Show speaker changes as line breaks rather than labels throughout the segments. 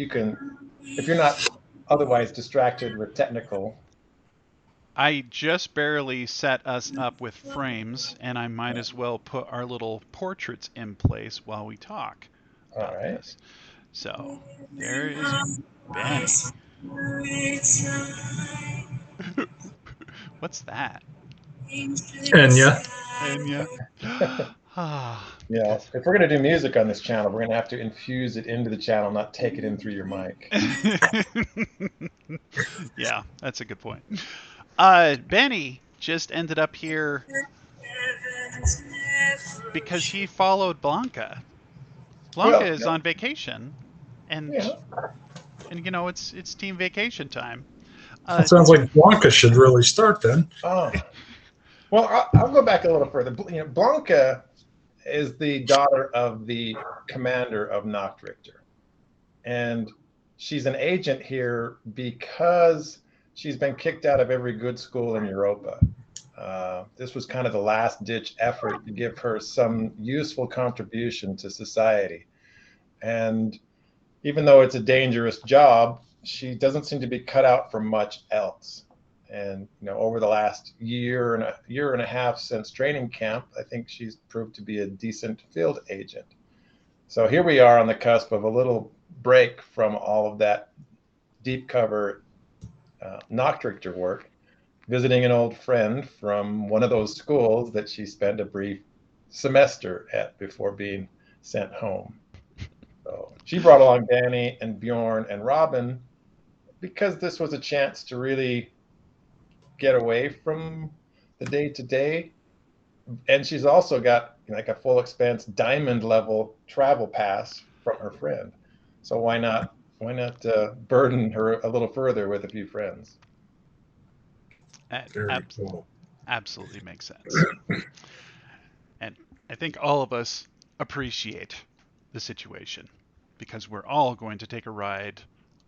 you can, if you're not otherwise distracted with technical.
I just barely set us up with frames, and I might as well put our little portraits in place while we talk
All
about
right.
this. So there is Bani. What's that?
Enya.
Enya. Ah,
Yeah,
because
if we're going to do music on this channel, we're going to have to infuse it into the channel, not take it in through your mic.
yeah, that's a good point. Benny just ended up here because he followed Blanka. Blanka
Well,
is on vacation,
yeah.
and you know it's team vacation time.
It sounds like Blanka should really start then.
Oh, well, I'll go back a little further. You know, Blanka is the daughter of the commander of Nachtrichter, and she's an agent here because she's been kicked out of every good school in Europa. This was kind of the last ditch effort to give her some useful contribution to society. And even though it's a dangerous job, she doesn't seem to be cut out for much else. And you know, over the last year and a half since training camp, I think she's proved to be a decent field agent. So here we are on the cusp of a little break from all of that deep cover Nachtrichter work, visiting an old friend from one of those schools that she spent a brief semester at before being sent home. So she brought along Bani and Bjorn and Robyn because this was a chance to really get away from the day to day. And she's also got like a full expense diamond level travel pass from her friend. So why not burden her a little further with a few friends?
That
Very cool.
absolutely makes sense. And I think all of us appreciate the situation because we're all going to take a ride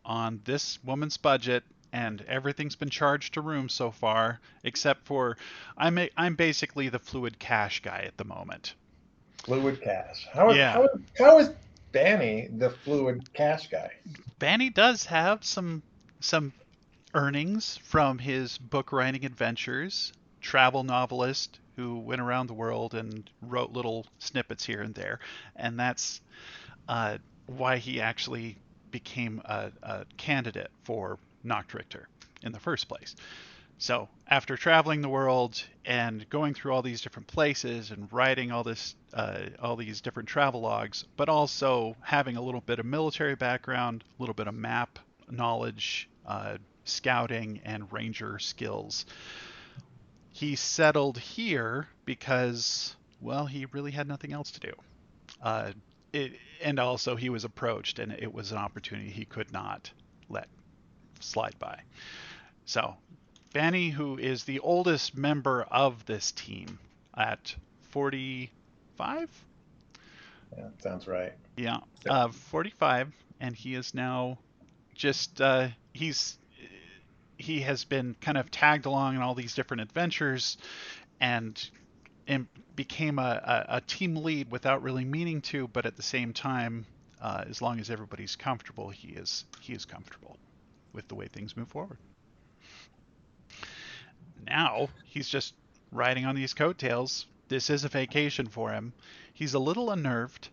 on this woman's budget, and everything's been charged to room so far except for I'm basically the fluid cash guy at the moment.
Fluid cash. How is
Yeah.
how is Bani the fluid cash guy?
Banny does have some earnings from his book writing adventures, travel novelist who went around the world and wrote little snippets here and there, and that's why he actually became a candidate for Nachtrichter in the first place. So after traveling the world and going through all these different places and writing all these different travel logs, but also having a little bit of military background, a little bit of map knowledge, scouting, and ranger skills, he settled here because, well, he really had nothing else to do. Uh, and also he was approached, and it was an opportunity he could not let slide by. So Bani, who is the oldest member of this team at 45?
Yeah, sounds right.
Yeah, 45, and he is now just he has been kind of tagged along in all these different adventures and, and became a team lead without really meaning to, but at the same time, as long as everybody's comfortable, he is comfortable with the way things move forward. Now he's just riding on these coattails. This is a vacation for him. He's a little unnerved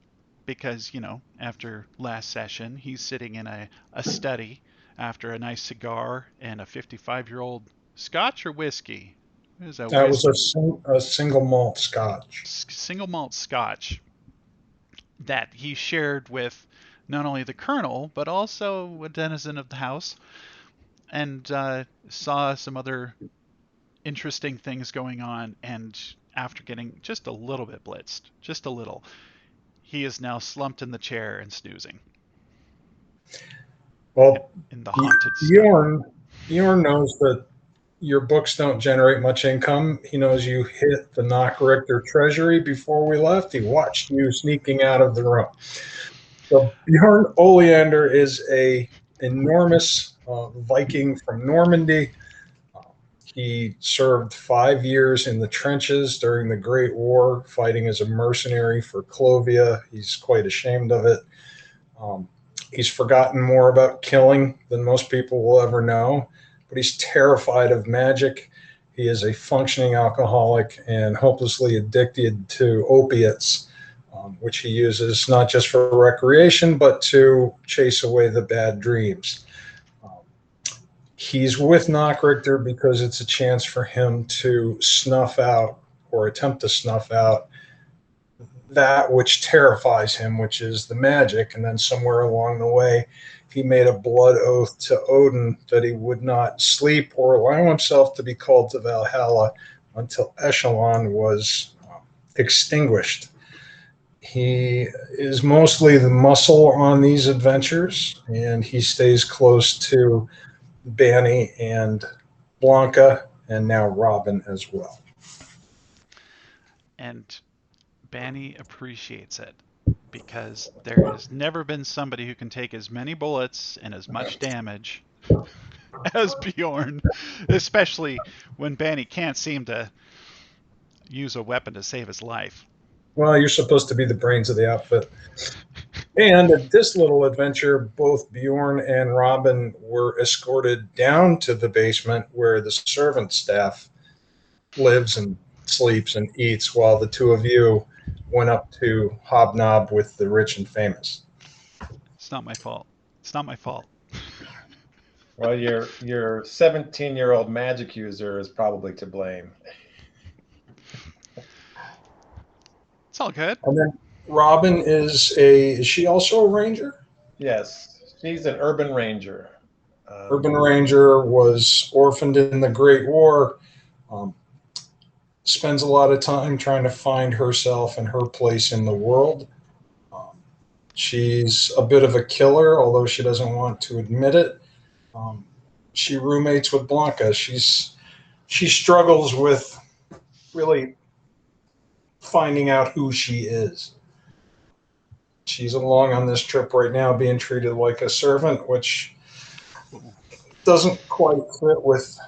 because, you know, after last session, he's sitting in a study after a nice cigar and a 55-year-old scotch or whiskey. What is that,
That was
whiskey?
a single malt scotch.
Single malt scotch that he shared with not only the colonel, but also a denizen of the house, and saw some other interesting things going on, and after getting just a little bit blitzed, just a little, he is now slumped in the chair and snoozing
Well,
in the haunted study.
Bjorn knows that your books don't generate much income. He knows you hit the Knock Richter treasury before we left. He watched you sneaking out of the room. So Bjorn Oleander is a enormous Viking from Normandy. He served 5 years in the trenches during the Great War, fighting as a mercenary for Clovia. He's quite ashamed of it. Um, He's forgotten more about killing than most people will ever know, but he's terrified of magic. He is a functioning alcoholic and hopelessly addicted to opiates, which he uses not just for recreation, but to chase away the bad dreams. He's with Knockrichter because it's a chance for him to snuff out or attempt to snuff out that which terrifies him, which is the magic. And then somewhere along the way, he made a blood oath to Odin that he would not sleep or allow himself to be called to Valhalla until Echelon was extinguished. He is mostly the muscle on these adventures, and he stays close to Bani and Blanka, and now Robyn as well.
And Bani appreciates it, because there has never been somebody who can take as many bullets and as much damage as Bjorn, especially when Bani can't seem to use a weapon to save his life.
Well, you're supposed to be the brains of the outfit. And at this little adventure, both Bjorn and Robyn were escorted down to the basement where the servant staff lives and sleeps and eats, while the two of you went up to hobnob with the rich and famous.
It's not my fault. It's not my fault.
Well, your 17-year-old magic user is probably to blame.
It's all good.
And then Robyn is she also a ranger?
Yes, she's an urban ranger.
Urban ranger, was orphaned in the Great War, spends a lot of time trying to find herself and her place in the world. She's a bit of a killer, although she doesn't want to admit it. She roommates with Blanka. She struggles with really finding out who she is. She's along on this trip right now being treated like a servant, which doesn't quite fit with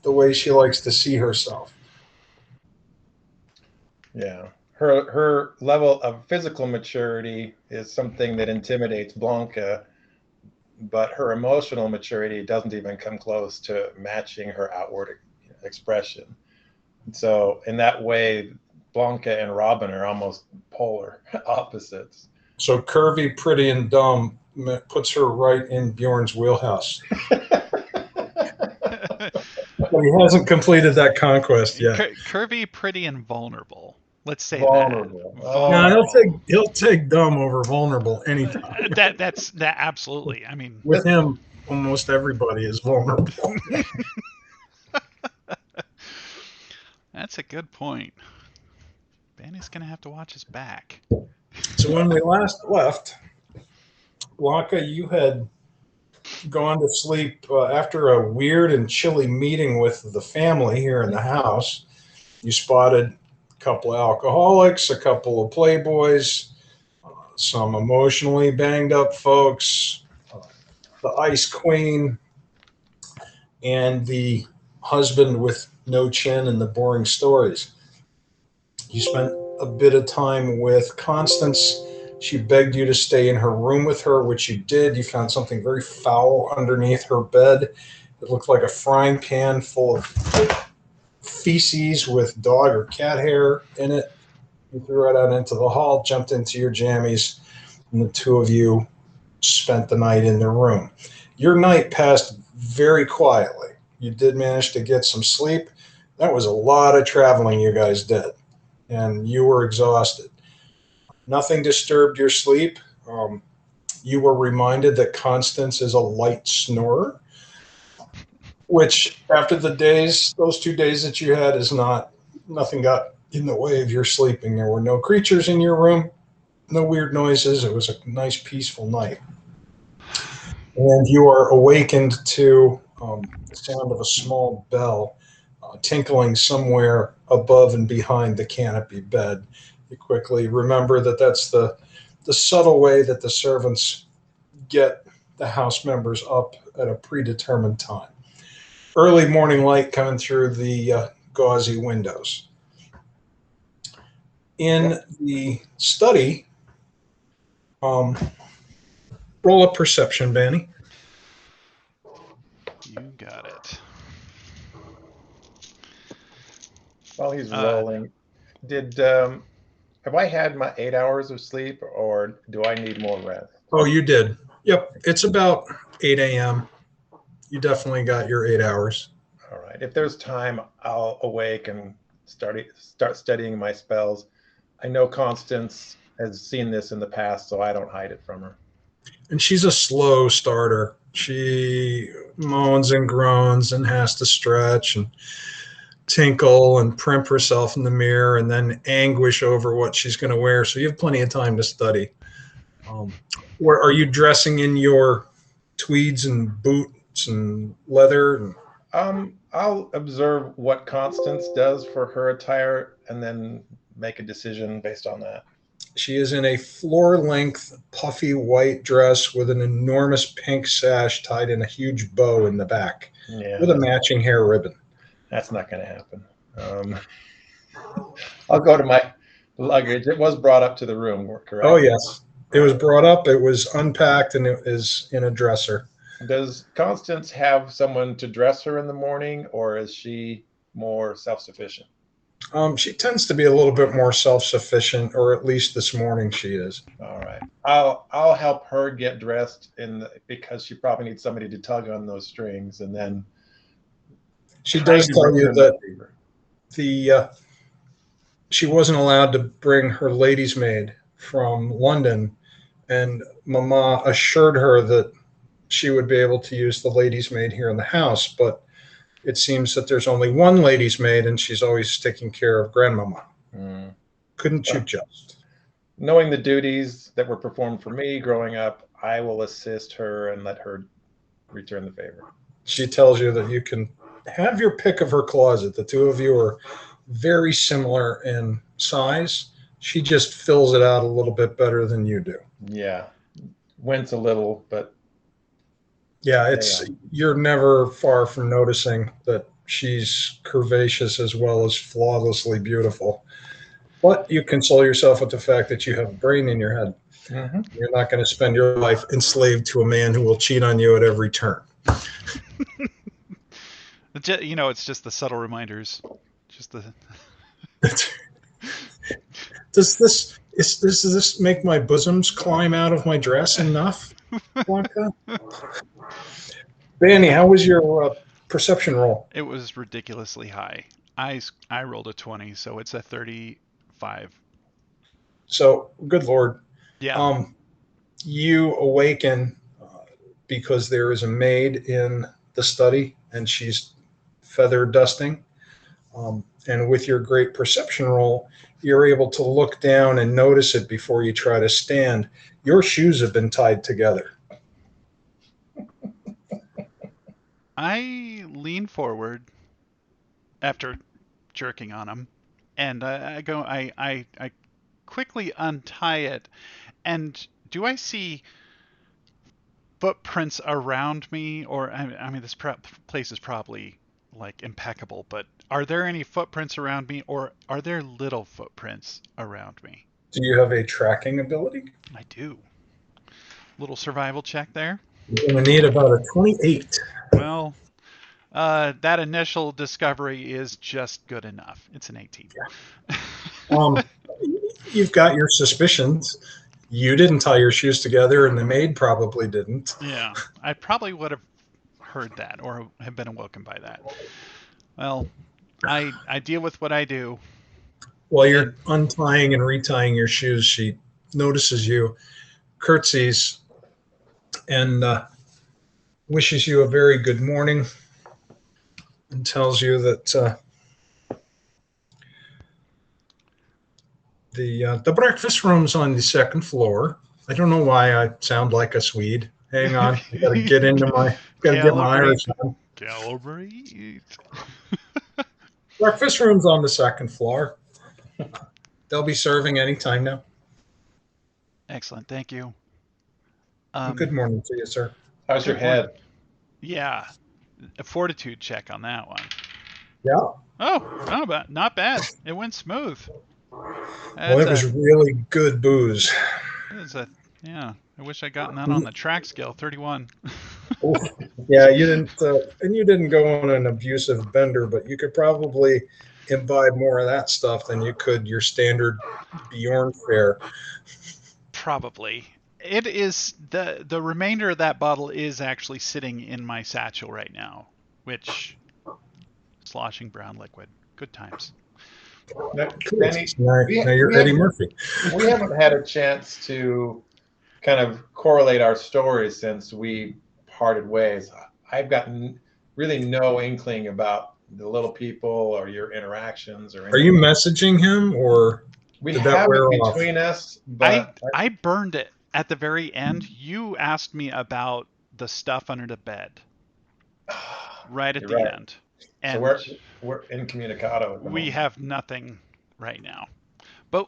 the way she likes to see herself.
Yeah. Her level of physical maturity is something that intimidates Blanka, but her emotional maturity doesn't even come close to matching her outward expression. So in that way, Blanka and Robyn are almost polar opposites.
So curvy, pretty, and dumb puts her right in Bjorn's wheelhouse. But he hasn't completed that conquest yet.
Curvy, pretty, and vulnerable. Let's say
Vulnerable.
that.
No, he'll take dumb over vulnerable anytime.
That's absolutely. I mean,
with him, almost everybody is vulnerable.
That's a good point. Bani's gonna have to watch his back.
So when we last left, Blanka, you had gone to sleep after a weird and chilly meeting with the family here in the house. You spotted a couple of alcoholics, a couple of playboys, some emotionally banged up folks, the ice queen, and the husband with no chin and the boring stories. You spent a bit of time with Constance. She begged you to stay in her room with her, which you did. You found something very foul underneath her bed. It looked like a frying pan full of feces with dog or cat hair in it. You threw it out into the hall, jumped into your jammies, and the two of you spent the night in the room. Your night passed very quietly. You did manage to get some sleep. That was a lot of traveling you guys did, and you were exhausted. Nothing disturbed your sleep. You were reminded that Constance is a light snorer, which after those 2 days that you had nothing got in the way of your sleeping. There were no creatures in your room, no weird noises. It was a nice, peaceful night. And you are awakened to the sound of a small bell tinkling somewhere above and behind the canopy bed. You quickly remember that that's the subtle way that the servants get the house members up at a predetermined time. Early morning light coming through the gauzy windows. In the study, Roll a perception, Bani.
You got it.
While he's rolling, have I had my 8 hours of sleep, or do I need more rest?
Oh, you did. Yep. It's about 8 a.m. You definitely got your 8 hours.
All right. If there's time, I'll awake and start studying my spells. I know Constance has seen this in the past, so I don't hide it from her.
And she's a slow starter. She moans and groans and has to stretch and tinkle and primp herself in the mirror and then anguish over what she's going to wear. So you have plenty of time to study. Where are you dressing in your tweeds and boots and leather?
I'll observe what Constance does for her attire and then make a decision based on that.
She is in a floor-length, puffy white dress with an enormous pink sash tied in a huge bow in the back, with a matching hair ribbon.
That's not going to happen. I'll go to my luggage. It was brought up to the room, correct?
Oh, yes. It was brought up, it was unpacked, and it is in a dresser.
Does Constance have someone to dress her in the morning, or is she more self-sufficient?
She tends to be a little bit more self-sufficient, or at least this morning she is.
All right. I'll help her get dressed because she probably needs somebody to tug on those strings, and then
she does tell you that she wasn't allowed to bring her lady's maid from London, and Mama assured her that she would be able to use the lady's maid here in the house, but it seems that there's only one lady's maid, and she's always taking care of Grandmama. Couldn't you just?
Knowing the duties that were performed for me growing up, I will assist her and let her return the favor.
She tells you that you can have your pick of her closet. The two of you are very similar in size. She just fills it out a little bit better than you do.
Yeah. Wince a little, but
yeah, you're never far from noticing that she's curvaceous as well as flawlessly beautiful. But you console yourself with the fact that you have a brain in your head.
Mm-hmm.
You're not going to spend your life enslaved to a man who will cheat on you at every turn.
It's just the subtle reminders. Just the.
Does this make my bosoms climb out of my dress enough, Blanka? Bani, how was your perception roll?
It was ridiculously high. I rolled a 20, so it's a 35.
So, good Lord.
Yeah.
You awaken because there is a maid in the study, and she's feather dusting. And with your great perception roll, you're able to look down and notice it before you try to stand. Your shoes have been tied together.
I lean forward after jerking on him, and I quickly untie it. And do I see footprints around me? Or I mean, this place is probably like impeccable, but are there any footprints around me, or are there little footprints around me?
Do you have a tracking ability?
I do. Little survival check there.
You're going to need about a 28.
Well, that initial discovery is just good enough. It's an 18.
Yeah. You've got your suspicions. You didn't tie your shoes together, and the maid probably didn't.
Yeah, I probably would have heard that or have been awoken by that. Well, I deal with what I do.
While you're untying and retying your shoes, she notices you, curtsies, and wishes you a very good morning, and tells you that the breakfast room's on the second floor. I don't know why I sound like a Swede. Hang on, I gotta get into my get my Irish on.
Calibrate.
Breakfast room's on the second floor. They'll be serving any time now.
Excellent, thank you.
Good morning to you, sir.
How's your head?
Yeah, a fortitude check on that one.
Yeah.
Oh, not bad. It went smooth.
Well, it was really good booze.
It was a Yeah, I wish I'd gotten that on the track scale, 31.
Yeah, you didn't, and you didn't go on an abusive bender, but you could probably imbibe more of that stuff than you could your standard Bjorn fare.
Probably. It is the remainder of that bottle is actually sitting in my satchel right now, which sloshing brown liquid. Good times.
Now, Benny,
Now you're Eddie Murphy.
We haven't had a chance to kind of correlate our stories since we parted ways. I've gotten really no inkling about the little people or your interactions or anything.
Are you messaging him, or
We
did that
have
wear
it
off?
between us, but
I burned it at the very end. You asked me about the stuff under the bed right at
You're
the
right.
end.
So
And
we're incommunicado at the
we
moment.
have nothing right now. But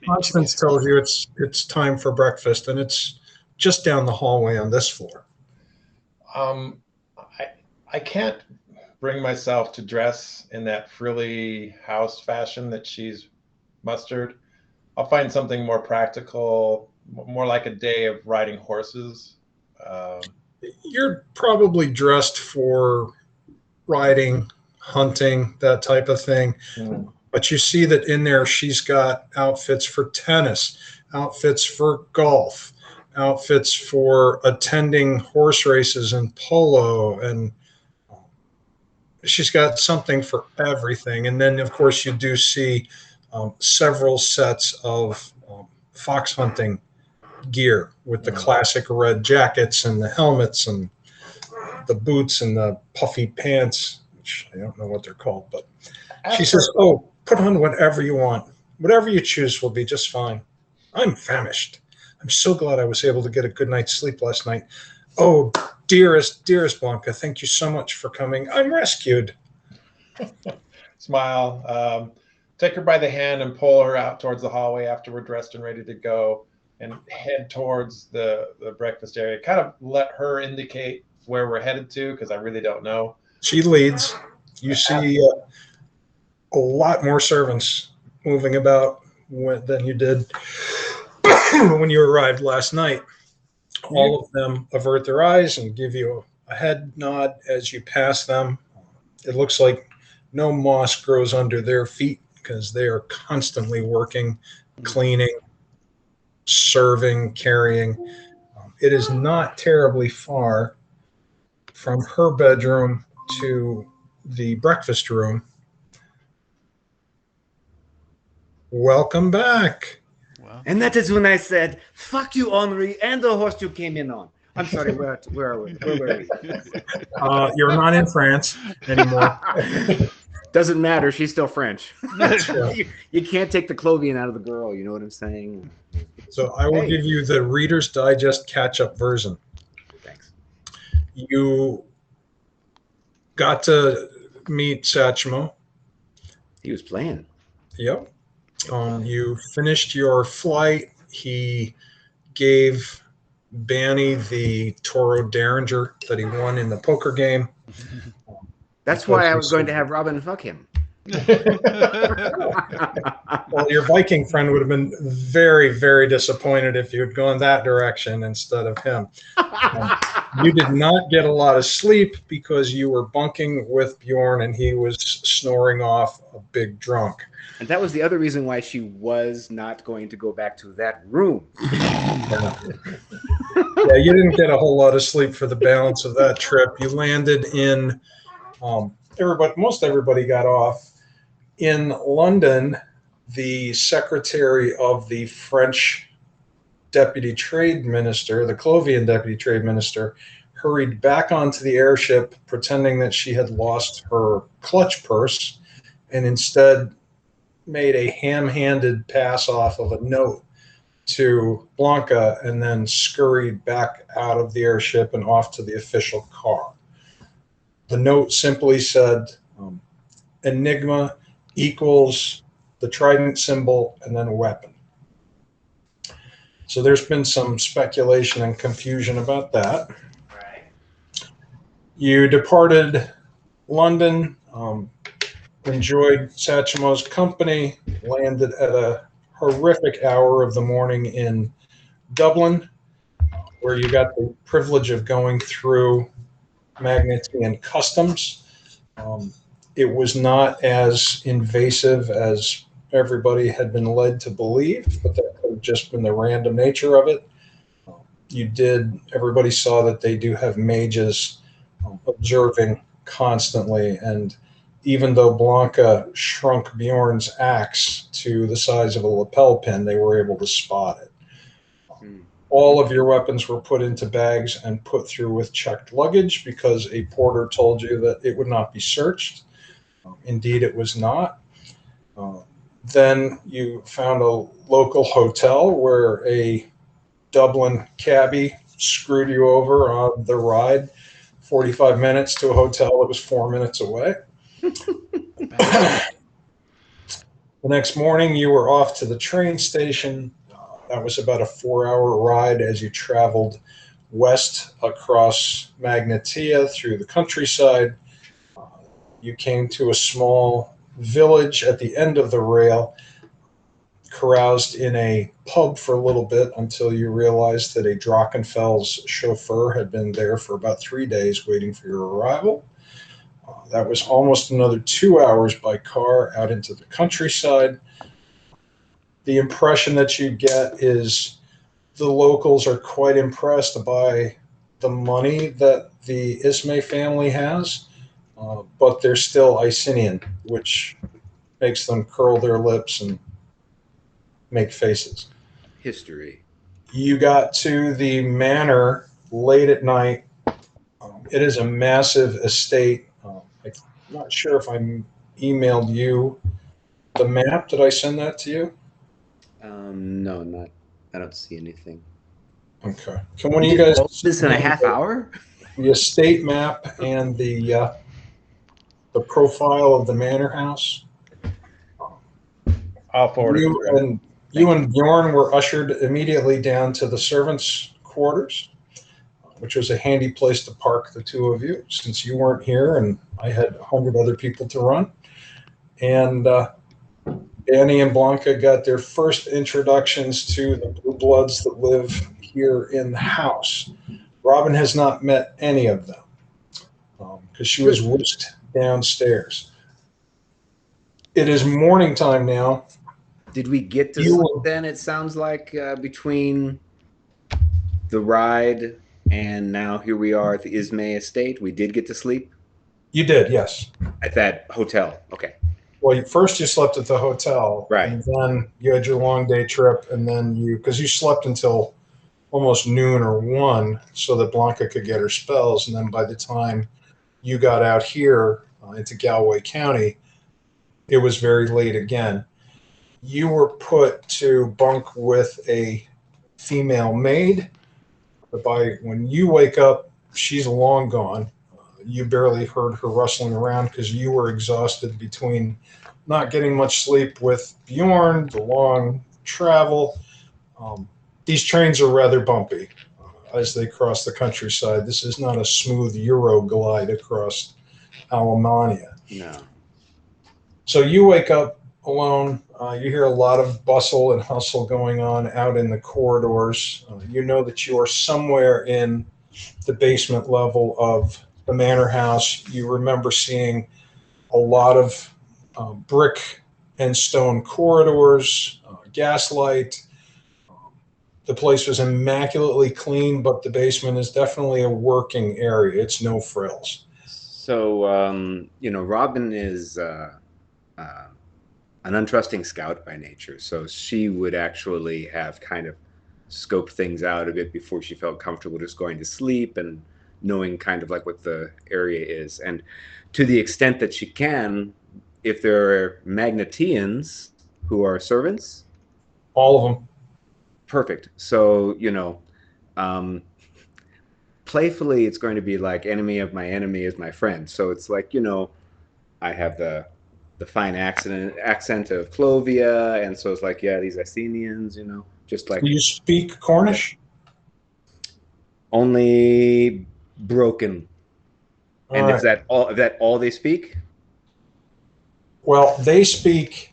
Constance tells you it's time for breakfast, and it's just down the hallway on this floor.
I can't bring myself to dress in that frilly house fashion that she's mustered. I'll find something more practical, more like a day of riding horses.
You're probably dressed for riding, hunting, that type of thing.
Mm.
But you see that in there she's got outfits for tennis, outfits for golf, outfits for attending horse races and polo, and she's got something for everything. And then, of course, you do see several sets of fox hunting gear with the classic red jackets and the helmets and the boots and the puffy pants, which I don't know what they're called, but she says, "Oh, put on whatever you want. Whatever you choose will be just fine. I'm famished. I'm so glad I was able to get a good night's sleep last night. Oh, dearest Blanka, thank you so much for coming. I'm rescued."
Smile. Take her by the hand and pull her out towards the hallway after we're dressed and ready to go, and head towards the breakfast area. Kind of let her indicate where we're headed to, because I really don't know.
She leads. You see a lot more servants moving about than you did when you arrived last night. All of them avert their eyes and give you a head nod as you pass them. It looks like no moss grows under their feet because they are constantly working, cleaning, serving, carrying. It is not terribly far from her bedroom to the breakfast room. Welcome back.
Well,
And that is when I said, "Fuck you, Henri, and the horse you came in on." I'm sorry, where are we? Where were we?
You're not in France anymore.
Doesn't matter. She's still French.
Right.
You can't take the Clovian out of the girl. You know what I'm saying?
So I will give you the Reader's Digest catch-up version.
Thanks.
You got to meet Satchmo.
He was playing.
Yep. You finished your flight. He gave Bani the Toro Derringer that he won in the poker game.
That's why I was going to have Robyn fuck him.
Well, your Viking friend would have been very, very disappointed if you had gone that direction instead of him. You did not get a lot of sleep because you were bunking with Bjorn and he was snoring off a big drunk.
And that was the other reason why she was not going to go back to that room.
Yeah, you didn't get a whole lot of sleep for the balance of that trip. You landed in most everybody got off in London. The secretary of the French deputy trade minister, the Clovian deputy trade minister, hurried back onto the airship pretending that she had lost her clutch purse and instead made a ham-handed pass off of a note to Blanka and then scurried back out of the airship and off to the official car. The note simply said, Enigma equals the trident symbol and then a weapon. So there's been some speculation and confusion about that.
Right.
You departed London, enjoyed Satchmo's company, landed at a horrific hour of the morning in Dublin, where you got the privilege of going through Magnetian customs. It was not as invasive as everybody had been led to believe, but that could have just been the random nature of it. Everybody saw that they do have mages observing constantly, and even though Blanka shrunk Bjorn's axe to the size of a lapel pin, they were able to spot it. All of your weapons were put into bags and put through with checked luggage because a porter told you that it would not be searched. Indeed, it was not. Then you found a local hotel where a Dublin cabbie screwed you over on the ride 45 minutes to a hotel that was 4 minutes away. The next morning, you were off to the train station. That was about a 4-hour ride as you traveled west across Magnetia through the countryside. You came to a small village at the end of the rail, caroused in a pub for a little bit until you realized that a Drachenfels chauffeur had been there for about 3 days waiting for your arrival. That was almost another 2 hours by car out into the countryside. The impression that you get is the locals are quite impressed by the money that the Ismay family has, but they're still Icenian, which makes them curl their lips and make faces.
History.
You got to the manor late at night. It is a massive estate. I'm not sure if I emailed you the map. Did I send that to you?
No, not. I don't see anything.
Okay. So when you guys
this in a half hour?
The estate map and the profile of the manor house.
I'll forward it.
You and Bjorn were ushered immediately down to the servants' quarters, which was a handy place to park the two of you, since you weren't here and I had 100 other people to run. And Bani and Blanka got their first introductions to the blue bloods that live here in the house. Robyn has not met any of them because she was whisked downstairs. It is morning time now.
Did we get to sleep then? It sounds like between the ride and now here we are at the Ismay estate. We did get to sleep?
You did, yes.
At that hotel. Okay.
Well, first you slept at the hotel.
Right.
And then you had your long day trip. And then because you slept until almost noon or 1 so that Blanka could get her spells. And then by the time you got out here into Galway County, it was very late again. You were put to bunk with a female maid. But when you wake up, she's long gone. You barely heard her rustling around because you were exhausted between not getting much sleep with Bjorn, the long travel. These trains are rather bumpy as they cross the countryside. This is not a smooth Euro glide across Alemannia.
No.
So you wake up alone. You hear a lot of bustle and hustle going on out in the corridors. You know that you are somewhere in the basement level of the manor house. You remember seeing a lot of brick and stone corridors, gaslight. The place was immaculately clean, but the basement is definitely a working area. It's no frills.
So, Robyn is an untrusting scout by nature. So she would actually have kind of scoped things out a bit before she felt comfortable just going to sleep and knowing kind of like what the area is. And to the extent that she can, if there are Magnetians who are servants.
All of them.
Perfect. So, playfully, it's going to be like enemy of my enemy is my friend. So it's like, I have the fine accent of Clovia. And so it's like, yeah, these Icenians, just like.
Do you speak Cornish?
Only broken. And is that all they speak?
Well, they speak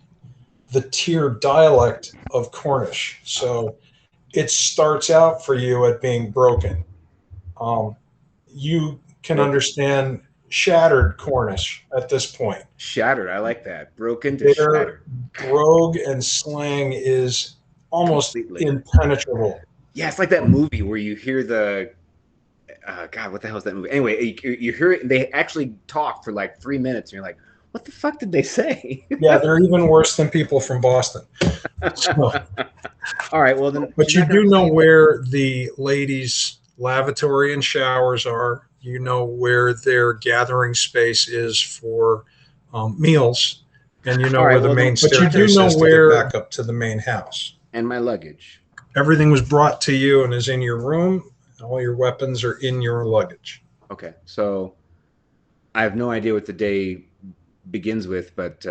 the Tyr dialect of Cornish. So it starts out for you at being broken. You can understand shattered Cornish at this point.
Shattered. I like that. Broken to
Their
shattered.
brogue and slang is almost
Completely.
impenetrable.
Yeah, it's like that movie where you hear the God, what the hell is that movie? Anyway, you hear it, and they actually talk for like 3 minutes, and you're like, what the fuck did they say?
Yeah, they're even worse than people from Boston. So,
all right, well then.
but you do know where the ladies' lavatory and showers are. You know where their gathering space is for meals, and you know where the main staircase is to get back up to the main house.
And my luggage.
Everything was brought to you and is in your room. All your weapons are in your luggage.
Okay, so I have no idea what the day begins with, but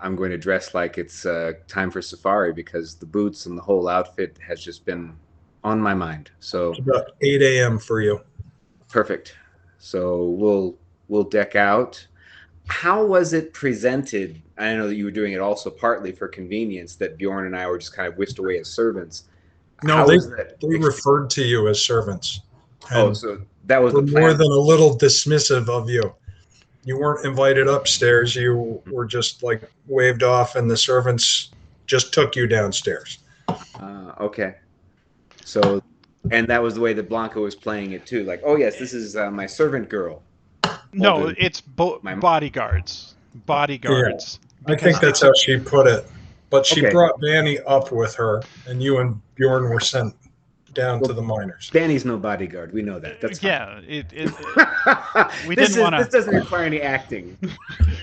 I'm going to dress like it's time for safari because the boots and the whole outfit has just been on my mind. So
it's about 8 a.m. for you.
Perfect. So we'll deck out. How was it presented? I know that you were doing it also partly for convenience, that Bjorn and I were just kind of whisked away as servants.
No, they referred to you as servants.
Oh, so that was the plan.
More than a little dismissive of you. You weren't invited upstairs. You were just like waved off, and the servants just took you downstairs.
Okay. So, and that was the way that Blanka was playing it too. Like, oh yes, this is my servant girl.
No, it's bodyguards. Bodyguards.
Yeah, I think that's how she put it. But she brought Bani up with her, and you and Bjorn were sent down to the miners.
Bani's no bodyguard. We know that. That's fine.
Yeah.
This doesn't require any acting.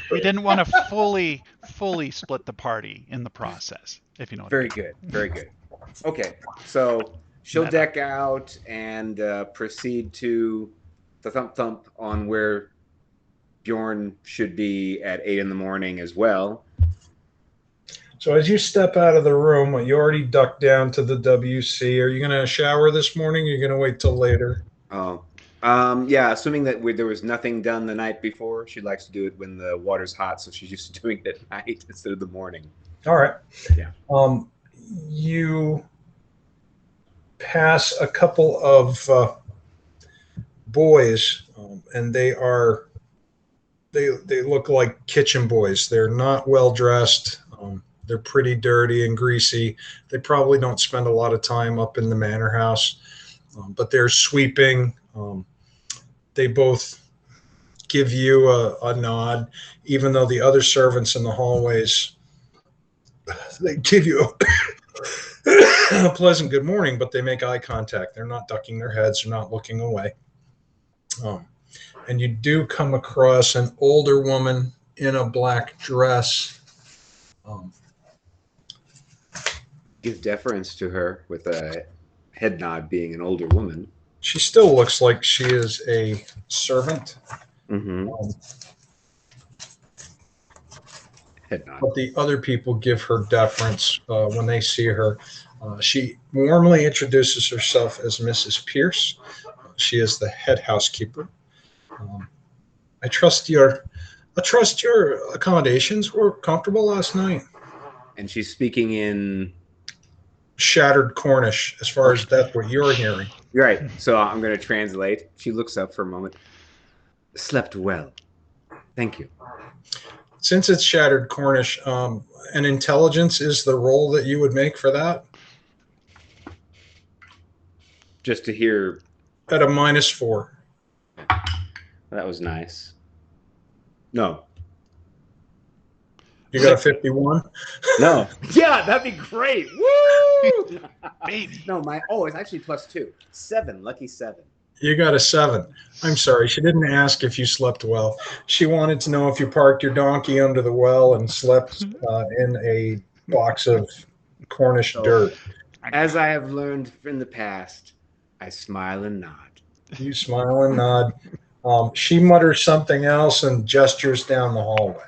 We didn't want to fully split the party in the process, if you know what I mean.
Very good. Very good. Okay, so she'll deck out and proceed to the thump on where Bjorn should be at 8 in the morning as well.
So as you step out of the room, you already ducked down to the WC. Are you going to shower this morning? Or are you going to wait till later?
Oh, yeah. Assuming that there was nothing done the night before, she likes to do it when the water's hot, so she's used to doing it at night instead of the morning.
All right.
Yeah.
You pass a couple of boys, and they look like kitchen boys. They're not well dressed. They're pretty dirty and greasy. They probably don't spend a lot of time up in the manor house, but they're sweeping. They both give you a nod, even though the other servants in the hallways, they give you a pleasant good morning, but they make eye contact. They're not ducking their heads. They're not looking away. And you do come across an older woman in a black dress.
Give deference to her with a head nod, being an older woman.
She still looks like she is a servant.
Mm-hmm. Head nod.
But the other people give her deference when they see her. She warmly introduces herself as Mrs. Pierce. She is the head housekeeper. I trust your accommodations were comfortable last night.
And she's speaking in
shattered Cornish, as far as that's what you're hearing.
Right. So I'm going to translate. She looks up for a moment. Slept well. Thank you.
Since it's shattered Cornish, an intelligence is the roll that you would make for that?
Just to hear.
At a -4.
That was nice. No.
You got a 51?
No. Yeah, that'd be great. Woo!
Baby.
No, it's actually +2. 7, lucky 7.
You got a 7. I'm sorry. She didn't ask if you slept well. She wanted to know if you parked your donkey under the well and slept in a box of Cornish dirt.
As I have learned in the past, I smile and nod.
You smile and nod. She mutters something else and gestures down the hallway.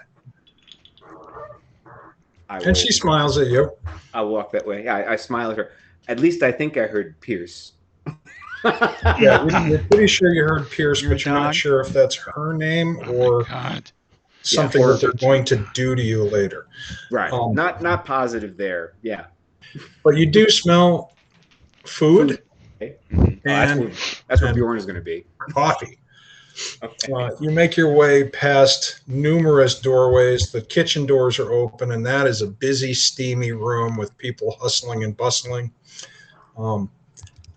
And she smiles at you.
I'll walk that way. I smile at her. At least I think I heard Pierce.
Yeah, you're pretty sure you heard Pierce, but you're not sure if that's her name or something that they're going to do to you later.
Right. Not positive there. Yeah.
But you do smell food,
Okay. Mm-hmm.
and
That's where
and
Bjorn is going to be.
coffee.
Okay.
You make your way past numerous doorways. The kitchen doors are open, and that is a busy, steamy room with people hustling and bustling.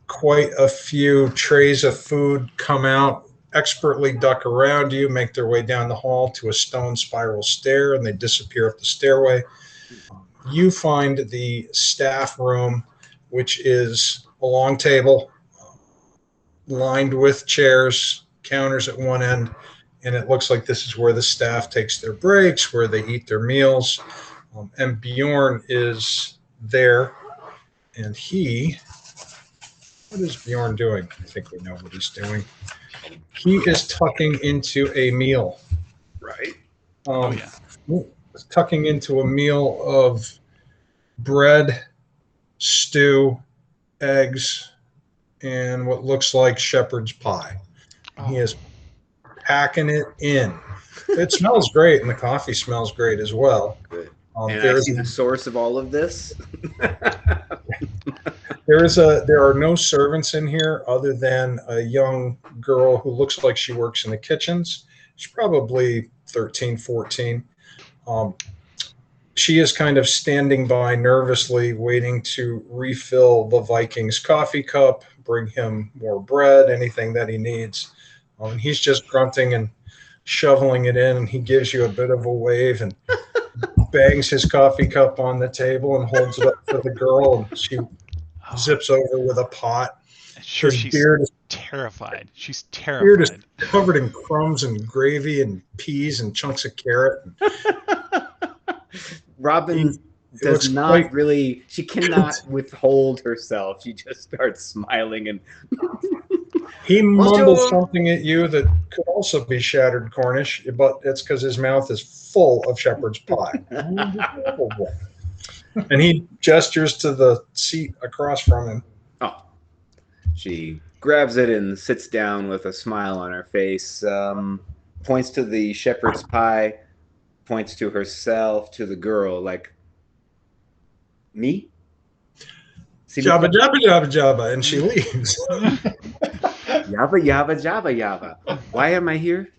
Quite a few trays of food come out, expertly duck around you, make their way down the hall to a stone spiral stair, and they disappear up the stairway. You find the staff room, which is a long table lined with chairs, counters at one end, and it looks like this is where the staff takes their breaks, where they eat their meals. And Bjorn is there, and what is Bjorn doing? I think we know what he's doing. He is tucking into a meal.
Right.
Tucking into a meal of bread, stew, eggs, and what looks like shepherd's pie. He is packing it in. It smells great, and the coffee smells great as well.
Good. And I see the source of all of this.
There are no servants in here other than a young girl who looks like she works in the kitchens. She's probably 13, 14. She is kind of standing by nervously, waiting to refill the Viking's coffee cup, bring him more bread, anything that he needs. And he's just grunting and shoveling it in, and he gives you a bit of a wave and bangs his coffee cup on the table and holds it up for the girl, and she zips over with a pot.
Sure,
His
she's
beard is
terrified. She's
beard is
terrified.
covered in crumbs and gravy and peas and chunks of carrot.
Robyn does not really, she cannot withhold herself. She just starts smiling and
he mumbles something at you that could also be shattered Cornish, but it's because his mouth is full of shepherd's pie. And he gestures to the seat across from him.
Oh, she grabs it and sits down with a smile on her face, points to the shepherd's pie, points to herself, to the girl, like, me?
Jabba, jabba, jabba, jabba, and she leaves.
Yabba, yabba, jabba, yabba. Why am I here?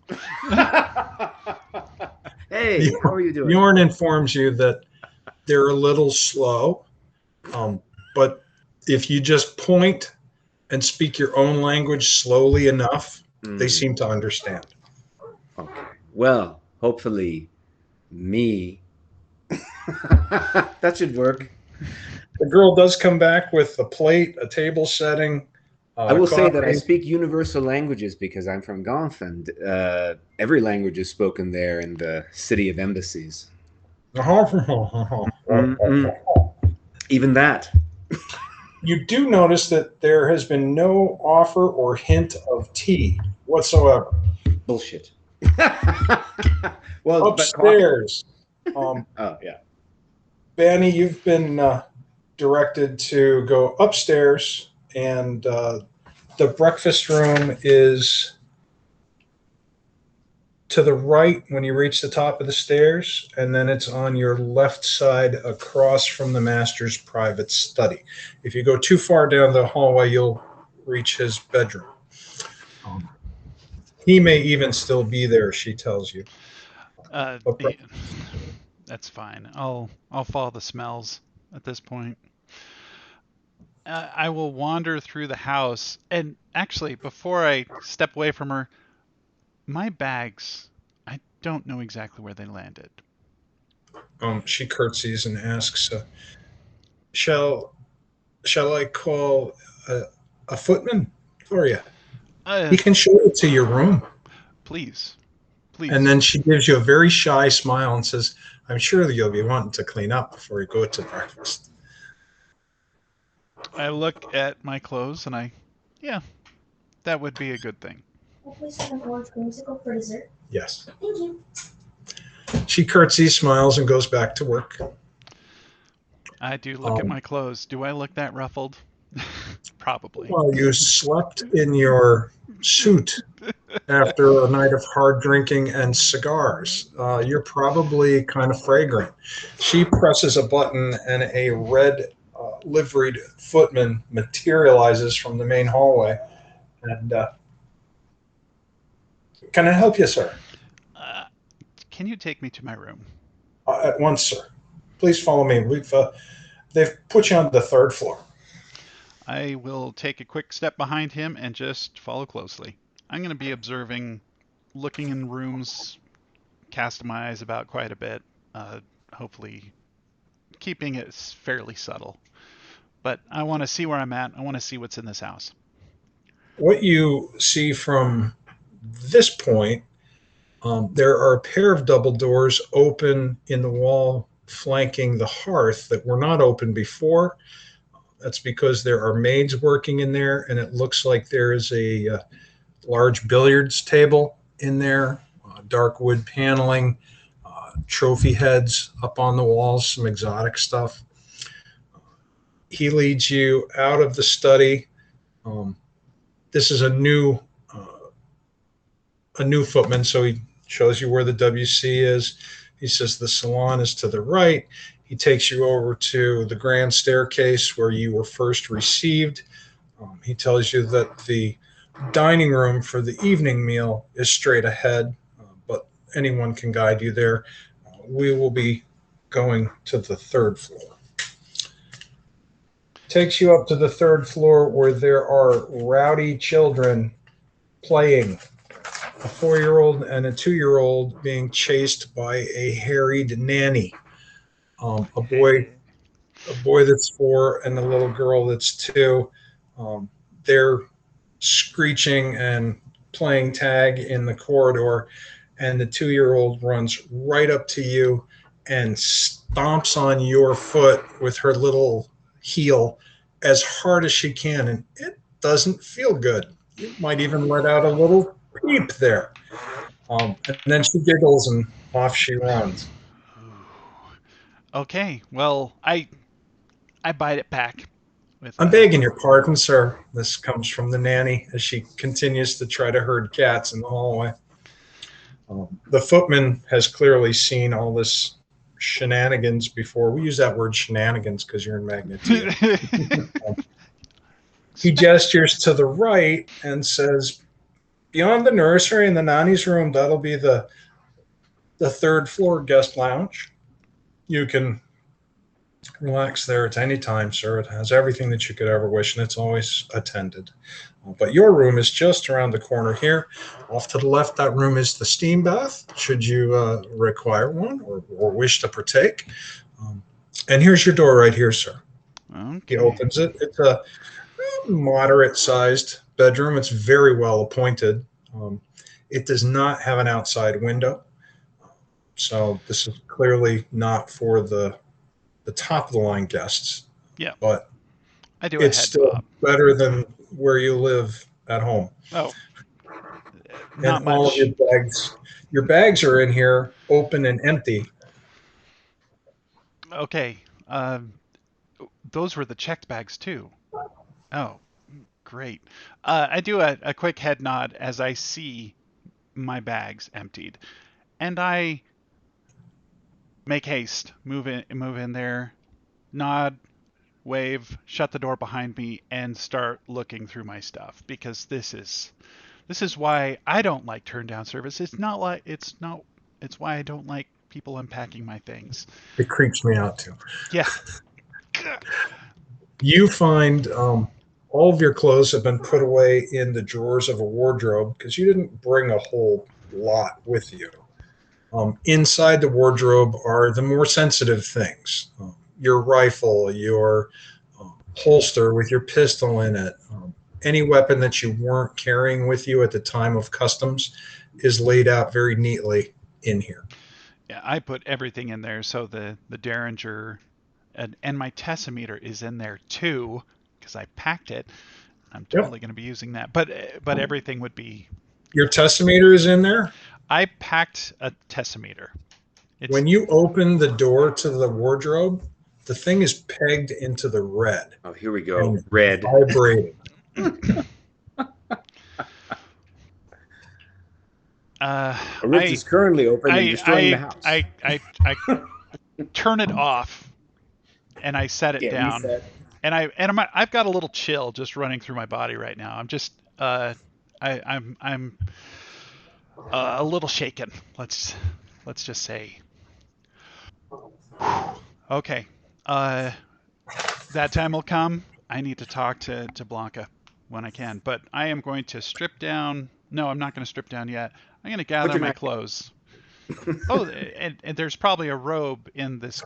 Hey, how are you doing?
Bjorn informs you that they're a little slow, but if you just point and speak your own language slowly enough, they seem to understand.
Okay. Well, hopefully, me. That should work.
The girl does come back with a plate, a table setting.
I will say that I speak universal languages because I'm from Gonf, and every language is spoken there in the city of embassies. Even that.
You do notice that there has been no offer or hint of tea whatsoever.
Bullshit. Well,
upstairs.
Oh, yeah.
Bani, you've been directed to go upstairs, and the breakfast room is to the right when you reach the top of the stairs, and then it's on your left side across from the master's private study. If you go too far down the hallway, you'll reach his bedroom. He may even still be there, she tells you.
That's fine. I'll follow the smells at this point. I will wander through the house, and actually, before I step away from her, my bags, I don't know exactly where they landed.
She curtsies and asks, shall I call a footman for you? He can show it to your room.
Please.
And then she gives you a very shy smile and says, I'm sure that you'll be wanting to clean up before you go to breakfast.
I look at my clothes and that would be a good thing.
Please have an orange creamsicle for dessert.
Yes.
Thank you.
She curtsies, smiles, and goes back to work.
I do look at my clothes. Do I look that ruffled? Probably.
Well, you slept in your suit after a night of hard drinking and cigars. You're probably kind of fragrant. She presses a button and a red liveried footman materializes from the main hallway. And can I help you, sir?
Can you take me to my room?
At once, sir. Please follow me. They've put you on the 3rd floor.
I will take a quick step behind him and just follow closely. I'm going to be observing, looking in rooms, casting my eyes about quite a bit, hopefully keeping it fairly subtle. But I want to see where I'm at. I want to see what's in this house.
What you see from this point, there are a pair of double doors open in the wall flanking the hearth that were not open before. That's because there are maids working in there, and it looks like there is a large billiards table in there, dark wood paneling, trophy heads up on the walls, some exotic stuff. He leads you out of the study. This is a new footman, so he shows you where the WC is. He says the salon is to the right. He takes you over to the grand staircase where you were first received. He tells you that the dining room for the evening meal is straight ahead, but anyone can guide you there. We will be going to the 3rd floor. Takes you up to the 3rd floor where there are rowdy children playing. A 4-year-old and a 2-year-old being chased by a harried nanny. A boy that's 4 and a little girl that's 2. They're screeching and playing tag in the corridor, and the 2-year-old runs right up to you and stomps on your foot with her little heel as hard as she can, and it doesn't feel good. You might even let out a little peep there. And then she giggles and off she runs.
Okay, well, I bite it back.
I'm begging your pardon, sir. This comes from the nanny as she continues to try to herd cats in the hallway. The footman has clearly seen all this shenanigans before. We use that word shenanigans because you're in Magnetia. He gestures to the right and says, beyond the nursery and the nanny's room, that'll be the 3rd floor guest lounge. You can relax there at any time, sir. It has everything that you could ever wish, and it's always attended. But your room is just around the corner here. Off to the left, that room is the steam bath, should you require one or wish to partake. And here's your door right here, sir. Okay. He opens it. It's a moderate-sized bedroom. It's very well appointed. It does not have an outside window. So this is clearly not for the top of the line guests.
Yeah.
But
I do
it's still better than where you live at home.
Oh.
Not and all much. Of your bags are in here open and empty.
Okay. Those were the checked bags too. Oh, great. I do a quick head nod as I see my bags emptied, and I make haste, move in there, nod, wave, shut the door behind me, and start looking through my stuff, because this is why I don't like turn down service. It's why I don't like people unpacking my things.
It creeps me out too.
Yeah.
You find all of your clothes have been put away in the drawers of a wardrobe because you didn't bring a whole lot with you. Inside the wardrobe are the more sensitive things. Your rifle, your holster with your pistol in it, any weapon that you weren't carrying with you at the time of customs is laid out very neatly in here.
Yeah, I put everything in there. So the Derringer and my tessimeter is in there too, because I packed it. I'm totally going to be using that. But everything would be.
Your tessimeter is in there?
I packed a tessimeter.
When you open the door to the wardrobe, the thing is pegged into the red.
Oh, here we go. Red.
Vibrating.
A ridge is currently open and destroying the house.
I turn it off, and I set it down, I've got a little chill just running through my body right now. I'm just I'm a little shaken. Let's just say. Okay. That time will come. I need to talk to Blanka when I can, but I am going to strip down. No, I'm not going to strip down yet. I'm going to gather my clothes. Oh, and there's probably a robe in this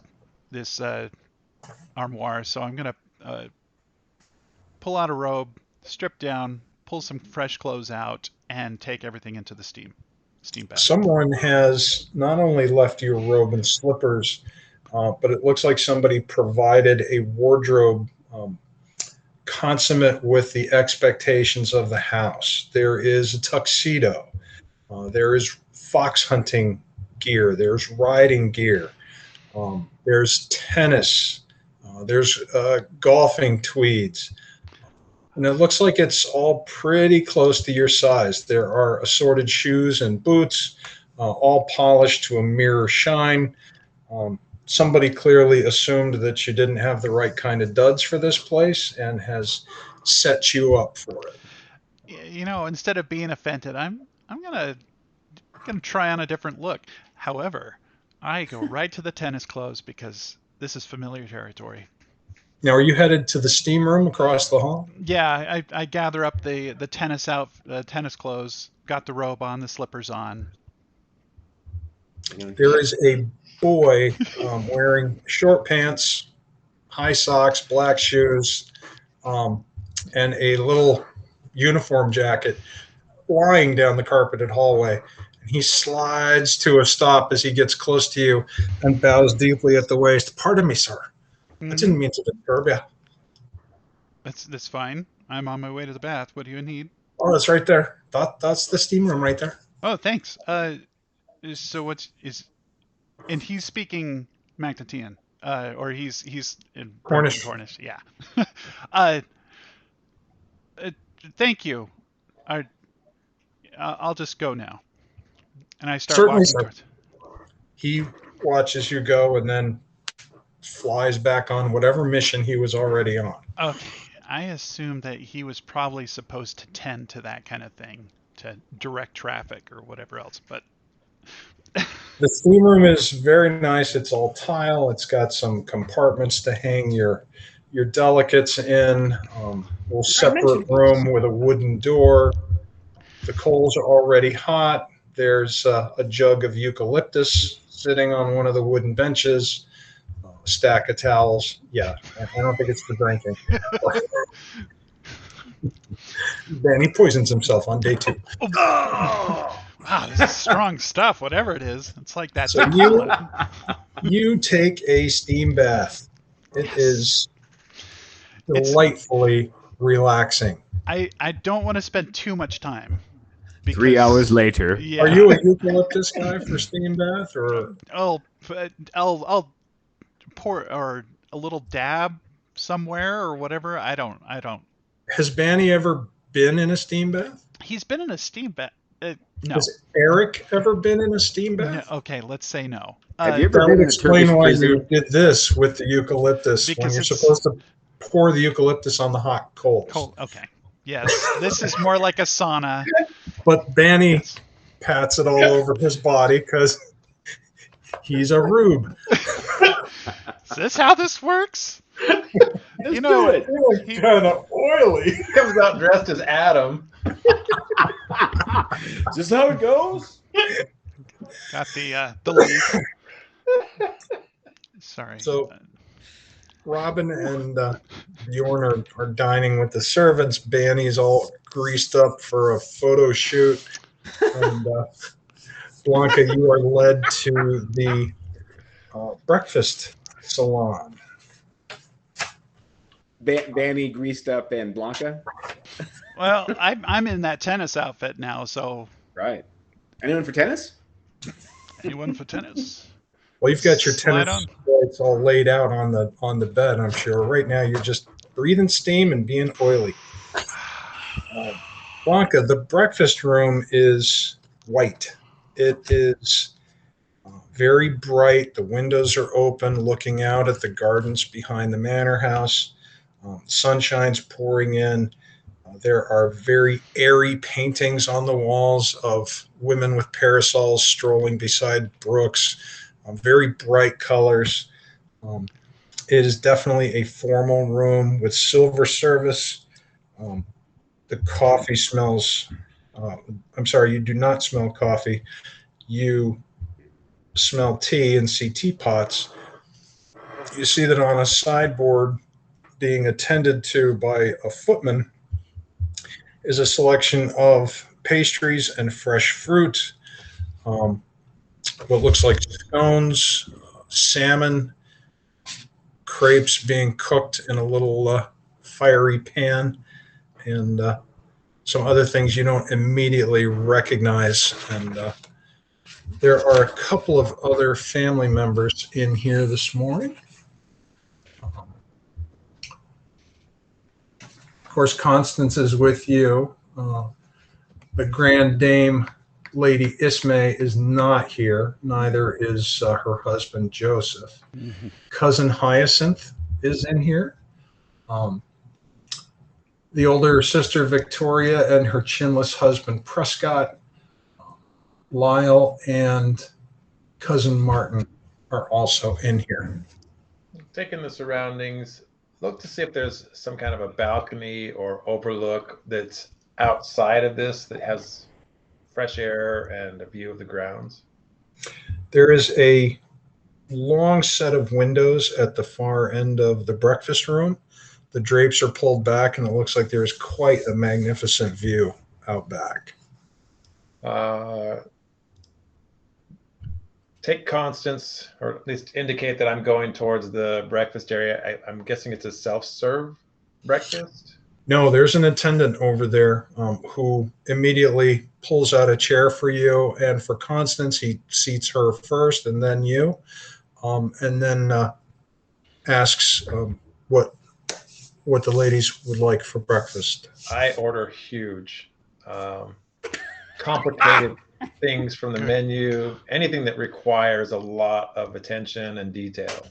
armoire, so I'm going to pull out a robe, strip down, pull some fresh clothes out, and take everything into the steam bath.
Someone has not only left you a robe and slippers, but it looks like somebody provided a wardrobe consummate with the expectations of the house. There is a tuxedo. There is fox hunting gear. There's riding gear. There's tennis. There's golfing tweeds. And it looks like it's all pretty close to your size. There are assorted shoes and boots, all polished to a mirror shine. Somebody clearly assumed that you didn't have the right kind of duds for this place and has set you up for it.
You know, instead of being offended, I'm gonna try on a different look. However, I go right to the tennis clothes because this is familiar territory.
Now, are you headed to the steam room across the hall?
Yeah, I gather up the tennis clothes, got the robe on, the slippers on.
There is a boy wearing short pants, high socks, black shoes, and a little uniform jacket lying down the carpeted hallway. He slides to a stop as he gets close to you and bows deeply at the waist. Pardon me, sir. I didn't mean to disturb you.
That's fine. I'm on my way to the bath. What do you need?
Oh, it's right there. That's the steam room right there.
Oh, thanks. So and he's speaking Magnetian, or he's in
Cornish.
Cornish, yeah. Thank you. I'll just go now. And I start
Certainly,
walking
sir.
towards.
He watches you go and then flies back on whatever mission he was already on.
Okay. I assume that he was probably supposed to tend to that kind of thing, to direct traffic or whatever else, but
The steam room is very nice. It's all tile. It's got some compartments to hang your delicates in. Little separate room with a wooden door. The coals are already hot. There's a jug of eucalyptus sitting on one of the wooden benches. A stack of towels. Yeah, I don't think it's for drinking. Bani poisons himself on day 2.
Wow, this is strong stuff, whatever it is. It's like that.
So you take a steam bath. It is delightfully relaxing.
I don't want to spend too much time.
3 hours later.
Yeah.
Are you a eucalyptus guy for steam bath, or?
I'll pour or a little dab somewhere or whatever. I don't.
Has Bani ever been in a steam bath?
He's been in a steam bath. No.
Has Eric ever been in a steam bath?
No, okay, let's say no.
Have you ever
That
been
would
in a
explain
Turkish
why
prison?
you did this with the eucalyptus when
Because
you're
it's-
supposed to pour the eucalyptus on the hot coals.
Cool. Okay. Yes, this is more like a sauna.
But Bani pats it all over his body because he's a rube.
Is this how this works?
Let's do it.
You're kind of oily.
He comes out dressed as Adam.
Is this how it goes?
Got the leaf. Sorry.
So- Robyn and Bjorn are dining with the servants. Bani's all greased up for a photo shoot. And Blanka, you are led to the breakfast salon.
Bani greased up and Blanka.
Well, I'm in that tennis outfit now, so
Right. Anyone for tennis?
anyone for tennis?
Well, you've got your
Slide
tennis lights all laid out on the bed, I'm sure. Right now, you're just breathing steam and being oily. Blanka, the breakfast room is white. It is very bright. The windows are open, looking out at the gardens behind the manor house. Sunshine's pouring in. There are very airy paintings on the walls of women with parasols strolling beside brooks, very bright colors. It is definitely a formal room with silver service. The coffee smells. I'm sorry, you do not smell coffee. You smell tea and see teapots. You see that on a sideboard being attended to by a footman is a selection of pastries and fresh fruit, what looks like scones, salmon, crepes being cooked in a little fiery pan, and some other things you don't immediately recognize. And there are a couple of other family members in here this morning. Of course, Constance is with you. The Grand Dame, Lady Ismay, is not here. Neither is her husband, Joseph. Cousin Hyacinth is in here. The older sister, Victoria, and her chinless husband, Prescott. Lyle and Cousin Martin are also in here.
Taking the surroundings, look to see if there's some kind of a balcony or overlook that's outside of this that has fresh air and a view of the grounds.
There is a long set of windows at the far end of the breakfast room. The drapes are pulled back, and it looks like there is quite a magnificent view out back.
Take Constance, or at least indicate that I'm going towards the breakfast area. I'm guessing it's a self-serve breakfast?
No, there's an attendant over there who immediately pulls out a chair for you. And for Constance, he seats her first and then you, and then asks what the ladies would like for breakfast.
I order huge, complicated things from the menu, anything that requires a lot of attention and detail.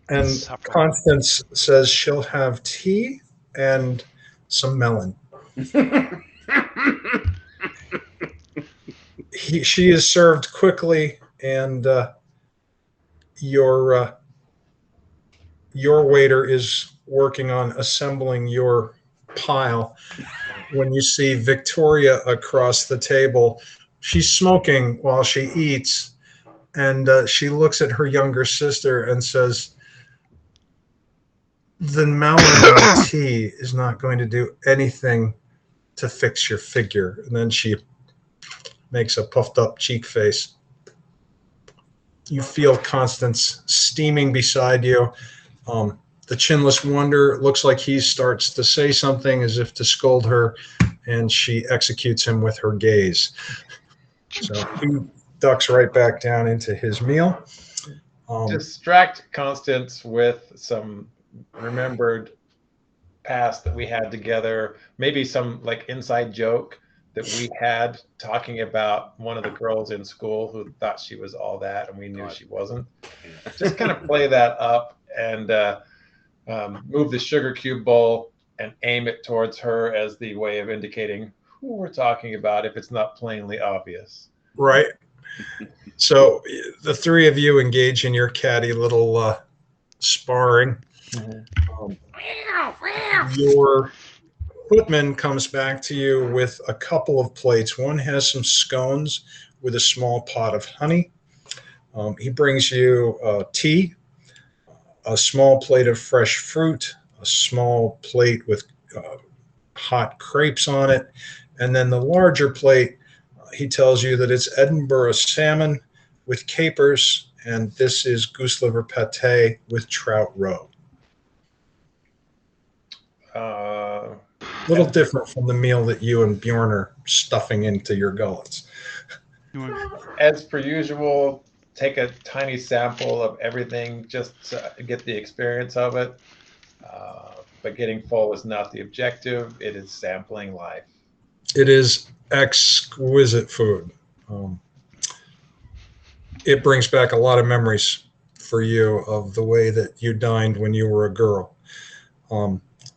And Constance says she'll have tea and some melon. She is served quickly, and your waiter is working on assembling your pile. When you see Victoria across the table, she's smoking while she eats, and she looks at her younger sister and says, "The melon tea is not going to do anything to fix your figure." And then she makes a puffed up cheek face. You feel Constance steaming beside you. The chinless wonder looks like he starts to say something as if to scold her, and she executes him with her gaze. So he ducks right back down into his meal. Distract Constance with some remembered past that we had together, maybe some like inside joke that we had talking about one of the girls in school who thought she was all that and we knew she wasn't. Just kind of play that up and move the sugar cube bowl and aim it towards her as the way of indicating who we're talking about if it's not plainly obvious.
Right. So the three of you engage in your catty little sparring. Your footman comes back to you with a couple of plates. One has some scones with a small pot of honey. He brings you tea, a small plate of fresh fruit, a small plate with hot crepes on it, and then the larger plate, he tells you that it's Edinburgh salmon with capers, and this is goose liver pate with trout roe. A little different from the meal that you and Bjorn are stuffing into your gullets.
As per usual, take a tiny sample of everything just to get the experience of it. But getting full is not the objective. It is sampling life.
It is exquisite food. It brings back a lot of memories for you of the way that you dined when you were a girl.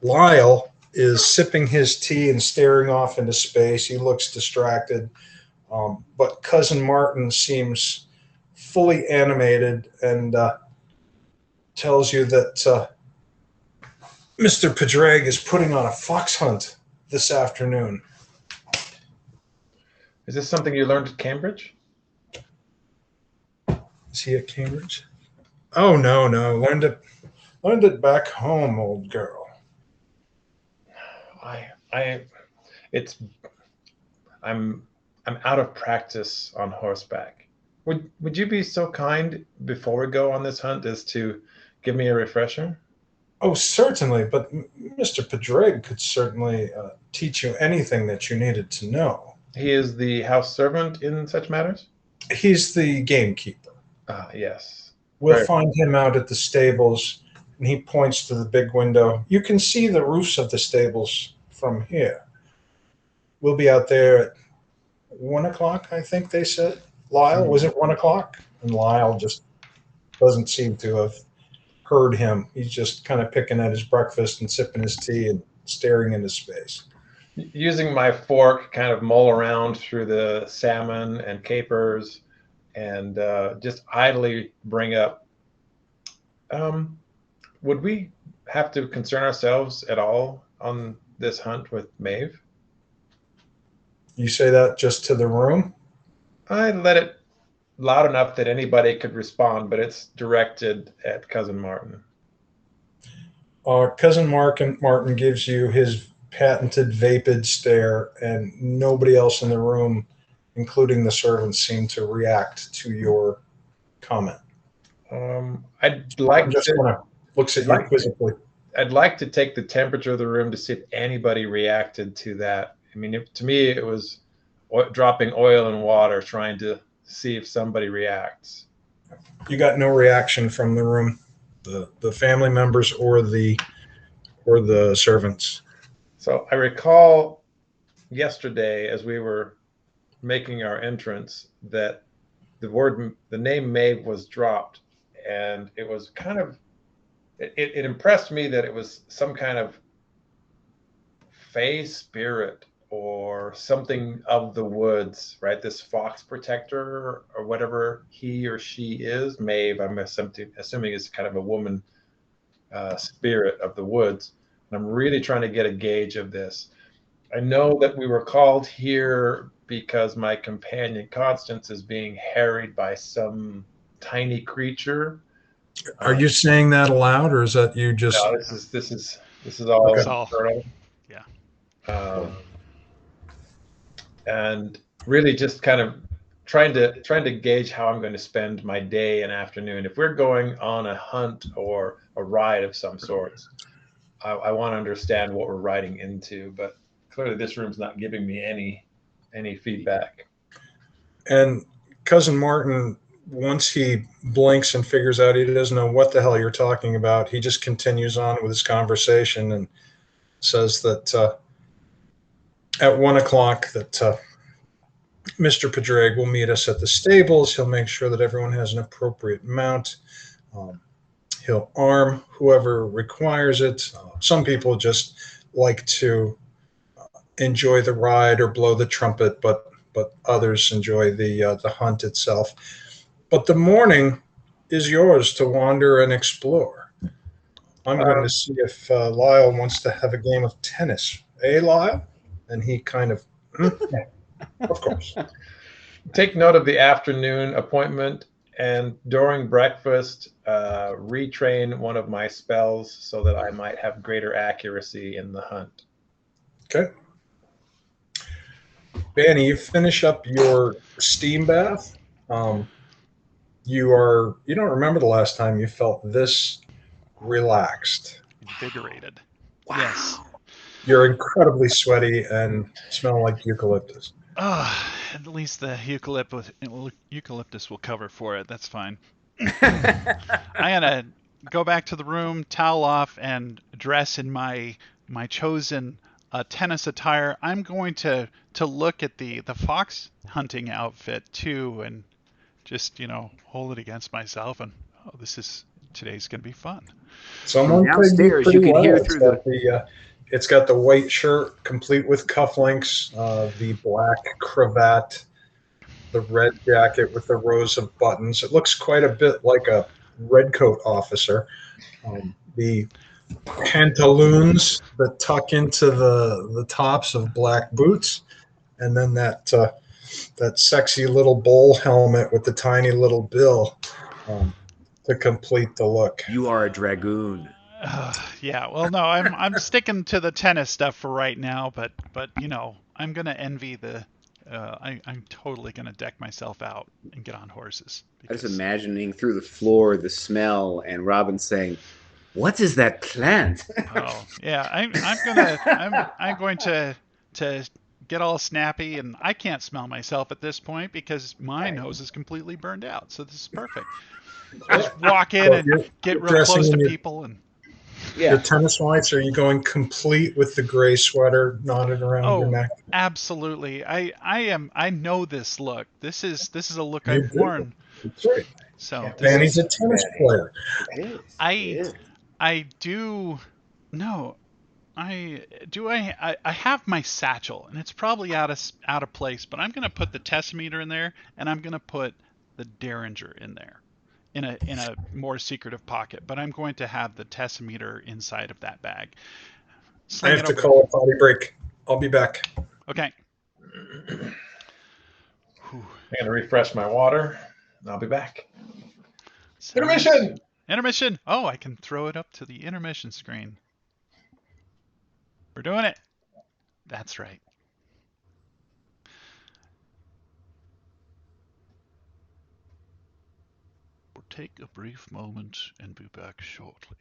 Lyle is sipping his tea and staring off into space. He looks distracted. But Cousin Martin seems fully animated and tells you that Mr. Padraig is putting on a fox hunt this afternoon.
Is this something you learned at Cambridge?
Is he at Cambridge? Oh, no. Learned it back home, old girl.
I'm out of practice on horseback. Would you be so kind before we go on this hunt as to give me a refresher?
Oh, certainly, but Mr. Padraig could certainly teach you anything that you needed to know.
He is the house servant in such matters?
He's the gamekeeper.
Yes.
We'll find him out at the stables, and he points to the big window. You can see the roofs of the stables from here. We'll be out there at 1 o'clock, I think they said. Lyle, was it 1 o'clock? And Lyle just doesn't seem to have heard him. He's just kind of picking at his breakfast and sipping his tea and staring into space.
Using my fork, kind of mull around through the salmon and capers and just idly bring up, would we have to concern ourselves at all on this hunt with Maeve?
You say that just to the room?
I let it loud enough that anybody could respond, but it's directed at Cousin Martin.
Cousin Martin gives you his patented vapid stare, and nobody else in the room, including the servants, seem to react to your comment.
I'd like
just
to
looks at you quizzically.
I'd like to take the temperature of the room to see if anybody reacted to that. I mean, to me, it was dropping oil and water, trying to see if somebody reacts.
You got no reaction from the room, the family members or the servants.
So I recall yesterday, as we were making our entrance, that the name Maeve was dropped, and it was kind of it impressed me that it was some kind of fey spirit or something of the woods, right? This fox protector or whatever he or she is. Maeve, I'm assuming is kind of a woman spirit of the woods. And I'm really trying to get a gauge of this. I know that we were called here because my companion Constance is being harried by some tiny creature.
Are you saying that aloud, or is that you just?
No, this is all internal.
Yeah.
And really just kind of trying to gauge how I'm going to spend my day and afternoon. If we're going on a hunt or a ride of some sorts, I want to understand what we're riding into. But clearly, this room's not giving me any feedback.
And Cousin Martin, once he blinks and figures out he doesn't know what the hell you're talking about, he just continues on with his conversation and says that at 1 o'clock that Mr. Padraig will meet us at the stables. He'll make sure that everyone has an appropriate mount. He'll arm whoever requires it. Some people just like to enjoy the ride or blow the trumpet, but others enjoy the hunt itself. But the morning is yours to wander and explore. I'm going to see if Lyle wants to have a game of tennis. Lyle? And he kind of, of course.
Take note of the afternoon appointment, and during breakfast, retrain one of my spells so that I might have greater accuracy in the hunt.
Okay. Bani, you finish up your steam bath. You don't remember the last time you felt this relaxed.
Invigorated.
Wow.
Yes.
You're incredibly sweaty and smell like eucalyptus.
At least the eucalyptus will cover for it. That's fine. I'm gonna go back to the room, towel off, and dress in my chosen tennis attire. I'm going to look at the fox hunting outfit too, and just hold it against myself and Oh, today's gonna be fun.
Someone
Downstairs,
pretty
you can
well.
hear
It's
through
got it's got the white shirt complete with cufflinks, the black cravat, the red jacket with the rows of buttons. It looks quite a bit like a redcoat officer. The pantaloons that tuck into the tops of black boots, and then that sexy little bowl helmet with the tiny little bill to complete the look.
You are a dragoon.
Yeah, well, no, I'm sticking to the tennis stuff for right now, but I'm gonna envy the. I'm totally gonna deck myself out and get on horses.
I was imagining through the floor the smell and Robin saying, "What is that plant?"
Oh yeah, I'm going to get all snappy, and I can't smell myself at this point because my nose is completely burned out. So this is perfect. Just walk in and get real close to people and.
Yeah. Your tennis whites, are you going complete with the gray sweater knotted around your neck?
Absolutely. I know this look. This is a look I've worn.
That's right.
So
Bani's a tennis player.
I do no. I have my satchel, and it's probably out of place, but I'm gonna put the tessimeter in there, and I'm gonna put the Derringer in there. In a more secretive pocket, but I'm going to have the tessimeter inside of that bag.
I have to call a potty break. I'll be back.
Okay.
I'm gonna refresh my water, and I'll be back. Intermission!
Intermission! Oh, I can throw it up to the intermission screen. We're doing it. That's right. We'll take a brief moment and be back shortly.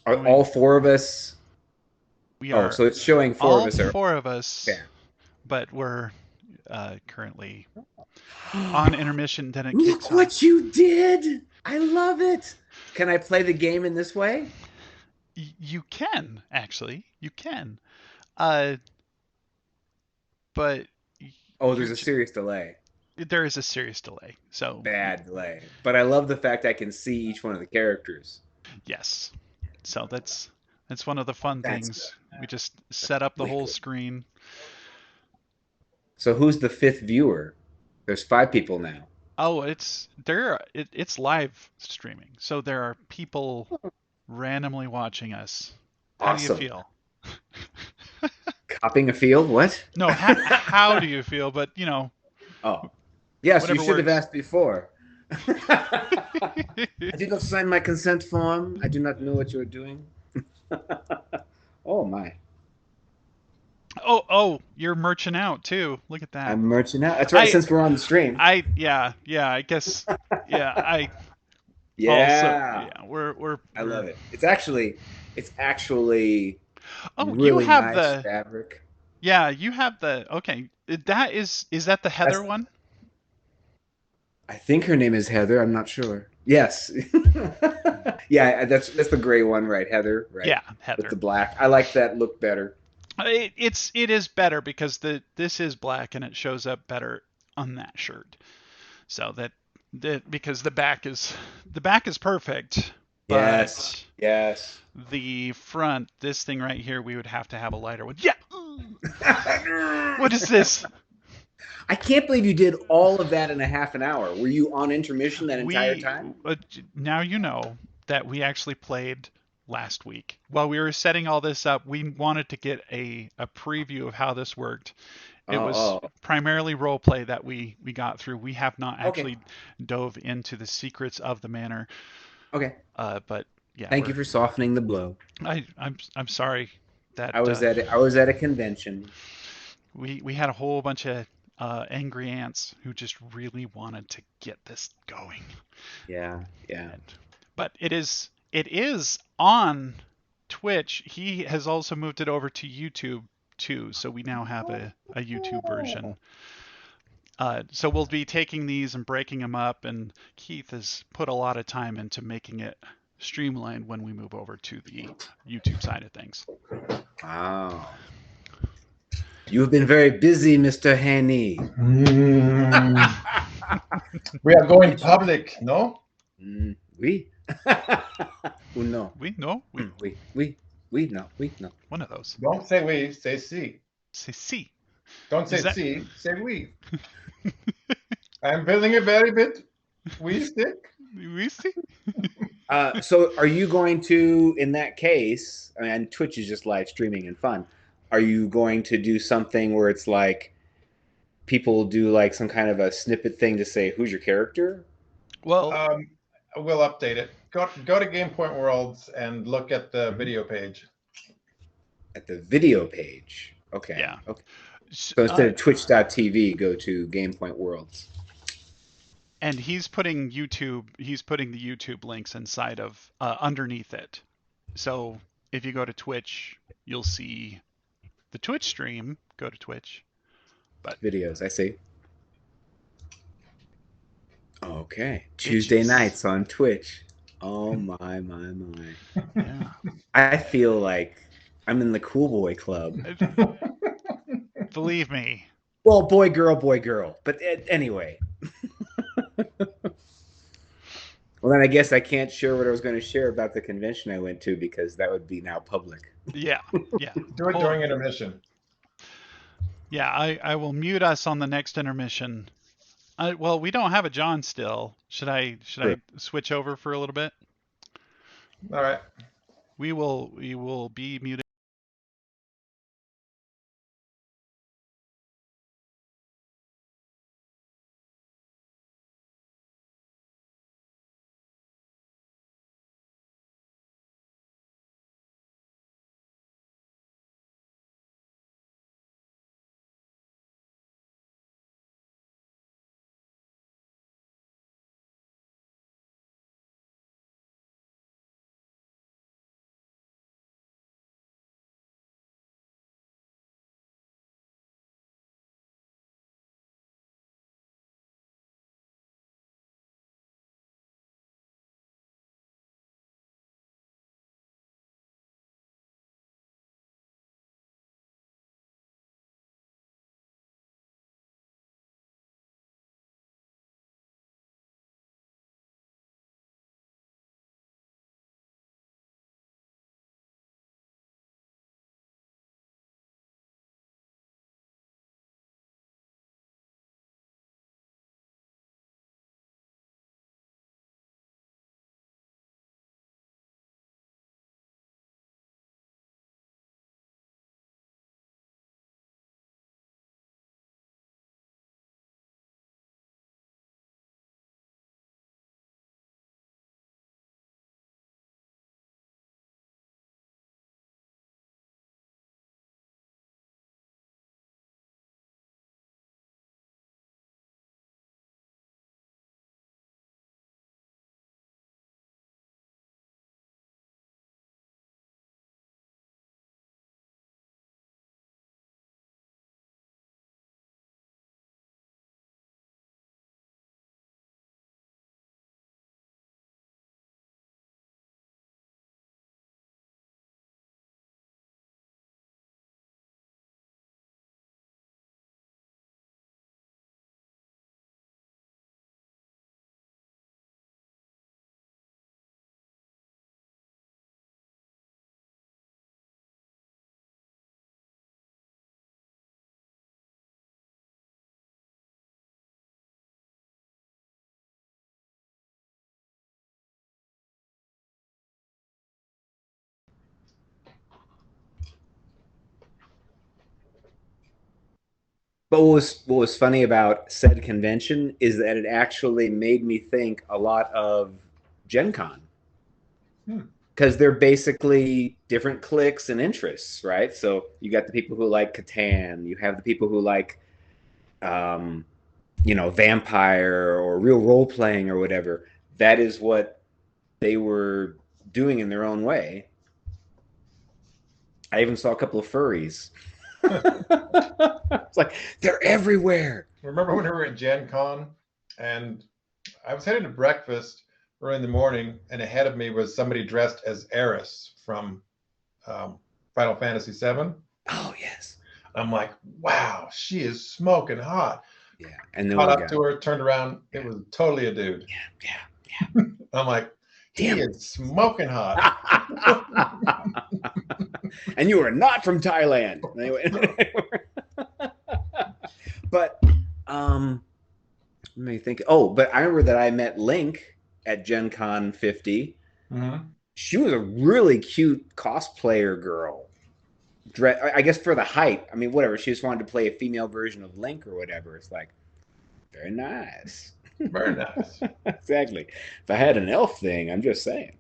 Are all four of us?
We are.
So it's showing
all
of us.
Four of us. Yeah. But we're currently on intermission. Then it
Look what you did! I love it. Can I play the game in this way?
You can actually. You can. But.
Oh, there's a serious delay.
There is a serious delay. So
bad delay. But I love the fact I can see each one of the characters.
Yes. So that's one of the fun
That's
things. We just set up the whole
Liquid.
screen.
So who's the fifth viewer? There's 5 people now.
Oh, it's live streaming. So there are people randomly watching us. How do you
Awesome.
feel?
Copying a field? What?
No, how do you feel? But
Oh, yes, you
whatever
should have
works.
asked before. I did not sign my consent form. I do not know what you're doing. Oh my.
Oh, you're merching out too. Look at that.
I'm merching out. That's right, since we're on the stream.
Yeah, I guess I
Yeah.
we're
I love it. It's actually
Oh, you
really
have
nice fabric.
Yeah, you have okay. Is that the Heather
That's-
one?
I think her name is Heather. I'm not sure. Yes. Yeah, that's the gray one, right? Heather, right?
Yeah, Heather.
With the black. I like that look better.
It is better because this is black and it shows up better on that shirt. So because the back is perfect, but
Yes.
the front, this thing right here, we would have to have a lighter one. Yeah. What is this?
I can't believe you did all of that in a half an hour. Were you on intermission that entire time?
Now you know that we actually played last week. While we were setting all this up, we wanted to get a preview of how this worked. It was primarily role play that we got through. We have not actually dove into the secrets of the manor.
Okay.
But yeah.
Thank you for softening the blow.
I'm sorry that
I was at a convention.
We had a whole bunch of angry ants who just really wanted to get this going.
Yeah.
But it is on Twitch. He has also moved it over to YouTube too, so we now have a YouTube version. So we'll be taking these and breaking them up, and Keith has put a lot of time into making it streamlined when we move over to the YouTube side of things.
Wow. You have been very busy, Mr. Haney.
We are going public, no?
Oui. No.
We no.
We no.
One of those.
Don't say we, say si.
Say si.
Don't say si, say we. I'm feeling a very bit we stick.
We see.
So are you going to, in that case, and Twitch is just live streaming and fun, are you going to do something where it's like people do like some kind of a snippet thing to say who's your character?
Well,
we'll update it. Go to Game Point Worlds and look at the video page.
At the video page. Okay.
Yeah.
Okay. So instead of twitch.tv, go to Game Point Worlds.
And he's putting the YouTube links inside of underneath it. So if you go to Twitch, you'll see the Twitch stream. Go to Twitch. But
videos, I see. Okay. Tuesday nights on Twitch. Oh my.
Yeah.
I feel like I'm in the cool boy club.
Believe me.
Well, boy, girl. But anyway. Well, then I guess I can't share what I was going to share about the convention I went to because that would be now public.
Yeah.
Do it during intermission.
Yeah, I will mute us on the next intermission. Well, we don't have a John still. Should I switch over for a little bit?
All right.
We will be muted.
But what was funny about said convention is that it actually made me think a lot of Gen Con. Because they're basically different cliques and interests, right? So you got the people who like Catan, you have the people who like, vampire or real role playing or whatever. That is what they were doing in their own way. I even saw a couple of furries. It's like they're everywhere.
Remember when we were at Gen Con and I was headed to breakfast early in the morning, and ahead of me was somebody dressed as Eris from Final Fantasy VII.
Oh yes.
I'm like, wow, she is smoking hot.
Yeah, and then
caught up to her, turned around, it was totally a dude.
Yeah.
I'm like, he is smoking hot.
And you are not from Thailand. But let me think. Oh, but I remember that I met Link at Gen Con 50.
Mm-hmm.
She was a really cute cosplayer girl. I guess for the height. I mean, whatever. She just wanted to play a female version of Link or whatever. It's like, very nice.
Very nice.
Exactly. If I had an elf thing, I'm just saying.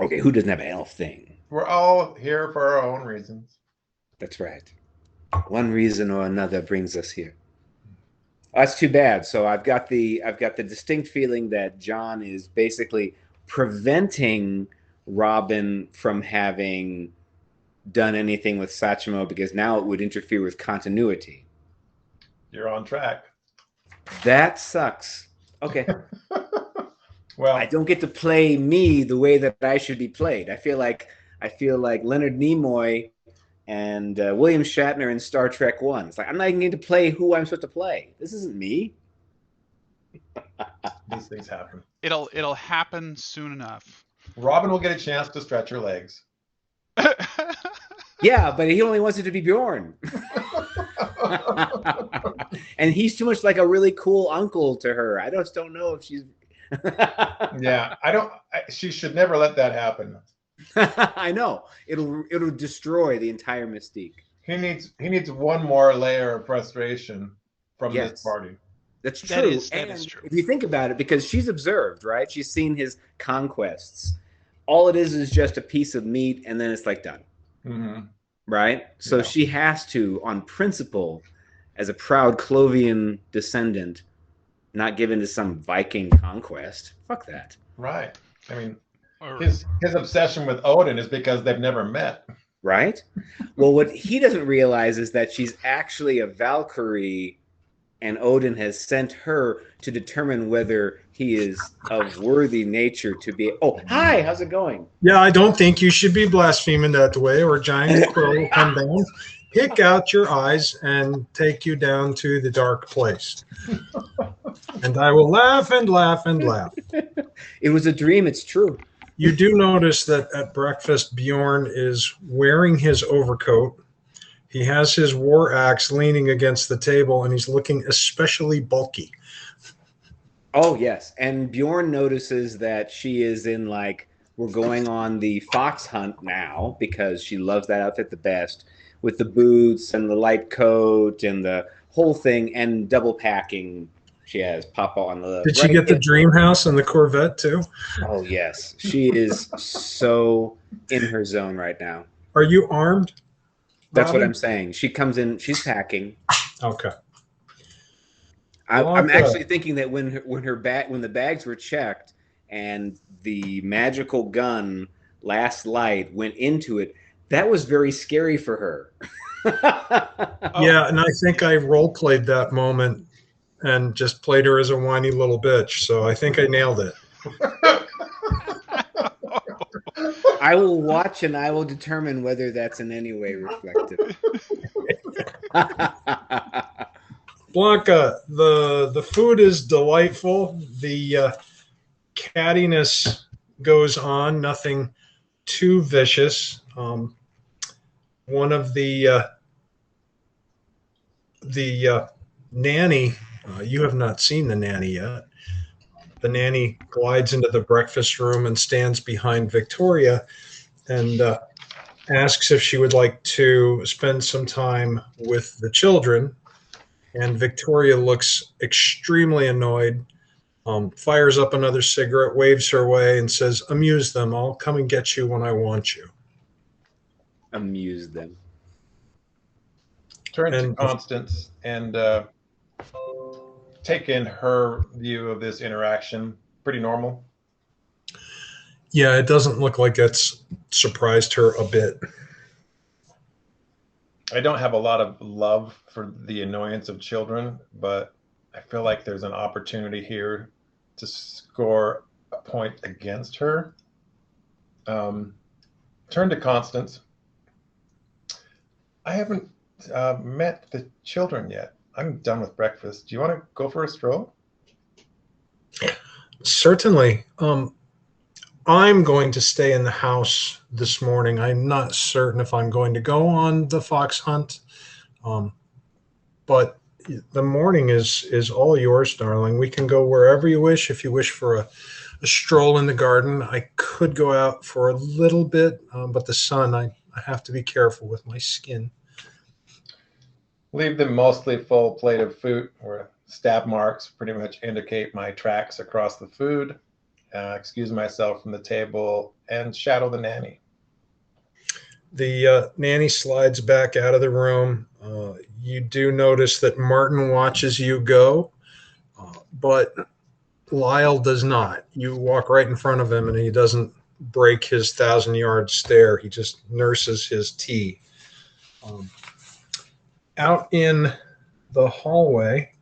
Okay, who doesn't have an elf thing?
We're all here for our own reasons.
That's right. One reason or another brings us here. That's too bad. So I've got the distinct feeling that John is basically preventing Robyn from having done anything with Sachimo because now it would interfere with continuity.
You're on track.
That sucks. Okay.
Well,
I don't get to play me the way that I should be played. I feel like Leonard Nimoy and William Shatner in Star Trek 1. It's like, I'm not even going to play who I'm supposed to play. This isn't me.
These things happen.
It'll happen soon enough.
Robyn will get a chance to stretch her legs.
Yeah, but he only wants it to be Bjorn. And he's too much like a really cool uncle to her. I just don't know if she's...
Yeah, she should never let that happen.
I know. It'll destroy the entire mystique.
He needs one more layer of frustration from this party.
That's true.
That is true.
If you think about it, because she's observed, right? She's seen his conquests. All it is just a piece of meat, and then it's like done.
Mm-hmm.
Right? So she has to, on principle, as a proud Clovian descendant, not given to some Viking conquest. Fuck that.
Right. I mean, his obsession with Odin is because they've never met.
Right? Well, what he doesn't realize is that she's actually a Valkyrie, and Odin has sent her to determine whether he is of worthy nature to be... Oh, hi! How's it going?
Yeah, I don't think you should be blaspheming that way, or giant crow will come down, pick out your eyes, and take you down to the dark place. And I will laugh and laugh and laugh.
It was a dream. It's true.
You do notice that at breakfast, Bjorn is wearing his overcoat. He has his war axe leaning against the table, and he's looking especially bulky.
Oh, yes. And Bjorn notices that she is in, like, we're going on the fox hunt now because she loves that outfit the best, with the boots and the light coat and the whole thing, and double packing. She has Papa on the...
Did she get the dream house and the Corvette, too?
Oh, yes. She is so in her zone right now.
Are you armed?
That's
Robyn?
what I'm saying. She comes in, she's packing.
Okay.
I'm actually thinking that when the bags were checked and the magical gun last light went into it, that was very scary for her.
Yeah, and I think I role played that moment and just played her as a whiny little bitch. So I think I nailed it.
I will watch and I will determine whether that's in any way reflective.
Blanka, the food is delightful. The cattiness goes on, nothing too vicious. One of the nanny, you have not seen the nanny yet. The nanny glides into the breakfast room and stands behind Victoria and asks if she would like to spend some time with the children, and Victoria looks extremely annoyed, fires up another cigarette, waves her way, and says, "Amuse them. I'll come and get you when I want you."
Amuse them.
Turn to
And-
Constance and take in her view of this interaction. Pretty normal.
Yeah, it doesn't look like it's surprised her a bit.
I don't have a lot of love for the annoyance of children, but I feel like there's an opportunity here to score a point against her. Turn to Constance. I haven't met the children yet. I'm done with breakfast. Do you want to go for a stroll?
Certainly. I'm going to stay in the house this morning. I'm not certain if I'm going to go on the fox hunt, but the morning is all yours, darling. We can go wherever you wish. If you wish for a stroll in the garden, I could go out for a little bit, but the sun, I have to be careful with my skin.
Leave the mostly full plate of food where stab marks pretty much indicate my tracks across the food. Excuse myself from the table and shadow the nanny.
The nanny slides back out of the room. You do notice that Martin watches you go, but Lyle does not. You walk right in front of him, and he doesn't break his 1,000-yard stare. He just nurses his tea. Out in the hallway,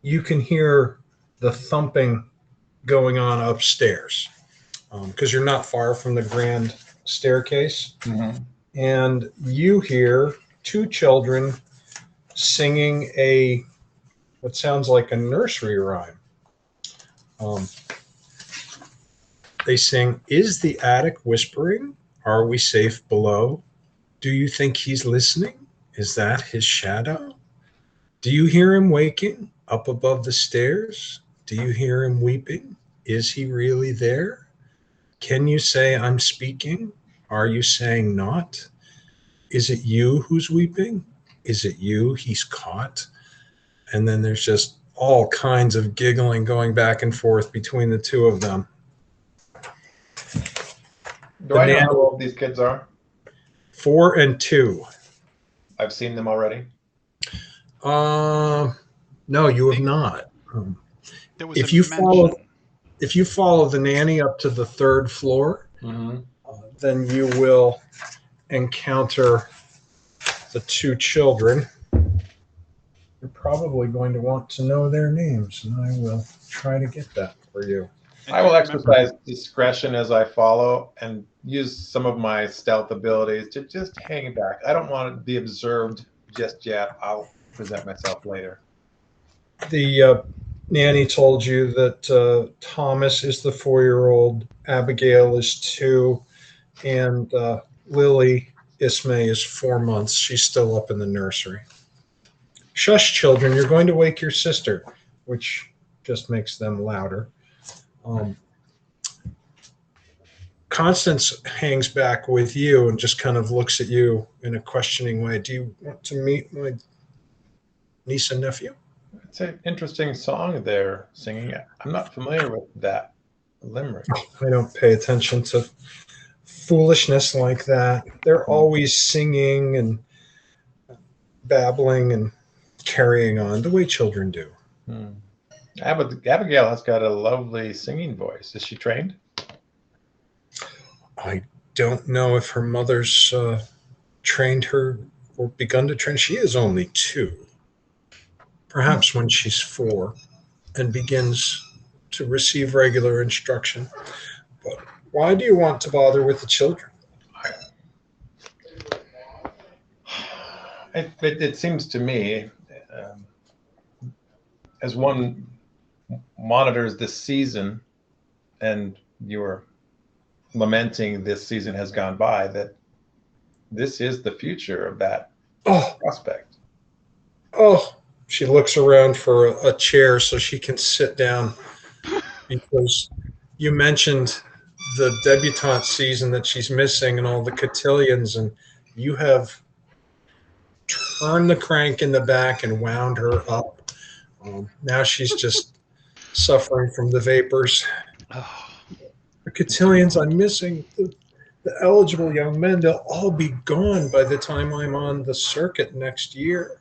you can hear the thumping going on upstairs, because you're not far from the grand staircase.
Mm-hmm.
And you hear two children singing what sounds like a nursery rhyme. They sing, "Is the attic whispering? Are we safe below? Do you think he's listening? Is that his shadow? Do you hear him waking up above the stairs? Do you hear him weeping? Is he really there? Can you say I'm speaking? Are you saying not? Is it you who's weeping? Is it you he's caught?" And then there's just all kinds of giggling going back and forth between the two of them.
Do I know how old these kids are?
4 and 2.
I've seen them already.
No, you have not.
There was
If
a
you
mention.
follow the nanny up to the 3rd floor,
Mm-hmm.
then you will encounter the two children. You're probably going to want to know their names, and I will try to get that for you.
I will exercise discretion as I follow and use some of my stealth abilities to just hang back. I don't want to be observed just yet. I'll present myself later.
The nanny told you that Thomas is the 4-year-old, Abigail is 2, and Lily Ismay is 4 months. She's still up in the nursery. Shush, children, you're going to wake your sister, which just makes them louder. Constance hangs back with you and just kind of looks at you in a questioning way. Do you want to meet my niece and nephew?
It's an interesting song they're singing. I'm not familiar with that limerick.
I don't pay attention to foolishness like that. They're always singing and babbling and carrying on the way children do.
Abigail has got a lovely singing voice. Is she trained?
I don't know if her mother's trained her or begun to train. She is only 2. Perhaps when she's 4 and begins to receive regular instruction. But why do you want to bother with the children?
It seems to me, as one monitors this season, and you're lamenting this season has gone by, that this is the future of that prospect.
She looks around for a chair so she can sit down, because you mentioned the debutante season that she's missing and all the cotillions, and you have turned the crank in the back and wound her up. Now she's just suffering from the vapors.
Oh,
The cotillions I'm missing, the eligible young men, they'll all be gone by the time I'm on the circuit next year.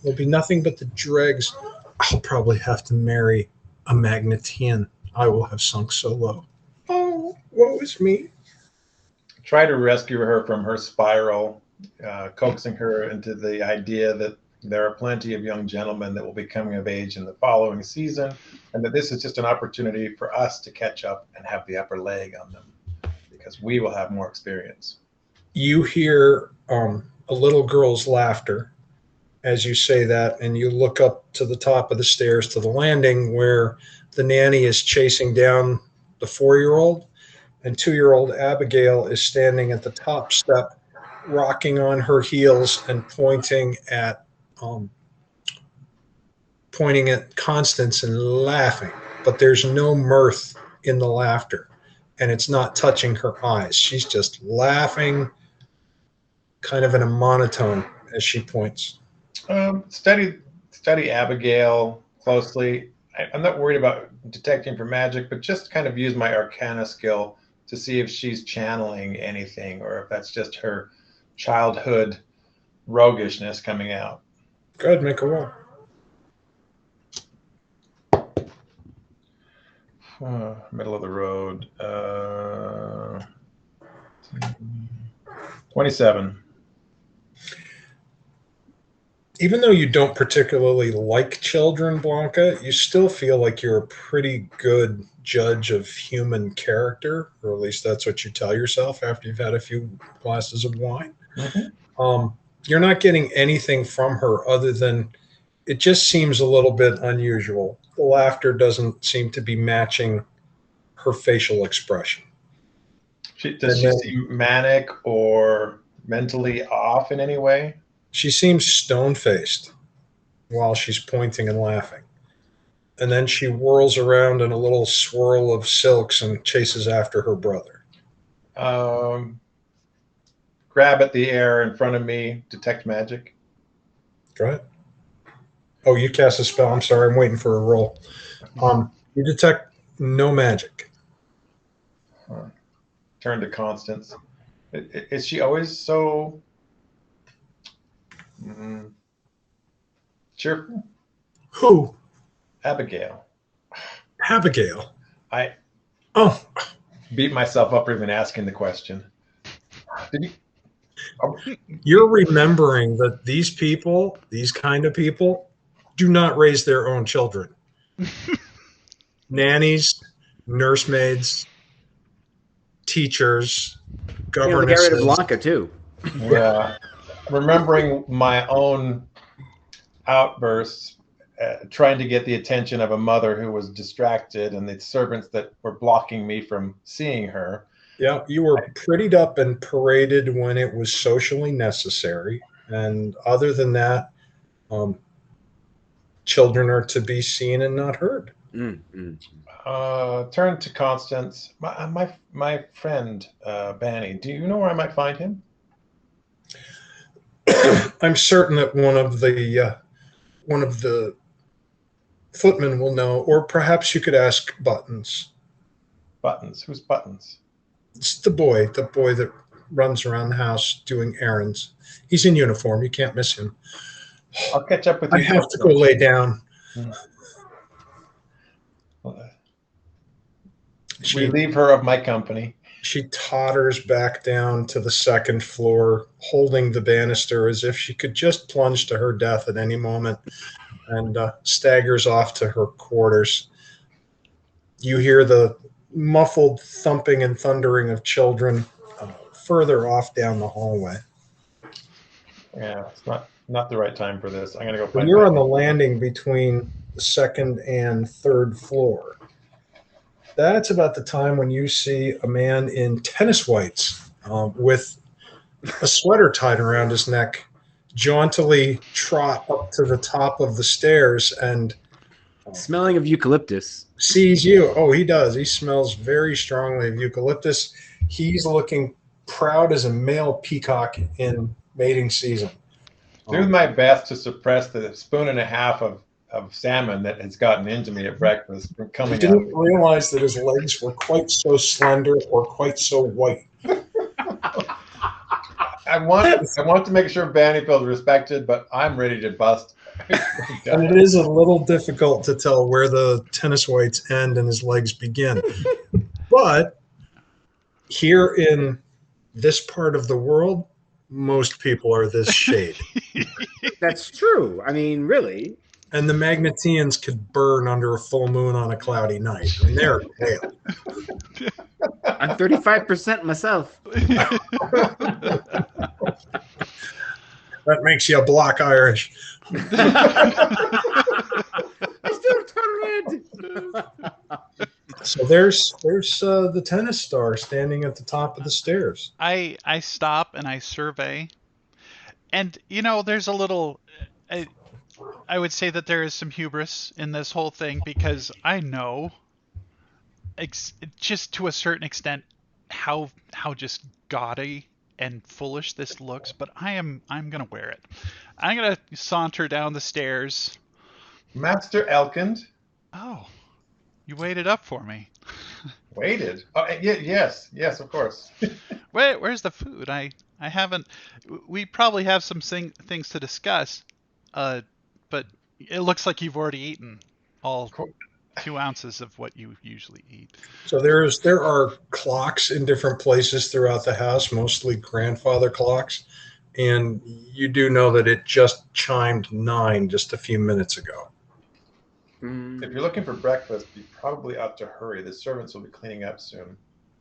There'll be nothing but the dregs. I'll probably have to marry a Magnetian. I will have sunk so low. Oh, woe is me.
Try to rescue her from her spiral, coaxing her into the idea that there are plenty of young gentlemen that will be coming of age in the following season, and that this is just an opportunity for us to catch up and have the upper leg on them, because we will have more experience.
You hear a little girl's laughter as you say that, and you look up to the top of the stairs to the landing where the nanny is chasing down the 4-year-old, and 2-year-old Abigail is standing at the top step, rocking on her heels and pointing at Constance and laughing. But there's no mirth in the laughter, and it's not touching her eyes. She's just laughing kind of in a monotone as she points.
Study Abigail closely. I'm not worried about detecting for magic, but just kind of use my arcana skill to see if she's channeling anything or if that's just her childhood roguishness coming out.
Go ahead, make a roll.
Middle of the road. 27.
Even though you don't particularly like children, Blanka, you still feel like you're a pretty good judge of human character, or at least that's what you tell yourself after you've had a few glasses of wine. Mm-hmm. You're not getting anything from her other than it just seems a little bit unusual. The laughter doesn't seem to be matching her facial expression.
Does she seem manic or mentally off in any way?
She seems stone-faced while she's pointing and laughing. And then she whirls around in a little swirl of silks and chases after her brother.
Grab at the air in front of me, detect magic.
Go ahead. Oh, you cast a spell. I'm sorry. I'm waiting for a roll. You detect no magic.
Turn to Constance. Is she always so cheerful?
Who?
Abigail.
Abigail.
I
Oh,
beat myself up for even asking the question.
You're remembering that these people, these kind of people, do not raise their own children. Nannies, nursemaids, teachers, governesses.
They got rid of Blanka too.
Yeah. Remembering my own outbursts, trying to get the attention of a mother who was distracted and the servants that were blocking me from seeing her.
Yeah, you were prettied up and paraded when it was socially necessary. And other than that, children are to be seen and not heard.
Turn to Constance. My friend, Bani. Do you know where I might find him?
I'm certain that one of the footmen will know, or perhaps you could ask Buttons.
Buttons? Who's Buttons?
It's the boy that runs around the house doing errands. He's in uniform. You can't miss him.
I'll catch up with you.
I have to go lay down.
Relieve her of my company.
She totters back down to the second floor, holding the banister as if she could just plunge to her death at any moment, and staggers off to her quarters. You hear the muffled thumping and thundering of children further off down the hallway.
Yeah, it's not the right time for this. I'm going to go find
When you're on the landing between the second and third floor, that's about the time when you see a man in tennis whites with a sweater tied around his neck jauntily trot up to the top of the stairs and
Smelling of eucalyptus.
Sees you. Oh, he does. He smells very strongly of eucalyptus. He's looking proud as a male peacock in mating season.
Doing my best to suppress the spoon and a half of salmon that has gotten into me at breakfast from
He
coming out.
didn't realize that his legs were quite so slender or quite so white.
I want to make sure Bani feels respected, but I'm ready to bust.
And it is a little difficult to tell where the tennis whites end and his legs begin. But here in this part of the world, most people are this shade.
That's true. I mean, really.
And the Magnetians could burn under a full moon on a cloudy night. And they're pale.
I'm 35% myself.
That makes you a block Irish.
I still turn red.
So there's the tennis star standing at the top of the stairs.
I stop and I survey, and there's a little. I would say that there is some hubris in this whole thing because I know, just to a certain extent, how just gaudy and foolish this looks. But I'm gonna wear it. I'm gonna saunter down the stairs.
Master Elkind.
Oh, you waited up for me.
Waited? Oh, yes, of course.
Where's the food? I haven't. We probably have some things to discuss. But it looks like you've already eaten all 2 ounces of what you usually eat.
So there are clocks in different places throughout the house, mostly grandfather clocks. And you do know that it just chimed 9 just a few minutes ago.
If you're looking for breakfast, you probably ought to hurry. The servants will be cleaning up soon.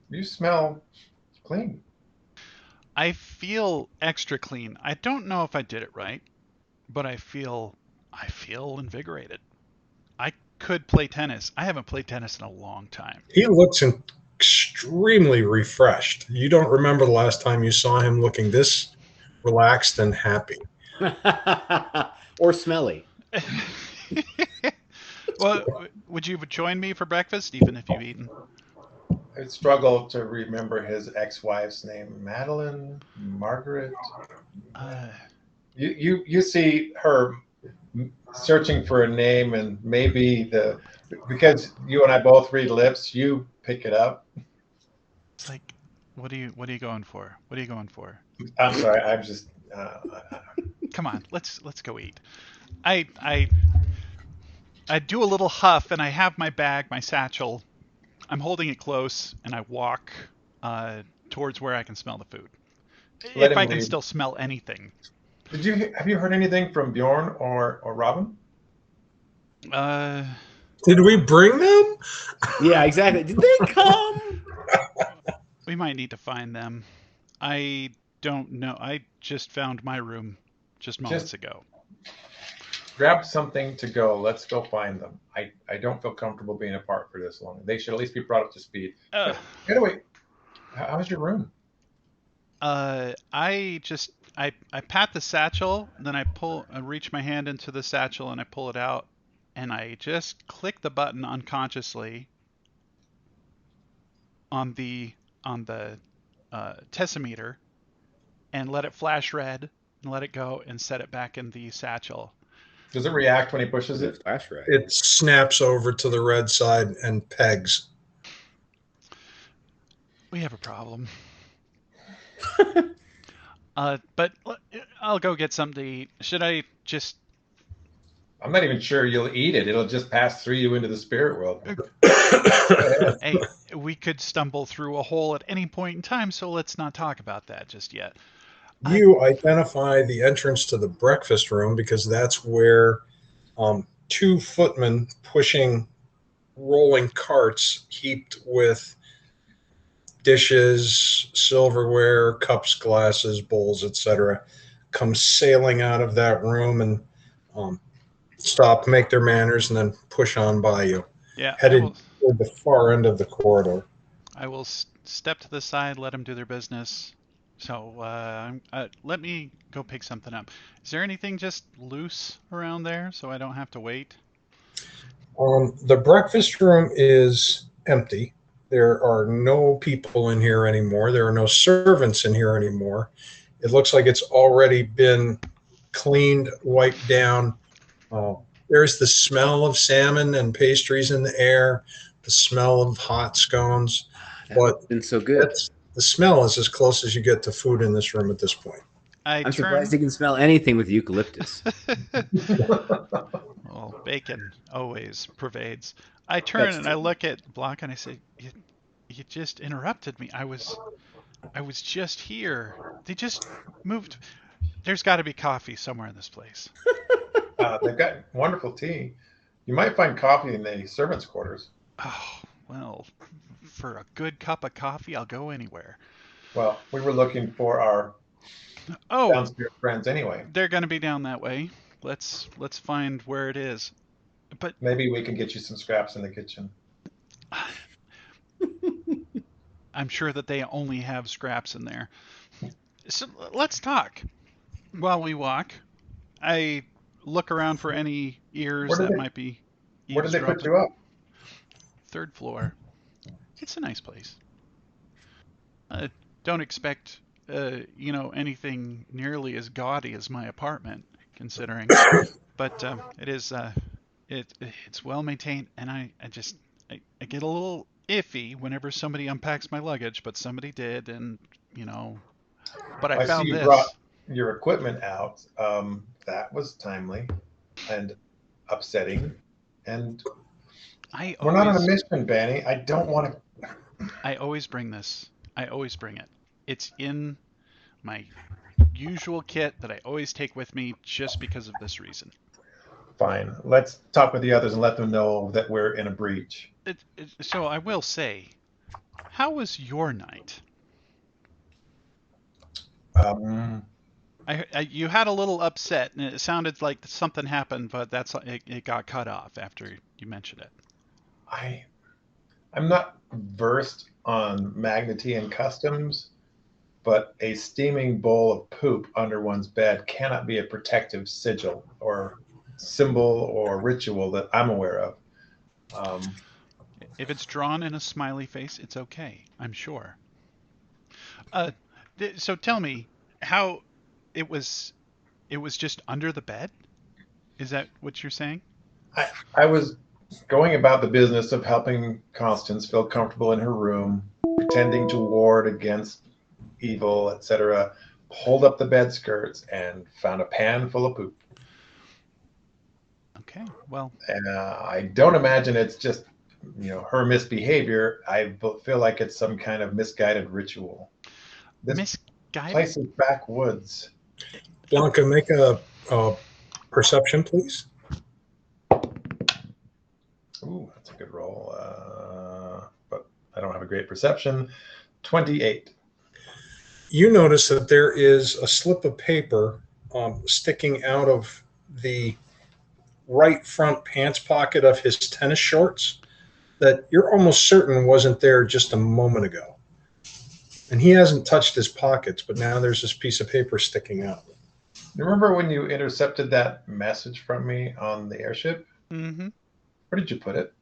You smell clean.
I feel extra clean. I don't know if I did it right, but I feel invigorated. I could play tennis. I haven't played tennis in a long time.
He looks extremely refreshed. You don't remember the last time you saw him looking this relaxed and happy.
Or smelly.
Well, would you join me for breakfast, even if you've eaten?
I struggle to remember his ex-wife's name. Madeline? Margaret? You see her searching for a name, and maybe because you and I both read lips, you pick it up.
It's like, what are you going for? What are you going for?
I'm sorry, I'm just.
Come on, let's go eat. I do a little huff, and I have my bag, my satchel. I'm holding it close, and I walk towards where I can smell the food. If I can still smell anything.
Have you heard anything from Bjorn or Robyn?
Did we bring them?
Yeah, exactly. Did they come?
We might need to find them. I don't know. I just found my room just moments ago.
Grab something to go. Let's go find them. I don't feel comfortable being apart for this long. They should at least be brought up to speed. Anyway, how's your room?
I pat the satchel, then I reach my hand into the satchel and I pull it out, and I just click the button unconsciously on the tessimeter and let it flash red and let it go and set it back in the satchel.
Does it react when he pushes it?
Flash red.
It snaps over to the red side and pegs.
We have a problem. But I'll go get something to eat. Should I just...
I'm not even sure you'll eat it. It'll just pass through you into the spirit world.
Hey, we could stumble through a hole at any point in time, so let's not talk about that just yet.
You identify the entrance to the breakfast room because that's where 2 footmen pushing rolling carts heaped with dishes, silverware, cups, glasses, bowls, etc., come sailing out of that room and stop, make their manners, and then push on by you.
Yeah,
headed toward the far end of the corridor.
I will step to the side, let them do their business. So let me go pick something up. Is there anything just loose around there so I don't have to wait?
The breakfast room is empty. There are no people in here anymore. There are no servants in here anymore. It looks like it's already been cleaned, wiped down. There's the smell of salmon and pastries in the air, the smell of hot scones.
That would have been so good.
The smell is as close as you get to food in this room at this point.
I'm surprised you can smell anything with eucalyptus.
Well, bacon always pervades. I turn and I look at Blanka and I say, "You just interrupted me. I was just here. They just moved. There's got to be coffee somewhere in this place."
They've got wonderful tea. You might find coffee in the servants' quarters.
Oh, well, for a good cup of coffee, I'll go anywhere.
Well, we were looking for our downstairs friends anyway.
They're going to be down that way. Let's find where it is. But
maybe we can get you some scraps in the kitchen.
I'm sure that they only have scraps in there. So let's talk. While we walk, I look around for any ears that might be eavesdropping.
Where did they put you up?
3rd floor. It's a nice place. Don't expect, anything nearly as gaudy as my apartment, considering. But it is, it's well maintained, and I get a little iffy whenever somebody unpacks my luggage, but somebody did, and But I found
see you
this.
Brought your equipment out. That was timely and upsetting, and we're not on a mission, Bani. I don't want to.
I always bring this. I always bring it. It's in my usual kit that I always take with me just because of this reason.
Fine. Let's talk with the others and let them know that we're in a breach.
So I will say, how was your night? You had a little upset, and it sounded like something happened, but it got cut off after you mentioned it.
I'm not versed on magnety and customs, but a steaming bowl of poop under one's bed cannot be a protective sigil or symbol or ritual that I'm aware of.
If it's drawn in a smiley face, it's okay, I'm sure. So tell me how it was just under the bed? Is that what you're saying?
I was going about the business of helping Constance feel comfortable in her room, pretending to ward against evil, etc. Pulled up the bed skirts and found a pan full of poop.
Okay, well.
And I don't imagine it's just, her misbehavior. I feel like it's some kind of misguided ritual. This place is backwoods.
Blanka, make a perception, please.
Ooh, that's a good roll. But I don't have a great perception. 28.
You notice that there is a slip of paper sticking out of the right front pants pocket of his tennis shorts that you're almost certain wasn't there just a moment ago. And he hasn't touched his pockets, but now there's this piece of paper sticking out.
Remember when you intercepted that message from me on the airship?
Mm-hmm.
Where did you put it?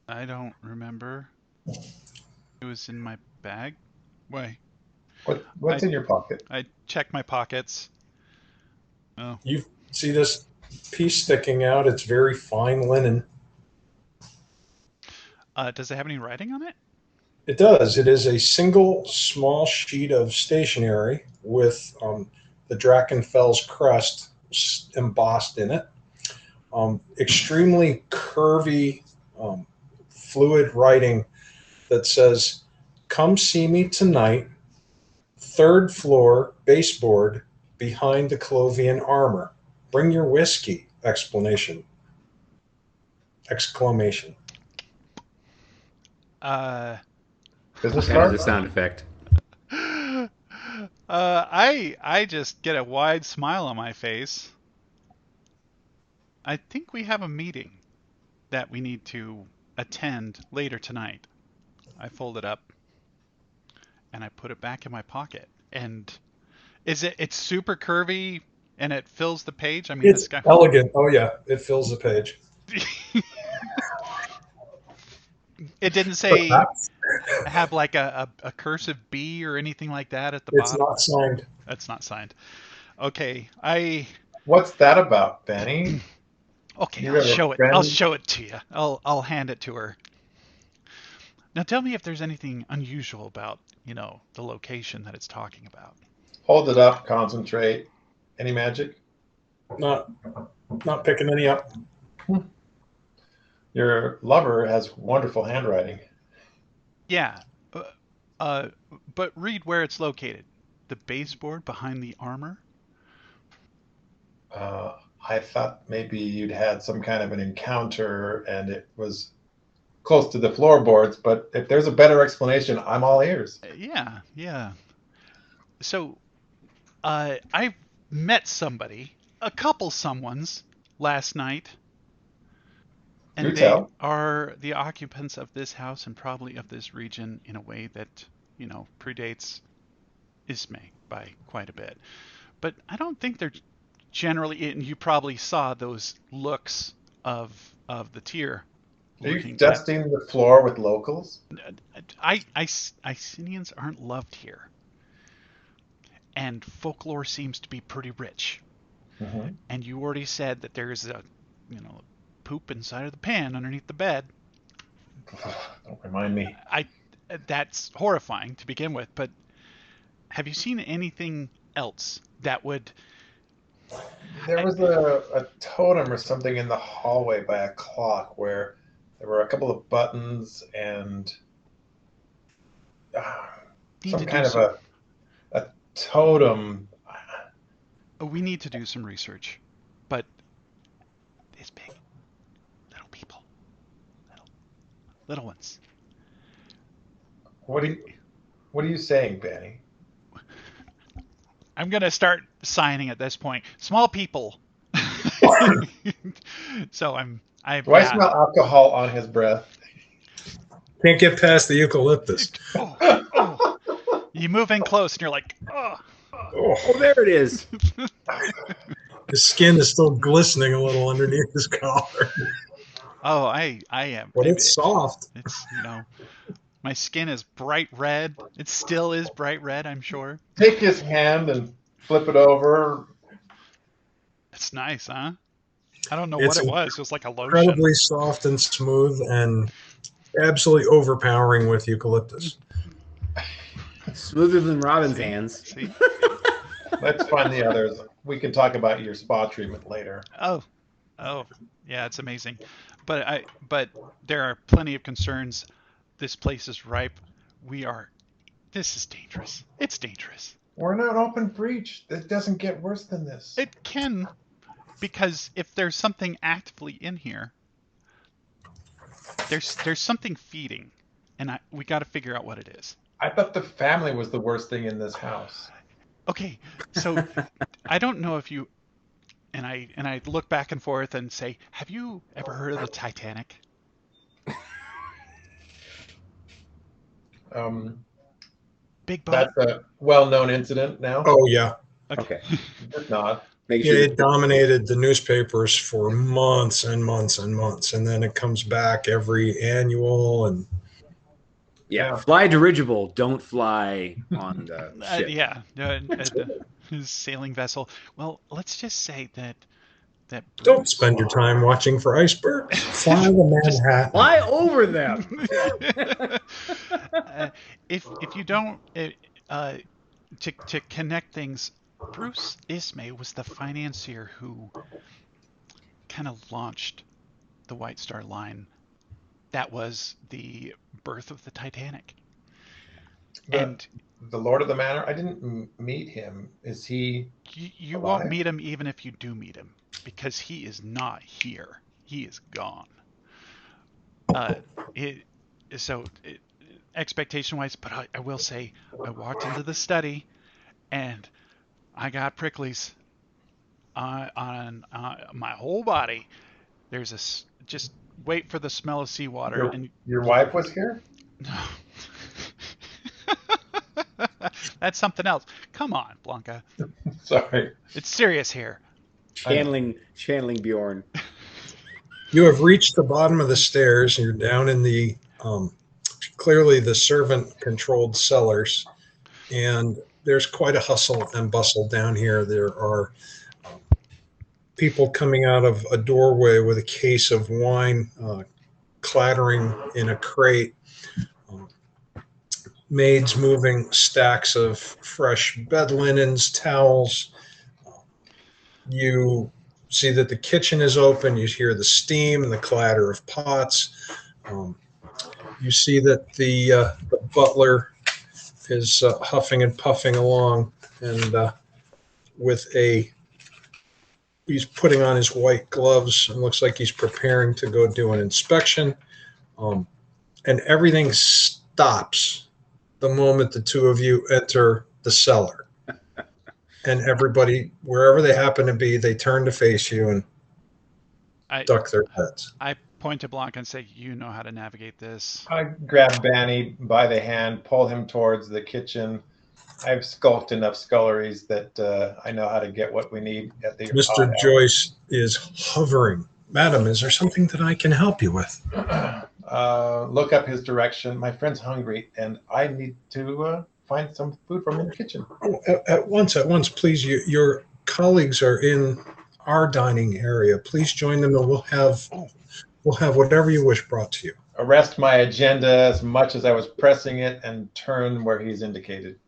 I don't remember. It was in my bag. Why?
What's in your pocket?
I checked my pockets. Oh.
You see this piece sticking out? It's very fine linen.
Does it have any writing on it?
It does. It is a single small sheet of stationery with the Drachenfels crest embossed in it. Extremely curvy, fluid writing that says, "Come see me tonight, 3rd floor, baseboard, behind the Clovian armor. Bring your whiskey!" Exclamation.
Business
That
card?
is a sound effect.
I just get a wide smile on my face. I think we have a meeting that we need to attend later tonight. I fold it up and I put it back in my pocket. And it's super curvy and it fills the page. I mean,
It's
this guy.
elegant. Oh yeah, it fills the page.
It didn't say
Perhaps
have like a cursive B or anything like that at the
it's
bottom.
not signed.
That's not signed. Okay,
What's that about, Bani?
okay,
You
I'll
have a
show it.
friend?
I'll show it to you. I'll hand it to her. Now tell me if there's anything unusual about, the location that it's talking about.
Hold it up, concentrate. Any magic?
Not picking any up.
Your lover has wonderful handwriting.
Yeah. But read where it's located. The baseboard behind the armor.
I thought maybe you'd had some kind of an encounter and it was close to the floorboards, but if there's a better explanation, I'm all ears.
Yeah. So, I met somebody, a couple someones, last night, and
Do
they
tell.
are the occupants of this house and probably of this region in a way that, predates Ismay by quite a bit. But I don't think they're generally, and you probably saw those looks of the tier.
Are you dusting the floor with locals?
Icenians aren't loved here. And folklore seems to be pretty rich.
Mm-hmm.
And you already said that there's a, poop inside of the pan underneath the bed.
Don't remind me.
That's horrifying to begin with, but have you seen anything else that would...
There was a totem or something in the hallway by a clock where there were a couple of buttons and some kind of a totem.
We need to do some research, but it's big. Little people. Little ones.
What are you saying, Bani?
I'm gonna start signing at this point. Small people. So
Do I smell alcohol on his breath?
Can't get past the eucalyptus.
Oh. You move in close and you're like, oh.
Oh, there it is.
His skin is still glistening a little underneath his collar.
Oh, I am.
But it's soft.
It's, my skin is bright red. It still is bright red, I'm sure.
Take his hand and flip it over.
It's nice, huh? I don't know what it was. It was like a lotion.
Incredibly soft and smooth and absolutely overpowering with eucalyptus.
Smoother than Robin's hands.
See?
Let's find the others. We can talk about your spa treatment later.
Oh, yeah, it's amazing. But there are plenty of concerns. This place is ripe. This is dangerous. It's dangerous.
We're in an open breach. It doesn't get worse than this.
It can, because if there's something actively in here, there's something feeding, and we got to figure out what it is.
I thought the family was the worst thing in this house.
Okay, so I don't know if you, and I look back and forth and say, have you ever heard of the Titanic? Big boat.
That's a well-known incident now.
Oh, yeah.
Okay.
Just nod.
Make
Yeah,
sure.
it dominated the newspapers for months and months and months, and then it comes back every annual. And
Yeah, fly dirigible. Don't fly on the ship.
Sailing vessel. Well, let's just say that
don't spend your time watching for icebergs. Fly the Manhattan.
Fly over them.
If you don't to connect things, Bruce Ismay was the financier who kind of launched the White Star Line. That was the birth of the Titanic. And
the Lord of the Manor, I didn't meet him. Is he?
You won't meet him even if you do meet him, because he is not here. He is gone. Expectation-wise, but I will say, I walked into the study, and I got pricklies on my whole body. There's just wait for the smell of seawater.
Your wife was here?
No. That's something else. Come on, Blanka.
Sorry.
It's serious here.
Channeling Bjorn.
You have reached the bottom of the stairs, and you're down in the clearly the servant-controlled cellars, and there's quite a hustle and bustle down here. There are people coming out of a doorway with a case of wine, clattering in a crate. Maids moving stacks of fresh bed linens, towels. You see that the kitchen is open. You hear the steam and the clatter of pots. You see that the butler is huffing and puffing along, and he's putting on his white gloves and looks like he's preparing to go do an inspection. And everything stops the moment the two of you enter the cellar. And everybody, wherever they happen to be, they turn to face you and duck their heads.
I point to Blanka and say, "You know how to navigate this."
I grab Bani by the hand, pull him towards the kitchen. I've skulked enough sculleries that I know how to get what we need at the
Mr. Joyce is hovering. Madam, is there something that I can help you with?
Look up his direction. My friend's hungry, and I need to find some food from in the kitchen.
Oh, at once, please. Your colleagues are in our dining area. Please join them, and we'll have whatever you wish brought to you.
Arrest my agenda as much as I was pressing it, and turn where he's indicated.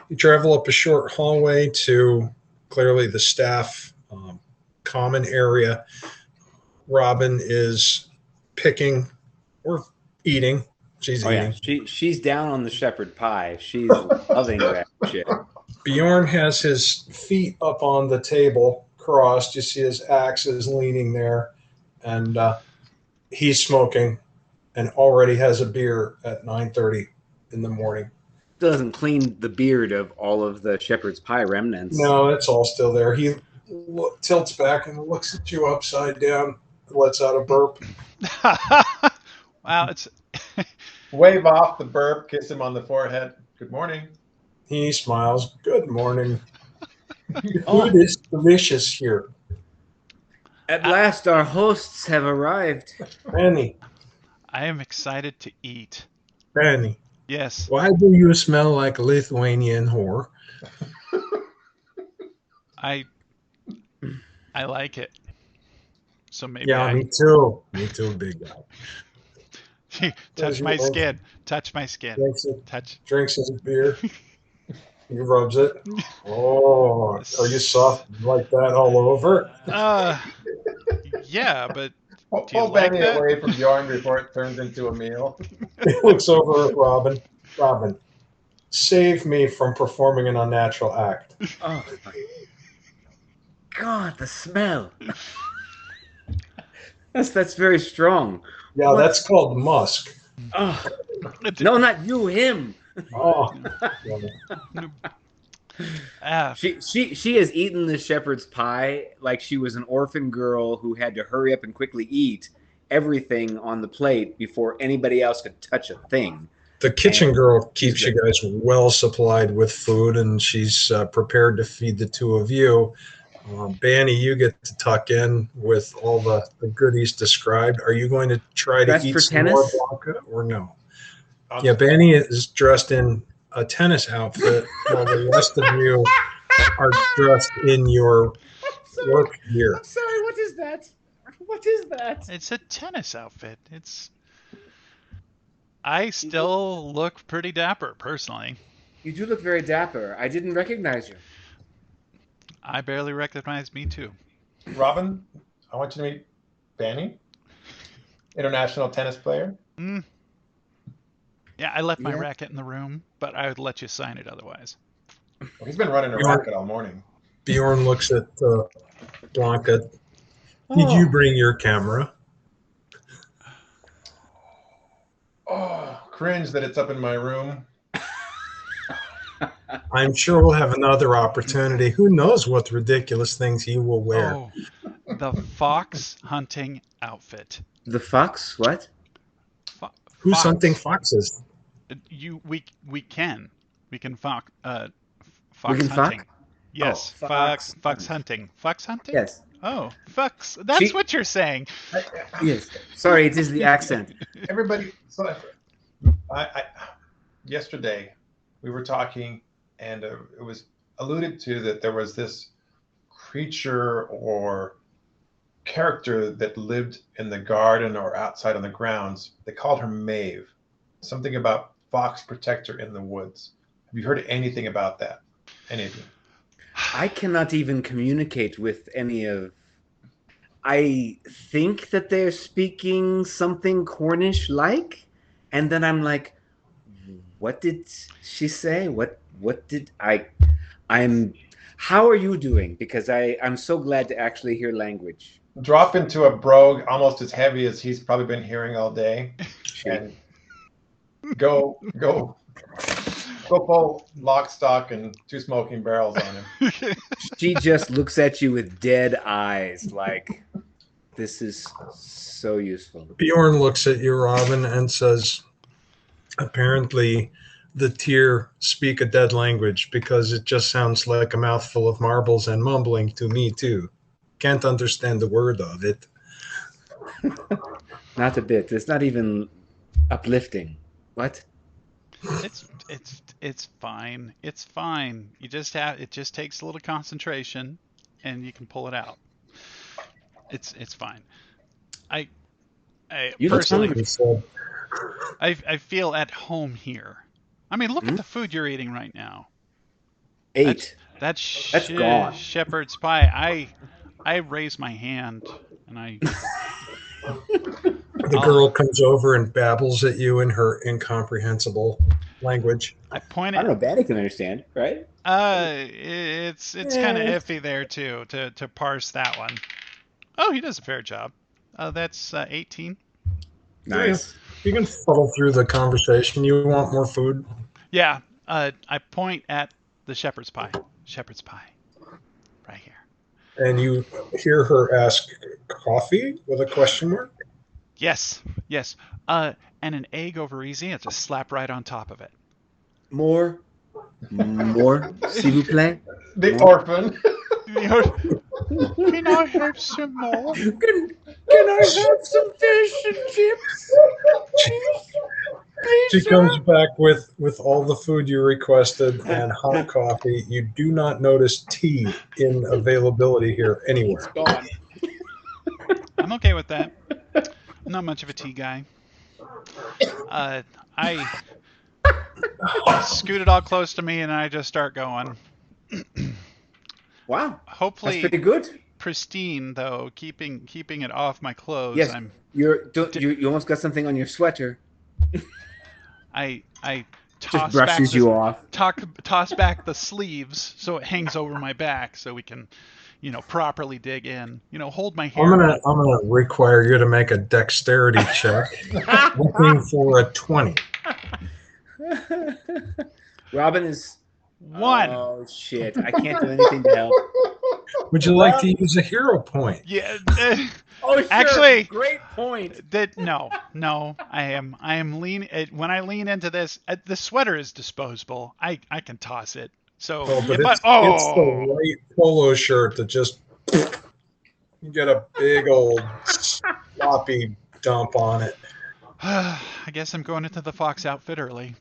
You travel up a short hallway to clearly the staff common area. Robyn is picking or eating. She's eating.
Yeah. She's down on the shepherd pie. She's loving that shit.
Bjorn has his feet up on the table, crossed. You see his axe is leaning there, and he's smoking, and already has a beer at 9:30 in the morning.
Doesn't clean the beard of all of the shepherd's pie remnants.
No, it's all still there. He tilts back and looks at you upside down, lets out a burp.
Wow, it's
Wave off the burp, kiss him on the forehead. Good morning.
He smiles. Good morning. Food is delicious here.
At last, our hosts have arrived.
Bani,
I am excited to eat.
Bani,
Yes.
why do you smell like a Lithuanian whore?
I like it. So maybe
Yeah, me too. Me too, big guy.
touch my skin. Touch my skin.
Drinks his beer. He rubs it. Oh, are you soft like that all over?
Yeah, but do you
Pull
like
Bani
that?
away from Bjorn before it turns into a meal.
He looks over at Robyn. Robyn, save me from performing an unnatural act.
Oh my God, the smell. That's very strong.
Yeah, that's called musk.
Oh. No, not you, him.
Oh.
She has eaten the shepherd's pie like she was an orphan girl who had to hurry up and quickly eat everything on the plate before anybody else could touch a thing.
The kitchen girl keeps you guys well supplied with food, and she's prepared to feed the two of you. Bani, you get to tuck in with all the goodies described. Are you going to try to eat some more Blanka or no? Yeah, Bani is dressed in a tennis outfit, while the rest of you are dressed in your work gear.
I'm sorry, what is that? What is that?
It's a tennis outfit. I still look pretty dapper, personally.
You do look very dapper. I didn't recognize you.
I barely recognize me, too.
Robyn, I want you to meet Bani, international tennis player.
Yeah, I left my racket in the room, but I would let you sign it otherwise.
Well, he's been running a racket all morning.
Bjorn looks at Blanka. Did you bring your camera?
Oh, cringe that it's up in my room.
I'm sure we'll have another opportunity. Who knows what ridiculous things he will wear.
Oh, the fox hunting outfit.
The fox? What?
Who's hunting foxes?
We can fox Fox
We can
hunting.
fuck?
Yes,
Oh,
fox hunting. Fox hunting?
Yes.
Oh, fox. That's what you're saying.
Yes. Sorry, it is the accent.
Everybody, so I yesterday we were talking, and it was alluded to that there was this creature or character that lived in the garden or outside on the grounds. They called her Maeve. Something about fox protector in the woods. Have you heard anything about that? Any of you?
I cannot even communicate with any of. I think that they're speaking something Cornish-like, and then I'm like, what did she say? What did I? I'm. How are you doing? Because I'm so glad to actually hear language.
Drop into a brogue almost as heavy as he's probably been hearing all day, and go full lock, stock, and 2 smoking barrels on him.
She just looks at you with dead eyes, like this is so useful.
Bjorn looks at you, Robyn, and says, apparently the tier speak a dead language because it just sounds like a mouthful of marbles and mumbling to me too. Can't understand a word of it.
Not a bit. It's not even uplifting. What?
It's fine. It's fine. It just takes a little concentration, and you can pull it out. It's fine. I
You look
personally,
hungry.
I feel at home here. I mean, look at the food you're eating right now.
8.
That's
gone.
shepherd's pie. I raise my hand and I.
The girl comes over and babbles at you in her incomprehensible language.
I point
I
at.
don't know. Bani can understand, right?
It's kind of iffy there too to parse that one. Oh, he does a fair job. That's 18.
Nice.
You can fuddle through the conversation. You want more food?
Yeah. I point at the shepherd's pie. Shepherd's pie. Right here.
And you hear her ask, coffee with a question mark?
Yes. And an egg over easy. And just slap right on top of it.
More, s'il vous plaît.
The orphan.
Can I have some more?
Can I have some fish and chips? Please,
She
sir?
comes back with all the food you requested and hot coffee. You do not notice tea in availability here anywhere.
It's gone.
I'm okay with that. I'm not much of a tea guy. I scoot it all close to me and I just start going.
Wow.
Hopefully
That's pretty good.
pristine though, keeping it off my clothes.
Yes. You almost got something on your sweater.
I
Just brushes you off.
Toss back the sleeves so it hangs over my back so we can, properly dig in. Hold my hair.
I'm gonna require you to make a dexterity check. Looking for a 20.
Robyn is
1.
Oh shit! I can't do anything to help.
Would you like to use a hero point?
Yeah.
Oh, sure.
Actually,
great point.
No. I am lean. When I lean into this, the sweater is disposable. I can toss it. So,
But it's the white polo shirt that just you get a big old sloppy dump on it.
I guess I'm going into the Fox outfit early.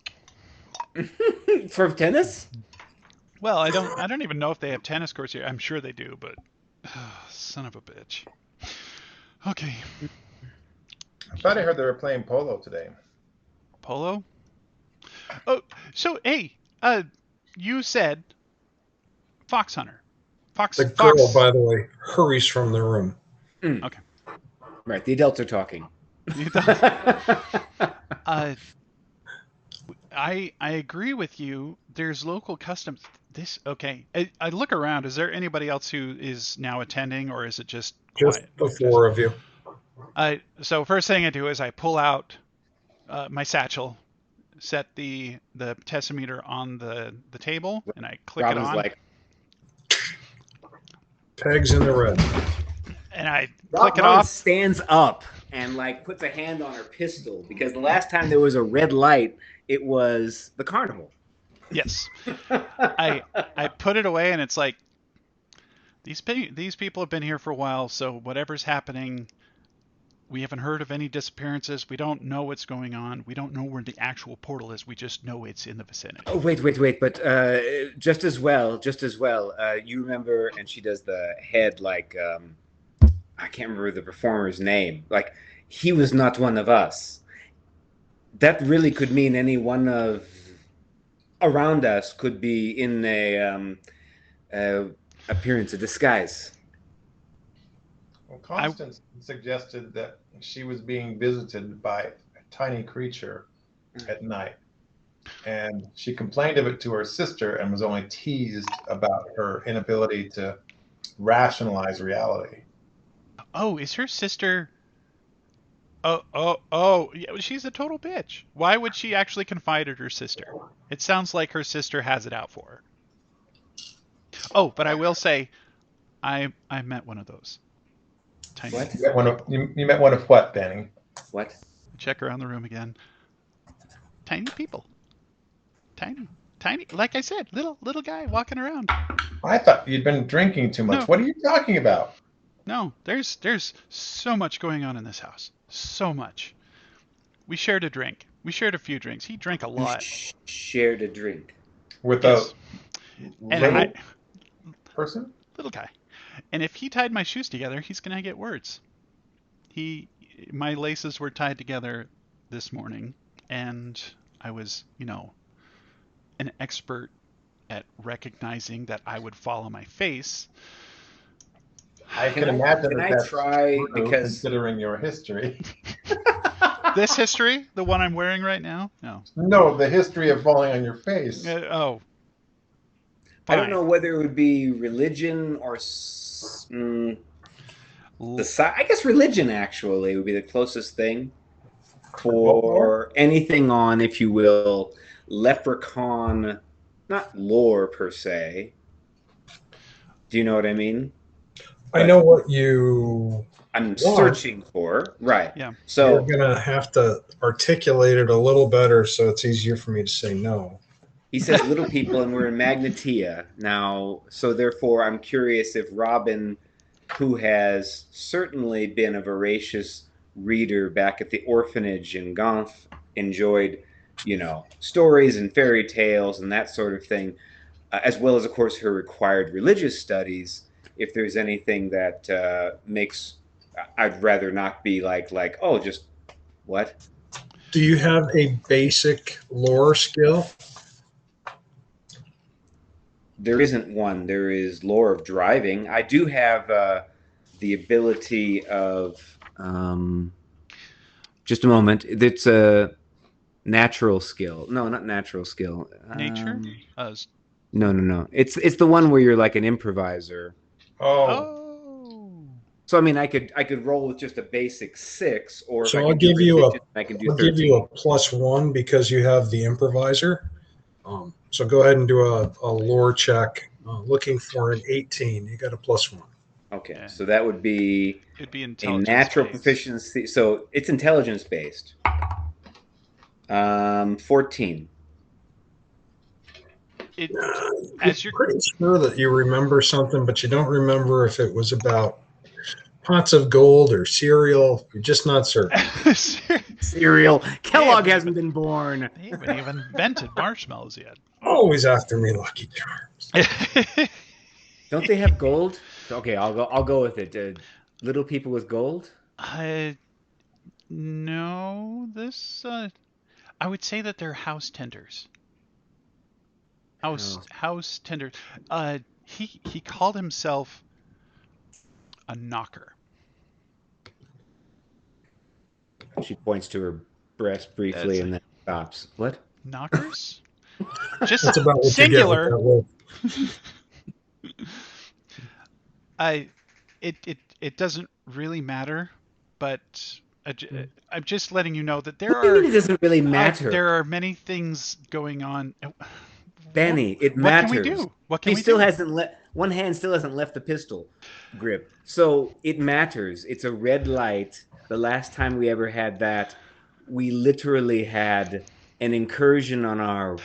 For tennis?
Well, I don't even know if they have tennis courts here. I'm sure they do, but son of a bitch. Okay.
I thought I heard they were playing polo today.
Polo? Oh, so hey, you said fox hunter.
The girl, by the way, hurries from the room.
Okay.
Right, the adults are talking.
I agree with you. There's local customs. Okay. I look around. Is there anybody else who is now attending, or is it just quiet?
The 4 of you.
So first thing I do is I pull out my satchel, set the tessimeter on the table, and I click it on.
Like,
pegs in the red.
And I
Robyn
click it off.
Stands up and puts a hand on her pistol because the last time there was a red light, it was the carnival.
Yes. I put it away, and it's like these people have been here for a while, so whatever's happening, we haven't heard of any disappearances. We don't know what's going on. We don't know where the actual portal is. We just know it's in the vicinity.
Oh, wait. But just as well. You remember, and she does the head like I can't remember the performer's name. Like he was not one of us. That really could mean any one of around us could be in a appearance, a disguise.
Well, Constance suggested that she was being visited by a tiny creature at night. And she complained of it to her sister and was only teased about her inability to rationalize reality.
Oh, is her sister... Oh, yeah, she's a total bitch. Why would she actually confide in her sister? It sounds like her sister has it out for her. Oh, but I will say, I met one of those. Tiny.
What?
You met one of what, Bani?
What?
Check around the room again. Tiny people. Tiny. Like I said, little guy walking around.
I thought you'd been drinking too much.
No.
What are you talking about?
No, there's so much going on in this house. So much. We shared a drink. We shared a few drinks. He drank a lot.
Shared a drink.
With
Yes.
a little person?
Little guy. And if he tied my shoes together, he's gonna get words. My laces were tied together this morning, and I was, an expert at recognizing that I would fall on my face.
I can imagine
Can I
that's
try,
true,
because
considering your history.
This history, the one I'm wearing right now? No.
No, the history of falling on your face.
Oh.
I don't
Fine.
know whether it would be religion or I guess religion actually would be the closest thing for anything on, if you will, leprechaun, not lore per se. Do you know what I mean?
I know what
I'm searching for. Right.
Yeah.
So
you're going to have to articulate it a little better so it's easier for me to say no.
he says little people, and we're in Magnetia now. So therefore, I'm curious if Robyn, who has certainly been a voracious reader back at the orphanage in Ganth, enjoyed, stories and fairy tales and that sort of thing, as well as, of course, her required religious studies. If there's anything that makes, I'd rather not be like, oh, just what?
Do you have a basic lore skill?
There isn't one. There is lore of driving. I do have the ability of, just a moment. It's a natural skill. No, not natural skill.
Nature?
No. It's the one where you're like an improviser.
Oh.
So I mean, I could roll with just a basic 6, or
So
if
I'll give you a
+1
+1 because you have the improviser. So go ahead and do a lore check. Looking for an 18. You got a +1.
Okay,
Yeah.
so that would be
It'd be
a
intelligence
natural
based.
proficiency. So it's intelligence based. 14.
You're pretty sure that you remember something, but you don't remember if it was about pots of gold or cereal. You're just not certain.
Cereal. Kellogg hasn't been born.
They haven't even invented marshmallows yet.
Always after me, Lucky Charms.
Don't they have gold? Okay, I'll go with it. Little people with gold?
No, I would say that they're house tenders. House tenders. He called himself a knocker.
She points to her breast briefly and then stops. What?
Knockers? Just
That's about what
singular.
You get with that
It doesn't really matter, but I'm just letting you know that
What do you mean it doesn't really matter?
there are many things going on.
Benny, it matters.
What can we do? What can we
still
do?
hasn't one hand still hasn't left the pistol grip. So it matters. It's a red light. The last time we ever had that, we literally had an incursion on our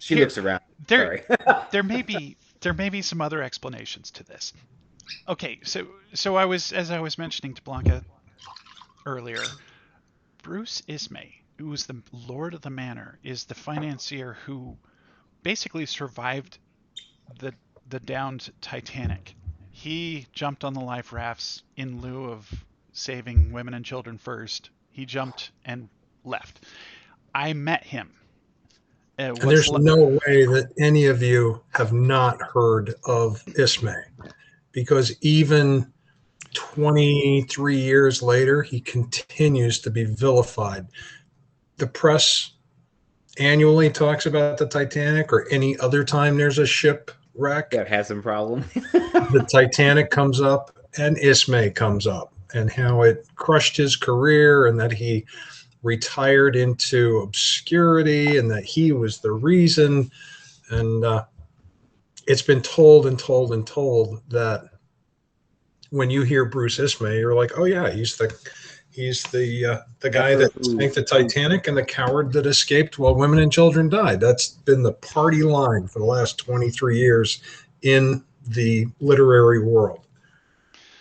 She looks around.
There,
Sorry.
there may be some other explanations to this. Okay, so as I was mentioning to Blanka earlier, Bruce Ismay, who was the lord of the manor, is the financier who basically survived the downed Titanic. He jumped on the life rafts in lieu of saving women and children first. He jumped and left. I met him.
And there's no way that any of you have not heard of Ismay, because even 23 years later, he continues to be vilified. The press annually talks about the Titanic, or any other time there's a shipwreck.
That has some problem.
The Titanic comes up and Ismay comes up, and how it crushed his career, and that he retired into obscurity, and that he was the reason. And it's been told and told and told that when you hear Bruce Ismay, you're like, oh yeah, he's the guy that sank the Titanic and the coward that escaped while women and children died. That's been the party line for the last 23 years in the literary world.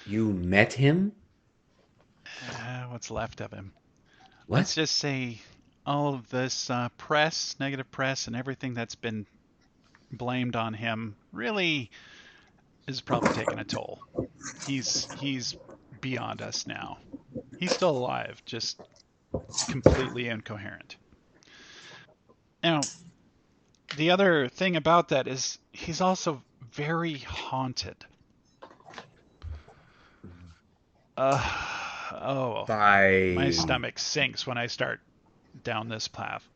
You met him?
What's left of him?
What?
Let's just say all of this press, negative press, and everything that's been blamed on him really is probably taking a toll. He's beyond us now. He's still alive, just completely incoherent. Now, the other thing about that is he's also very haunted. My stomach sinks when I start down this path.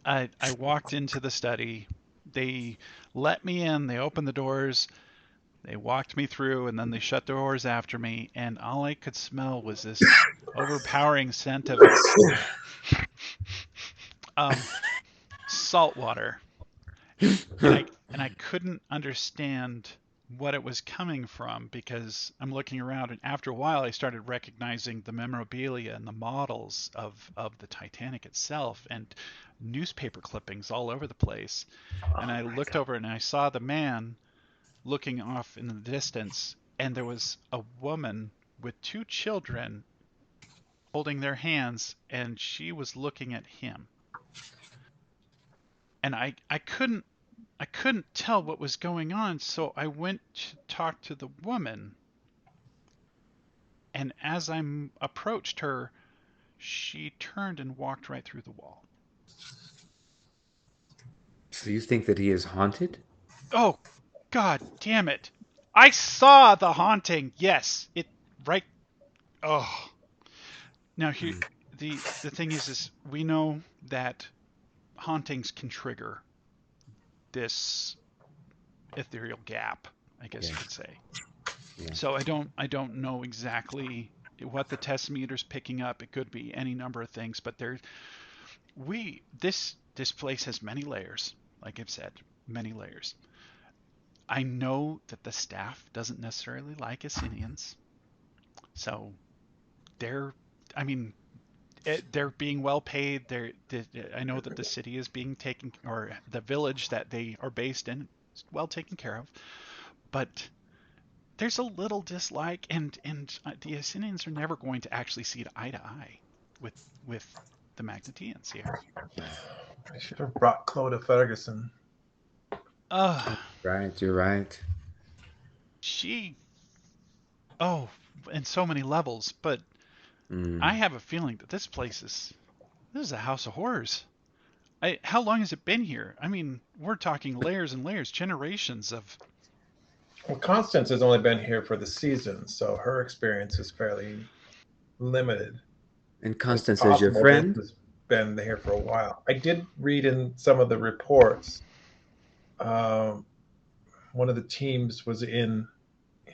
I walked into the study. They let me in. They opened the doors. They walked me through, and then they shut the doors after me. And all I could smell was this overpowering scent of salt water. And I couldn't understand what it was coming from, because I'm looking around, and after a while I started recognizing the memorabilia and the models of the Titanic itself, and newspaper clippings all over the place. And I looked over and I saw the man looking off in the distance, and there was a woman with two children holding their hands, and she was looking at him. And I couldn't tell what was going on, so I went to talk to the woman. And as I approached her, she turned and walked right through the wall.
So you think that he is haunted?
Oh, God damn it. I saw the haunting. Yes. Oh. Now, here, the thing is we know that hauntings can trigger this ethereal gap, I guess you could say. Yeah. So I don't know exactly what the test meter's picking up. It could be any number of things, but this place has many layers. Like I've said, many layers. I know that the staff doesn't necessarily like Assyrians, so they're being well paid. I know that the city is being taken, or the village that they are based in, is well taken care of. But there's a little dislike, and the Assyrians are never going to actually see eye to eye with the Magneteans here.
I should have brought Clodagh Ferguson.
Right, you're right.
In so many levels, but I have a feeling that this is a house of horrors. How long has it been here? I mean, we're talking layers and layers, generations of...
Well, Constance has only been here for the season, so her experience is fairly limited.
And Constance is your friend?
Has been here for a while. I did read in some of the reports. One of the teams was in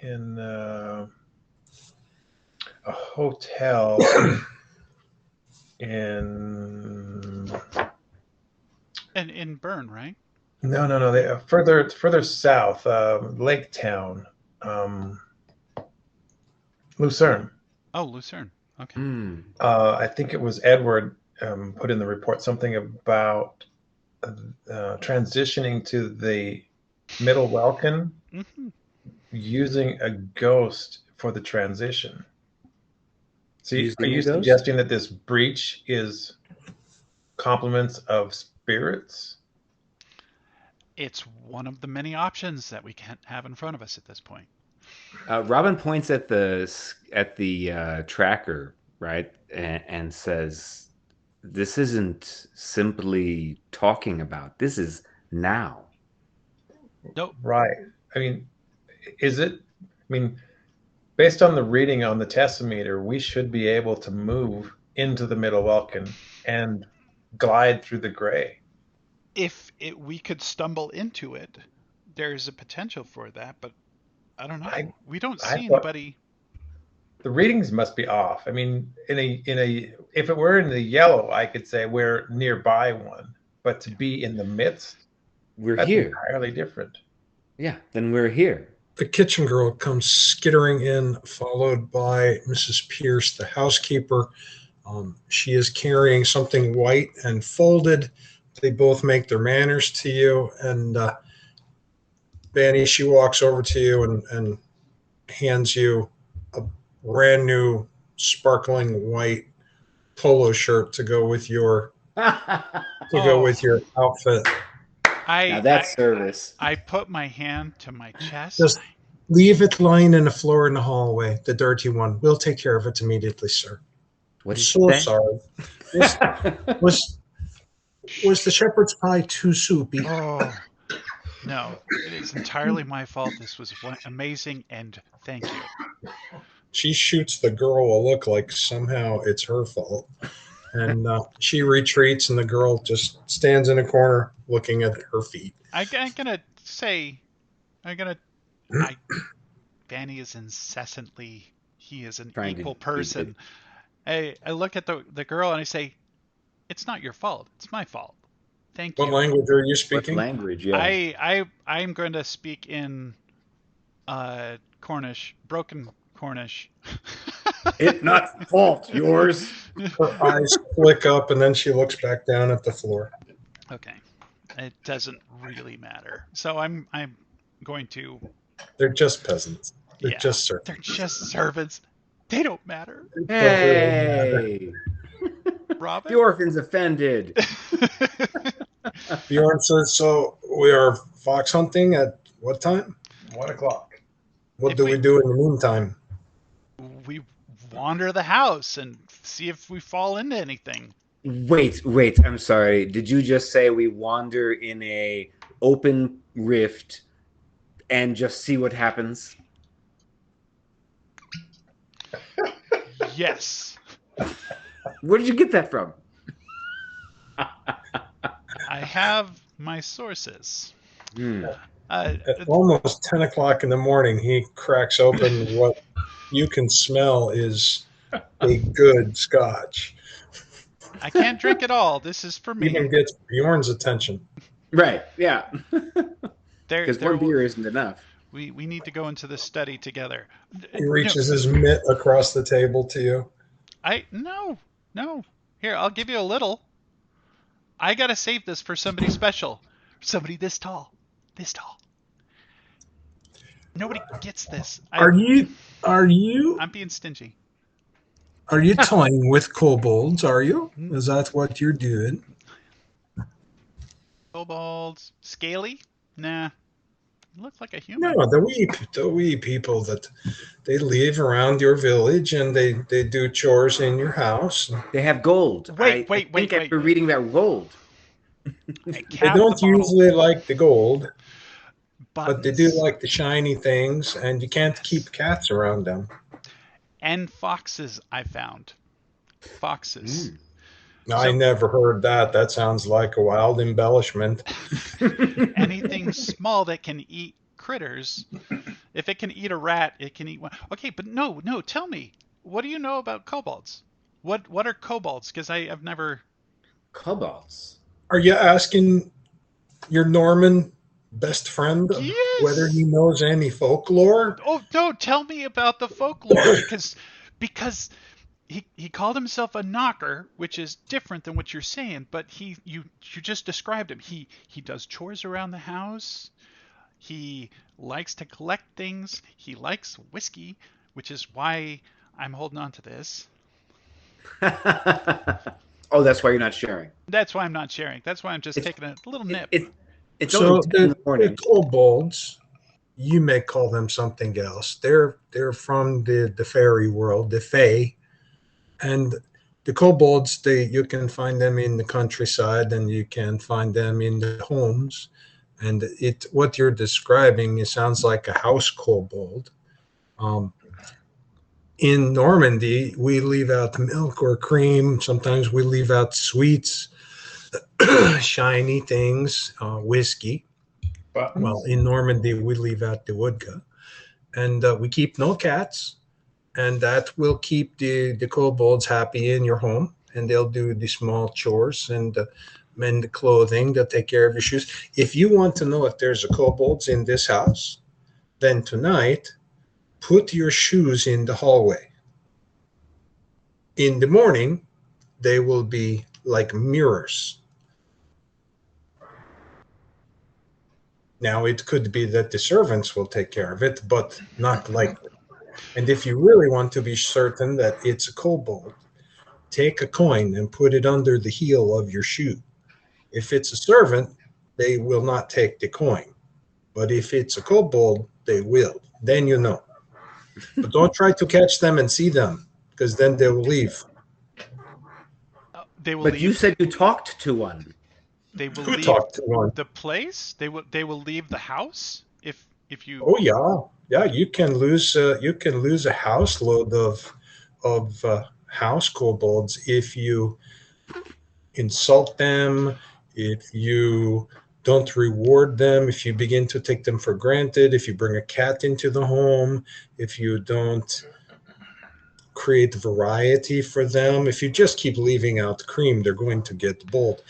a hotel in
Bern, right?
No. They further south, Lake Town, Lucerne.
Oh, Lucerne. Okay.
I think it was Edward put in the report something about transitioning to the middle Welkin
Mhm.
using a ghost for the transition. See,
Using
are
a
you
ghost?
suggesting that this breach is compliments of spirits?
It's one of the many options that we can't have in front of us at this point.
Robin points at the tracker, right, and says, "This isn't simply talking about. This is now."
Nope.
Right. I mean, is it? I mean, based on the reading on the tessimeter, we should be able to move into the middle Welkin and glide through the gray.
If we could stumble into it, there's a potential for that, but I don't know.
I
We don't
I
see
thought
anybody.
the readings must be off. I mean, if it were in the yellow, I could say we're nearby one, but to be in the midst,
We're
that's
here.
entirely different.
Yeah, then we're here.
The kitchen girl comes skittering in, followed by Mrs. Pierce, the housekeeper. She is carrying something white and folded. They both make their manners to you. And Bani, she walks over to you and hands you a brand new sparkling white polo shirt to go with your
Oh,
outfit.
Now
I
that's service.
I put my hand to my chest.
Just leave it lying in the floor in the hallway, the dirty one. We'll take care of it immediately, sir.
What
I'm
did
so
you say?
sorry. Was the shepherd's pie too soupy?
Oh, no. It is entirely my fault. This was amazing, and thank you.
She shoots the girl a look like somehow it's her fault. And she retreats, and the girl just stands in a corner looking at her feet.
I'm gonna say, Bani is incessantly, he is an
Trying to
equal
do
person. I look at the girl and I say, it's not your fault. It's my fault. Thank
What
you.
language are you
What
speaking?
language? Yeah.
I'm going to speak in Cornish, broken Cornish.
It's not fault yours.
Her eyes flick up, and then she looks back down at the floor.
Okay. It doesn't really matter. So I'm going to.
They're just peasants. They're
Yeah,
just servants.
they're just servants. They don't matter.
Hey,
Robin?
the orphan's offended.
Bjorn says, so we are fox hunting at what time?
1 o'clock.
What
If
do
we-
we do in the meantime?
We wander the house and see if we fall into anything.
Wait. I'm sorry. Did you just say we wander in a open rift and just see what happens?
Yes.
Where did you get that from?
I have my sources.
At almost 10 o'clock in the morning, he cracks open what you can smell is a good scotch.
I can't drink it all. This is for me.
Even gets Bjorn's attention.
Right. Yeah.
There,
Because
there
one beer isn't enough.
we need to go into the study together.
He reaches his mitt across the table to you.
No. Here, I'll give you a little. I gotta save this for somebody special. Somebody this tall. This tall. Nobody gets this.
Are you
I'm being stingy.
toying with kobolds? Are you? Is that what you're doing?
Kobolds. Scaly? Nah. Looks like a human.
No, the wee people that they live around your village and they do chores in your house.
They have gold.
Wait.
I think after reading about gold.
They don't usually like the gold, but they do like the shiny things, and you can't keep cats around them.
And foxes, I found. Foxes.
I never heard that. That sounds like a wild embellishment.
Anything small that can eat critters. If it can eat a rat, it can eat one. Okay, but no, tell me. What do you know about kobolds? What are kobolds? Because I've never...
Kobolds.
Are you asking your Norman best friend
Yes!
whether he knows any folklore?
Oh, no, tell me about the folklore. because he called himself a knocker, which is different than what you're saying. But you just described him. He does chores around the house. He likes to collect things. He likes whiskey, which is why I'm holding on to this.
Oh, that's why you're not sharing.
That's why I'm not sharing. That's why I'm just taking a little nip.
It's
So
only 10 in the morning.
the kobolds, you may call them something else. They're from the fairy world, the fae, and the kobolds. You can find them in the countryside, and you can find them in the homes. And what you're describing, it sounds like a house kobold. In Normandy, we leave out milk or cream. Sometimes we leave out sweets, shiny things, whiskey.
Buttons.
Well, in Normandy, we leave out the vodka. And we keep no cats. And that will keep the kobolds happy in your home. And they'll do the small chores and mend the clothing. They'll take care of your shoes. If you want to know if there's a kobolds in this house, then tonight, put your shoes in the hallway. In the morning, they will be like mirrors. Now, it could be that the servants will take care of it, but not likely. And if you really want to be certain that it's a kobold, take a coin and put it under the heel of your shoe. If it's a servant, they will not take the coin. But if it's a kobold, they will. Then you know. But don't try to catch them and see them, because then they will leave.
They will
But
leave.
you said you talked to one.
They will
Who
leave
talked to one?
the place. They will leave the house if you.
Oh yeah. You can lose a house load of house kobolds if you insult them, if you don't reward them, if you begin to take them for granted, if you bring a cat into the home, if you don't create variety for them, if you just keep leaving out cream, they're going to get bold.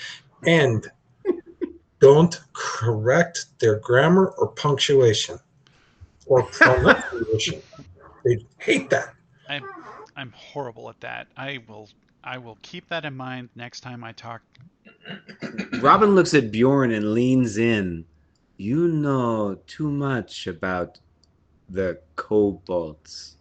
And don't correct their grammar or punctuation or pronunciation. They hate that.
I'm horrible at that. I will keep that in mind next time I talk.
Robyn looks at Bjorn and leans in. You know too much about the kobolds.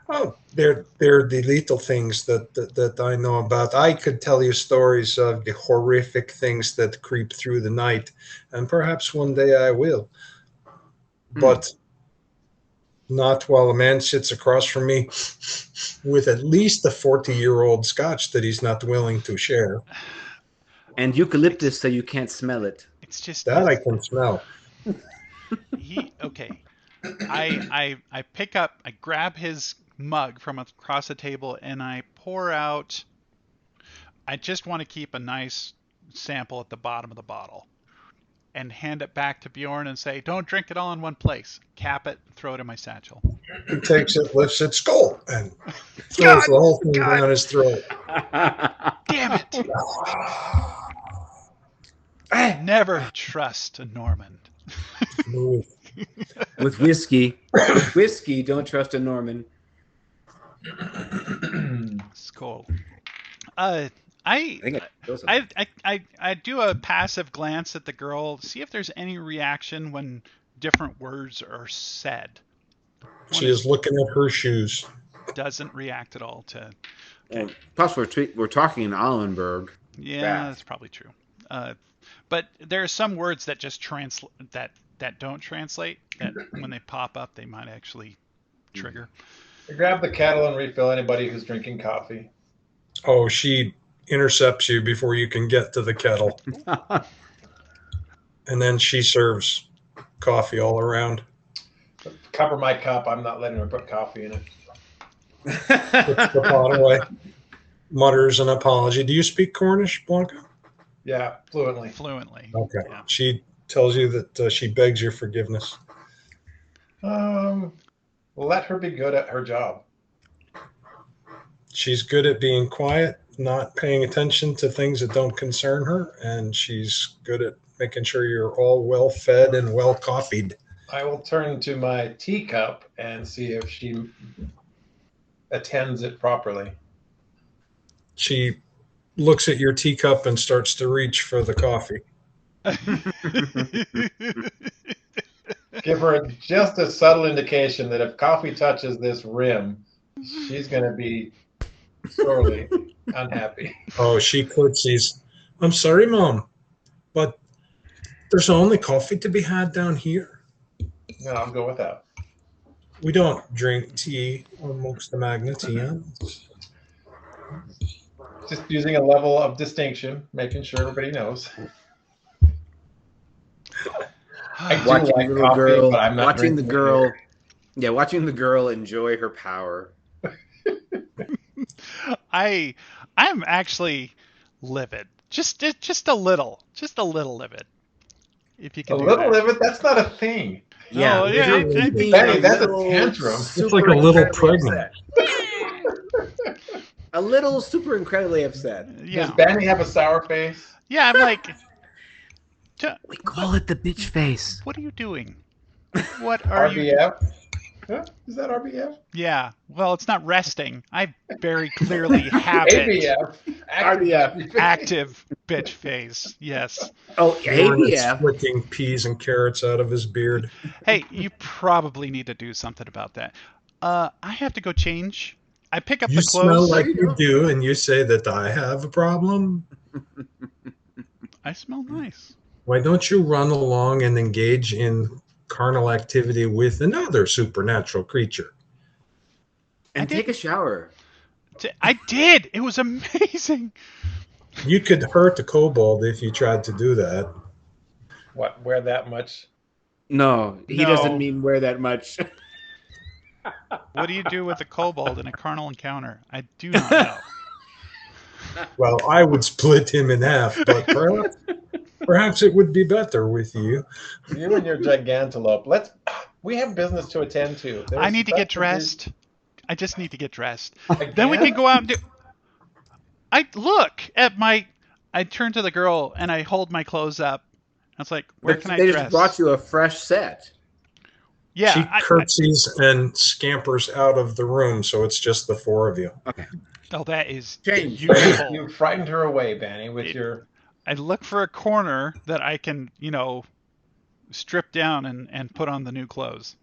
Oh, they're the lethal things that I know about. I could tell you stories of the horrific things that creep through the night, and perhaps one day I will. But not while a man sits across from me with at least a 40-year-old scotch that he's not willing to share.
And eucalyptus so you can't smell it.
It's just
That I can smell.
Okay. I grab his mug from across the table and I pour out. I just want to keep a nice sample at the bottom of the bottle and hand it back to Bjorn and say, "Don't drink it all in one place. Cap it, throw it in my satchel."
He takes it, lifts its skull, and throws the whole thing down his throat.
Damn it! I never trust a Norman.
With whiskey. With whiskey, don't trust a Norman.
Skull. I do a passive glance at the girl, see if there's any reaction when different words are said.
She is looking at her shoes.
Doesn't react at all to.
And plus, we're talking in Allenberg.
Yeah, that's probably true. But there are some words that just that don't translate. That when they pop up, they might actually trigger.
Grab the kettle and refill anybody who's drinking coffee.
Oh, she intercepts you before you can get to the kettle. And then she serves coffee all around.
Cover my cup. I'm not letting her put coffee in it.
Puts the pot away. Mutters an apology. Do you speak Cornish, Blanka?
Yeah, fluently.
Fluently.
Okay.
Yeah.
She tells you that she begs your forgiveness.
Let her be good at her job.
She's good at being quiet, not paying attention to things that don't concern her, and she's good at making sure you're all well fed and well coffeed.
I will turn to my teacup and see if she attends it properly.
She looks at your teacup and starts to reach for the coffee.
Give her just a subtle indication that if coffee touches this rim, she's going to be sorely unhappy.
Oh, she curtsies. I'm sorry, Mom, but there's only coffee to be had down here.
No, I'll go with that.
We don't drink tea amongst the Magnetians.
Just using a level of distinction, making sure everybody knows. I do
Watching
like
the little
coffee,
girl,
but I'm not
watching the
drinking
girl,
it.
yeah, watching the girl enjoy her power.
I'm actually livid. Just a little livid. If you can
A
do
little
that.
livid, that's not a thing.
Oh, yeah, I think
Benny, that's a tantrum.
It's like a little pregnant.
A little super incredibly upset.
Yeah.
Does Benny have a sour face?
Yeah, I'm like,
We call it the bitch face.
what are you doing? What are you?
RBF? Huh? Is that RBF?
Yeah. Well, it's not resting. I very clearly have it.
ABF.
RBF.
Active bitch phase. Yes.
Oh,
Bjorn is
ABF.
flicking peas and carrots out of his beard.
Hey, you probably need to do something about that. I have to go change. I pick up
You
the
smell
clothes.
like you do, and you say that I have a problem.
I smell nice.
Why don't you run along and engage in carnal activity with another supernatural creature?
And take a shower.
I did. It was amazing.
You could hurt a kobold if you tried to do that.
What, wear that much?
No, he
No.
doesn't mean wear that much.
What do you do with a kobold in a carnal encounter? I do not know.
Well, I would split him in half, but perhaps it would be better with you.
You and your gigantelope. We have business to attend to.
I need to get dressed. I just need to get dressed. Then we can go out and do. I turn to the girl and I hold my clothes up. I was like, where can I
They
dress?
just brought you a fresh set.
Yeah.
She curtsies and scampers out of the room, so it's just the four of you.
Okay.
Oh, that is
Change.
beautiful.
You frightened her away, Bani, with your...
I look for a corner that I can, strip down and put on the new clothes.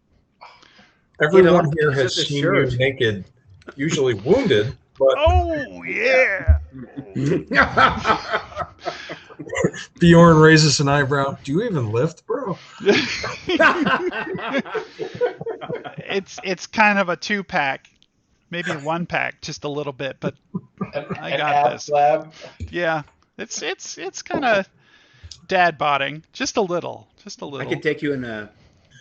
Everyone here
it's
has
just a
seen
shirt.
you naked, usually wounded, but
Oh, yeah.
Bjorn raises an eyebrow. Do you even lift, bro?
It's kind of a 2-pack, maybe a 1-pack, just a little bit, but I got this.
Slab.
Yeah, it's kind of dad bodding, just a little.
I could take you in a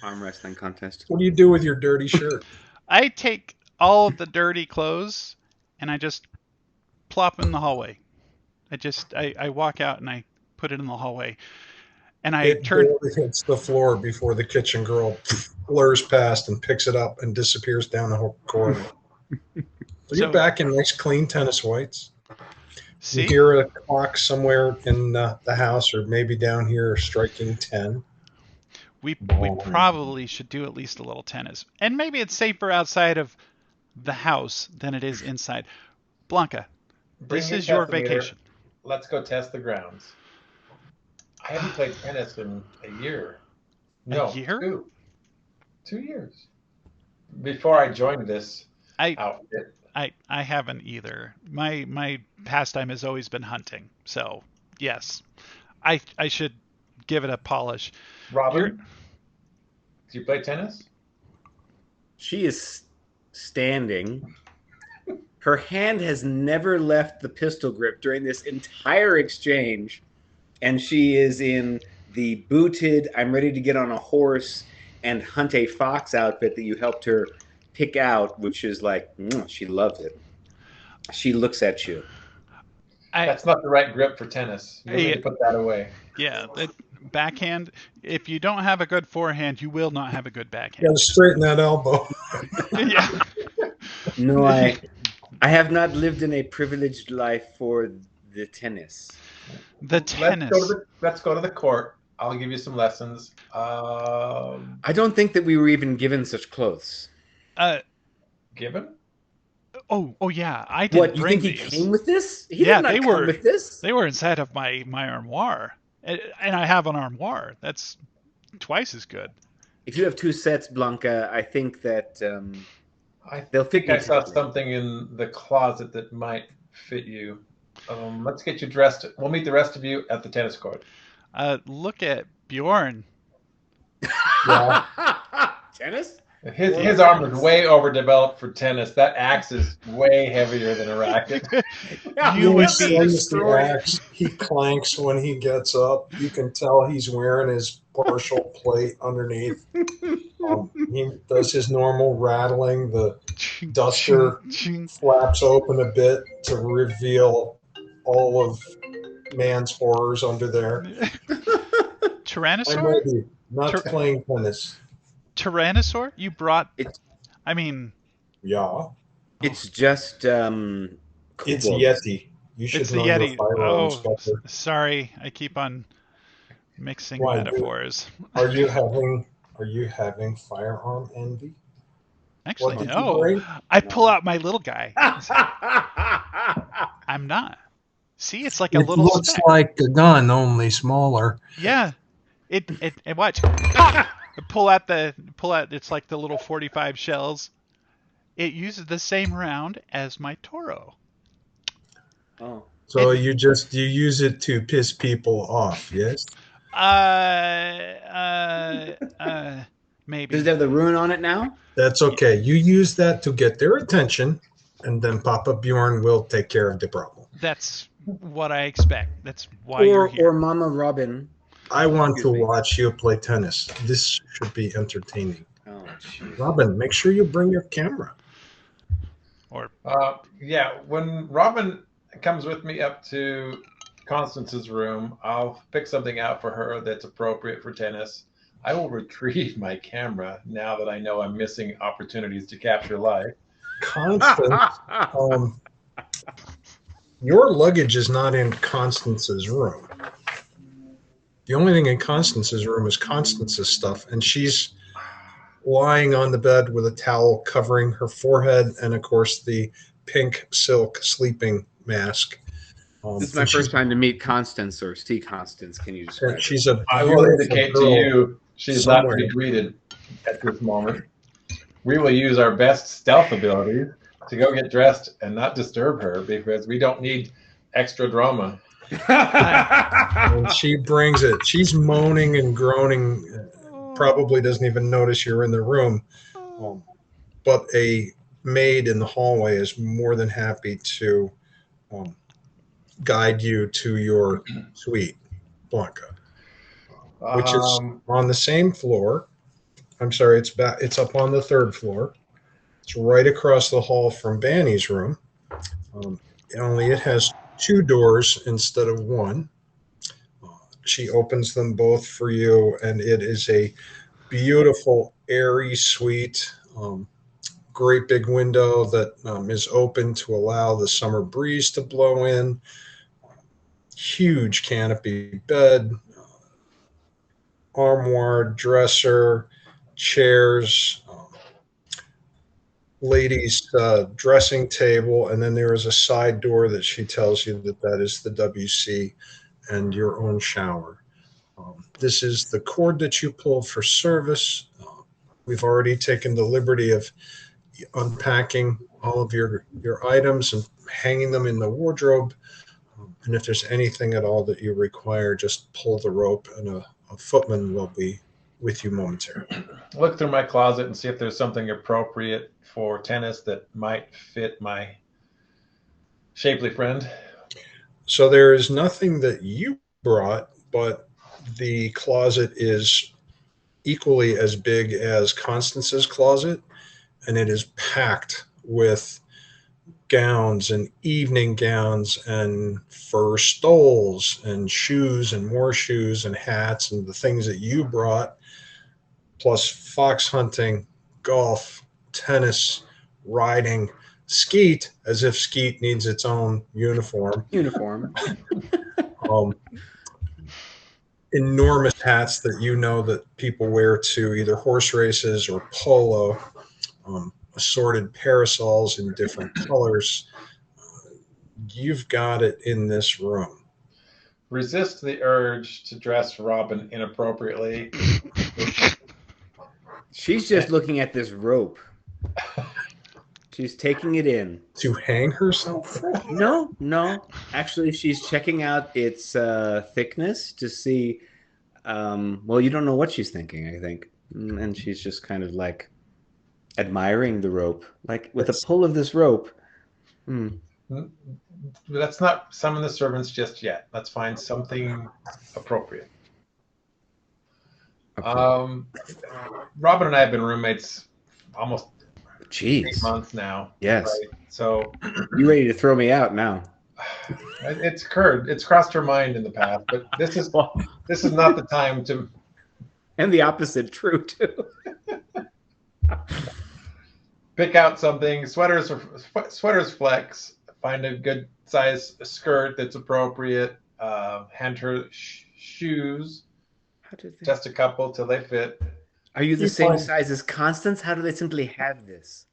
arm wrestling contest.
What do you do with your dirty shirt?
I take all of the dirty clothes and I just plop them in the hallway. I walk out and I put it in the hallway, and I
It
turn.
barely hits the floor before the kitchen girl blurs past and picks it up and disappears down the whole corridor. So you're back in nice, clean tennis whites.
See,
You hear a clock somewhere in the house, or maybe down here, striking 10.
we probably should do at least a little tennis, and maybe it's safer outside of the house than it is inside. Blanka, this is your vacation.
Let's go test the grounds. I haven't played tennis in a year. No,
A year?
2. 2 years. Before I joined this outfit.
I haven't either. My pastime has always been hunting. So yes, I should give it a polish.
Robyn, do you play tennis?
She is standing. Her hand has never left the pistol grip during this entire exchange, and she is in the booted, I'm ready to get on a horse and hunt a fox outfit that you helped her pick out, which is like, she loves it. She looks at you.
That's not the right grip for tennis. You need to put that away.
Yeah, backhand. If you don't have a good forehand, you will not have a good
You
backhand.
gotta straighten that elbow.
Yeah.
No, I have not lived in a privileged life for the tennis.
The tennis.
Let's go to the court. I'll give you some lessons.
I don't think that we were even given such clothes.
Given?
Oh yeah, I didn't
What, you
bring
think he
these.
came with this? He
Yeah,
did not
they
come
were.
with this.
They were inside of my armoire, and I have an armoire. That's twice as good.
If you have 2 sets, Blanka, I think that
I
they'll fit
think
you
I saw
perfectly.
something in the closet that might fit you. Let's get you dressed. We'll meet the rest of you at the tennis court.
Look at Bjorn.
Yeah.
Tennis?
His arm is way overdeveloped for tennis. That axe is way heavier than a racket.
You would
He
be.
slings the axe. He clanks when he gets up. You can tell he's wearing his partial plate underneath. He does his normal rattling. The duster flaps open a bit to reveal all of man's horrors under there. I
Tyrannosaur?
might be not
Tyr-
playing tennis.
Tyrannosaur? You brought.
It's-
I mean,
Yeah.
It's just
It's
kobolds.
Yeti. You should
it's the
know your
Yeti.
firearms
Oh,
better.
sorry. I keep on mixing
Why,
metaphors.
Are you having firearm envy?
Actually,
What did you
no.
bring?
I pull out my little guy. I'm not. See, it's like a
It
little
looks
speck.
like a gun, only smaller.
Yeah. It watch. I pull out. It's like the little 45 shells. It uses the same round as my Toro.
Oh.
So you use it to piss people off, yes?
Maybe.
Does it have the rune on it now?
That's okay. You use that to get their attention, and then Papa Bjorn will take care of the problem.
That's what I expect. That's why you're here.
Or Mama Robyn.
I want to
Excuse me.
watch you play tennis. This should be entertaining.
Oh, jeez.
Robyn, make sure you bring your camera.
Yeah, when Robyn comes with me up to Constance's room, I'll pick something out for her that's appropriate for tennis. I will retrieve my camera now that I know I'm missing opportunities to capture life.
Constance, your luggage is not in Constance's room. The only thing in Constance's room is Constance's stuff, and she's lying on the bed with a towel covering her forehead and, of course, the pink silk sleeping mask.
This is my first time to meet Constance or see Constance. Can you describe
She's
it?
a
I will indicate to you she's not to be
somewhere.
greeted at this moment. We will use our best stealth abilities to go get dressed and not disturb her because we don't need extra drama.
And she brings it. She's moaning and groaning, probably doesn't even notice you're in the room. But a maid in the hallway is more than happy to guide you to your suite, Blanka, which is on the same floor. I'm sorry, it's up on the 3rd floor. It's right across the hall from Bani's room. Only it has 2 doors instead of 1. She opens them both for you, and it is a beautiful, airy suite. Great big window that is open to allow the summer breeze to blow in. Huge canopy bed, armoire, dresser, chairs, ladies' dressing table, and then there is a side door that she tells you that is the WC and your own shower. This is the cord that you pulled for service. We've already taken the liberty of unpacking all of your items and hanging them in the wardrobe. And if there's anything at all that you require, just pull the rope and a footman will be with you momentarily.
Look through my closet and see if there's something appropriate for tennis that might fit my shapely friend.
So there is nothing that you brought, but the closet is equally as big as Constance's closet, and it is packed with gowns and evening gowns and fur stoles and shoes and more shoes and hats and the things that you brought, plus fox hunting, golf, tennis, riding, skeet, as if skeet needs its own uniform. Enormous hats that you know that people wear to either horse races or polo. assorted parasols in different colors. You've got it in this room.
Resist the urge to dress Robyn inappropriately.
She's just looking at this rope. She's taking it in.
To hang herself?
No. Actually, she's checking out its thickness to see. Well, you don't know what she's thinking, I think. And she's just kind of like admiring the rope. Like with a pull of this rope.
Let's not summon the servants just yet. Let's find something appropriate. Robyn and I have been roommates almost 8 months now.
Yes.
Right? So
you ready to throw me out now?
It's occurred. It's crossed her mind in the past, but this is not the time to.
And the opposite true too.
Pick out something. Sweaters flex. Find a good size skirt that's appropriate. Hand her shoes. Just a couple till they fit.
Are you the same size as Constance? How do they simply have this?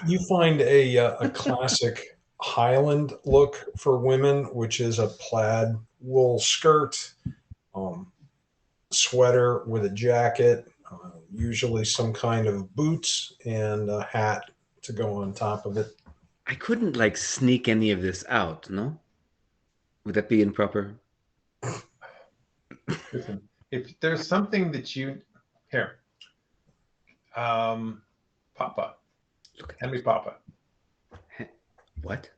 You find a classic Highland look for women, which is a plaid wool skirt, sweater with a jacket, usually some kind of boots and a hat to go on top of it.
I couldn't like sneak any of this out, no? Would that be improper?
Listen, if there's something that you here, Papa, hand me Papa.
What?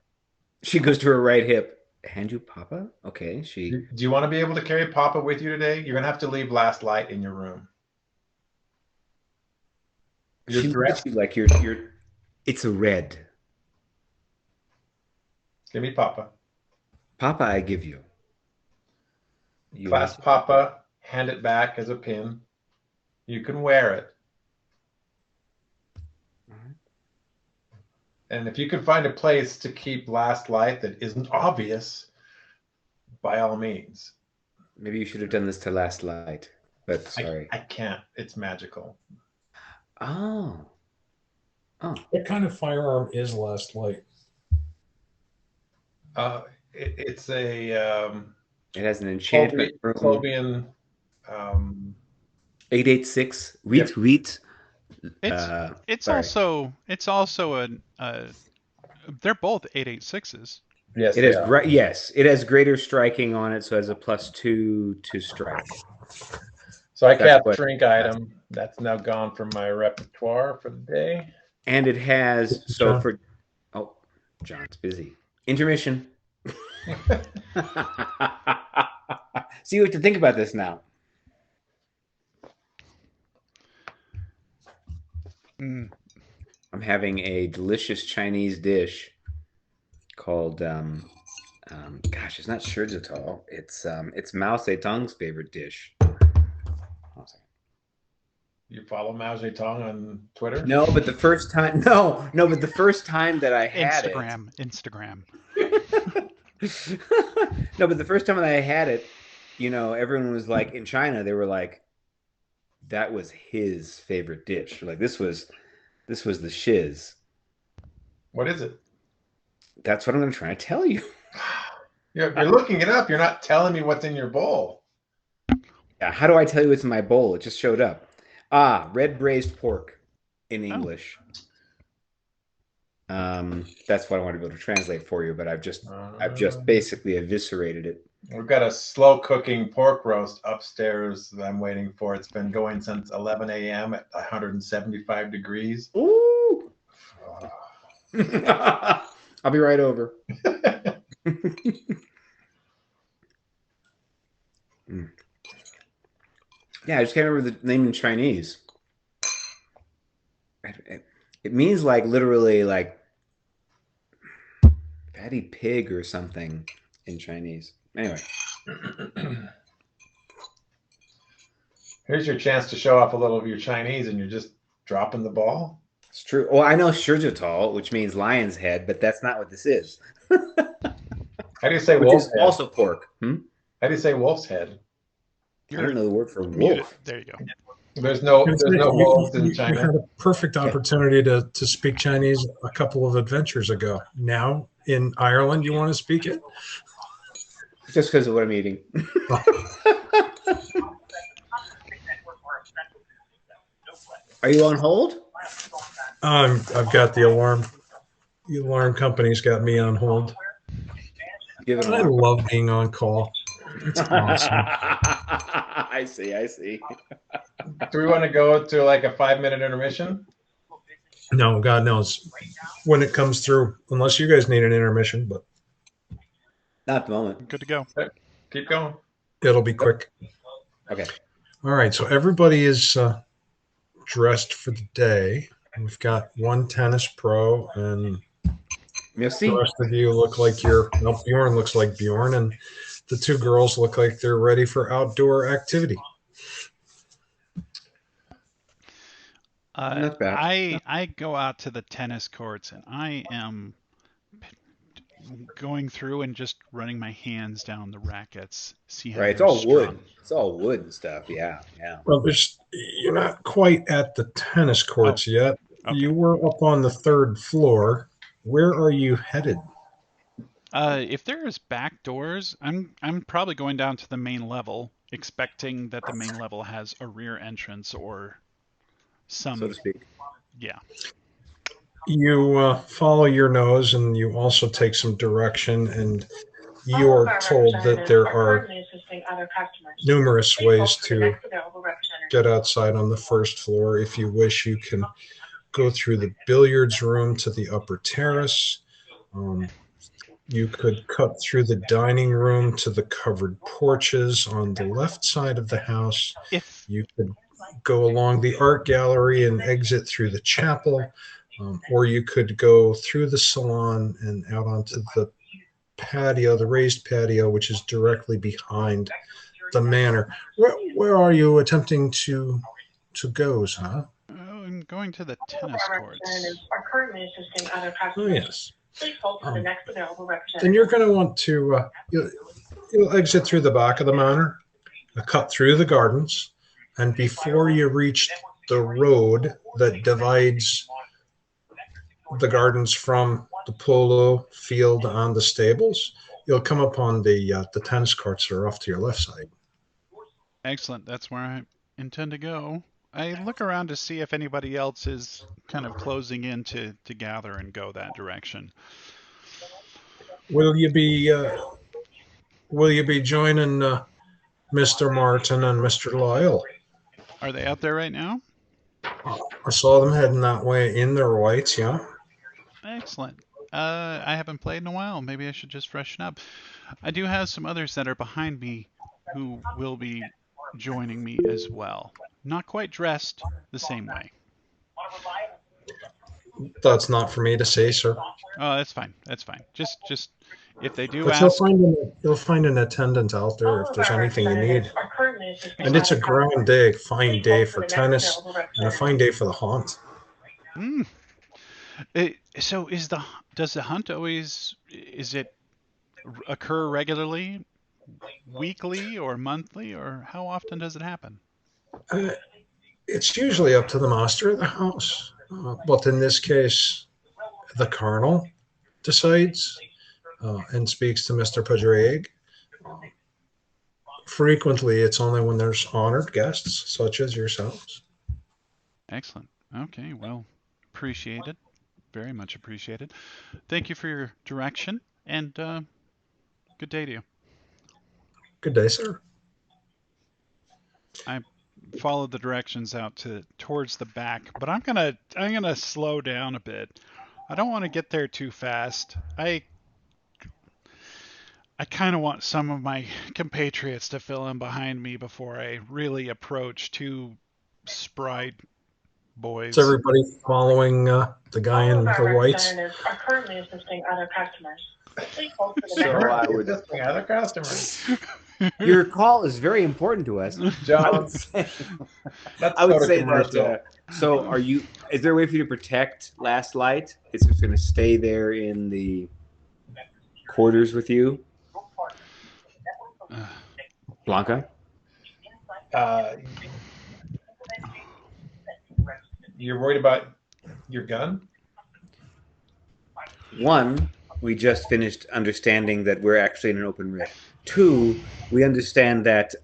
She goes to her right hip. Hand you Papa? Okay, she.
Do you want to be able to carry Papa with you today? You're gonna have to leave last light in your room.
She looks at you like you're. It's a red.
Give me Papa.
Papa, I give you.
Clasp Papa, hand it back as a pin. You can wear it. And if you can find a place to keep last light that isn't obvious, by all means.
Maybe you should have done this to last light, but sorry.
I can't. It's magical.
Oh.
What kind of firearm is last light?
It's a.
It has an enchantment.
Clovian.
886 wheat.
It's also they're both 886s.
Yes,
it has yes, it has greater striking on it, so it has a +2 to strike.
So I cast a shrink item. That's now gone from my repertoire for the day.
And it has John's busy. Intermission. So you have to think about this now. I'm having a delicious Chinese dish called gosh, it's not Shirzatol. It's Mao Zedong's favorite dish.
You follow Mao Zedong on Twitter?
No, but the first time but the first time that I had
Instagram.
No, but the first time that I had it, everyone was like, in China, they were like, that was his favorite dish. Like this was the shiz.
What is it?
That's what I'm going to try to tell you.
You're looking it up. You're not telling me what's in your bowl.
Yeah, how do I tell you what's in my bowl? It just showed up. Red braised pork in English. That's what I want to be able to translate for you, but I've just basically eviscerated it.
We've got a slow cooking pork roast upstairs that I'm waiting for. It's been going since 11 a.m. at 175 degrees.
Ooh! I'll be right over. Yeah, I just can't remember the name in Chinese. It means like literally like fatty pig or something in Chinese. Anyway.
Here's your chance to show off a little of your Chinese and you're just dropping the ball.
It's true. Well, I know Shirzatol, which means lion's head, but that's not what this is.
How do you say wolf's head?
Also pork.
How do you say wolf's head?
I don't know the word for wolf.
There you go.
There's no wolves in
You
China.
had a perfect opportunity to speak Chinese a couple of adventures ago. Now in Ireland, you want to speak it?
Just because of what I'm eating. Are you on hold?
I've got the alarm. The alarm company's got me on hold.
Give it
I love being on call. It's awesome.
I see.
Do we want to go to like a 5-minute intermission?
No, God knows when it comes through, unless you guys need an intermission, but
Not at the moment.
Good to go.
Keep going.
it'll be quick.
Okay.
All right, so everybody is dressed for the day. We've got one tennis pro, and
Merci.
the rest of you look like Bjorn looks like Bjorn, and the two girls look like they're ready for outdoor activity.
Not bad.
I go out to the tennis courts and I am going through and just running my hands down the rackets. See how
Right. It's
they're
all wood.
strung.
It's all wood and stuff. Yeah.
Well, you're not quite at the tennis courts yet.
Okay.
You were up on the 3rd floor. Where are you headed?
If there's back doors, I'm probably going down to the main level, expecting that the main level has a rear entrance or some,
So to speak.
yeah.
You follow your nose, and you also take some direction, and you're told that there are numerous ways to get outside on the 1st floor. If you wish, you can go through the billiards room to the upper terrace. You could cut through the dining room to the covered porches on the left side of the house. You could go along the art gallery and exit through the chapel, or you could go through the salon and out onto the patio, the raised patio, which is directly behind the manor. Where are you attempting to go, sir?
Oh, I'm going to the tennis courts.
Oh, yes. Then you're going to want to you'll exit through the back of the manor, cut through the gardens, and before you reach the road that divides the gardens from the polo field and the stables, you'll come upon the tennis courts that are off to your left side.
Excellent. That's where I intend to go. I look around to see if anybody else is kind of closing in to gather and go that direction.
Will you be joining Mr. Martin and Mr. Lyle?
Are they out there right now?
I saw them heading that way in their whites, yeah.
Excellent. I haven't played in a while. Maybe I should just freshen up. I do have some others that are behind me who will be joining me as well. Not quite dressed the same way.
That's not for me to say, sir.
Oh, that's fine. That's fine. Just if they do
But
ask.
you'll find an attendant out there if there's anything you need. And it's a grand day, fine day for tennis, and a fine day for the hunt.
So does the hunt always occur regularly, weekly or monthly, or how often does it happen?
It's usually up to the master of the house, but in this case, the colonel decides and speaks to Mr. Padraig. Frequently, it's only when there's honored guests, such as yourselves.
Excellent. Okay, well, appreciated. Very much appreciated. Thank you for your direction, and good day to you.
Good day, sir.
I followed the directions out towards the back, but I'm gonna slow down a bit. I don't want to get there too fast. I kind of want some of my compatriots to fill in behind me before I really approach two spry boys.
Is everybody following the guy in the whites?
Are currently assisting other customers. Please hold for the
So
next.
I would.
Assisting other customers.
Your call is very important to us.
John,
I would say that. So, is there a way for you to protect Last Light? It's just going to stay there in the quarters with you, Blanka.
You're worried about your gun?
One, we just finished understanding that we're actually in an open rift. Two, we understand that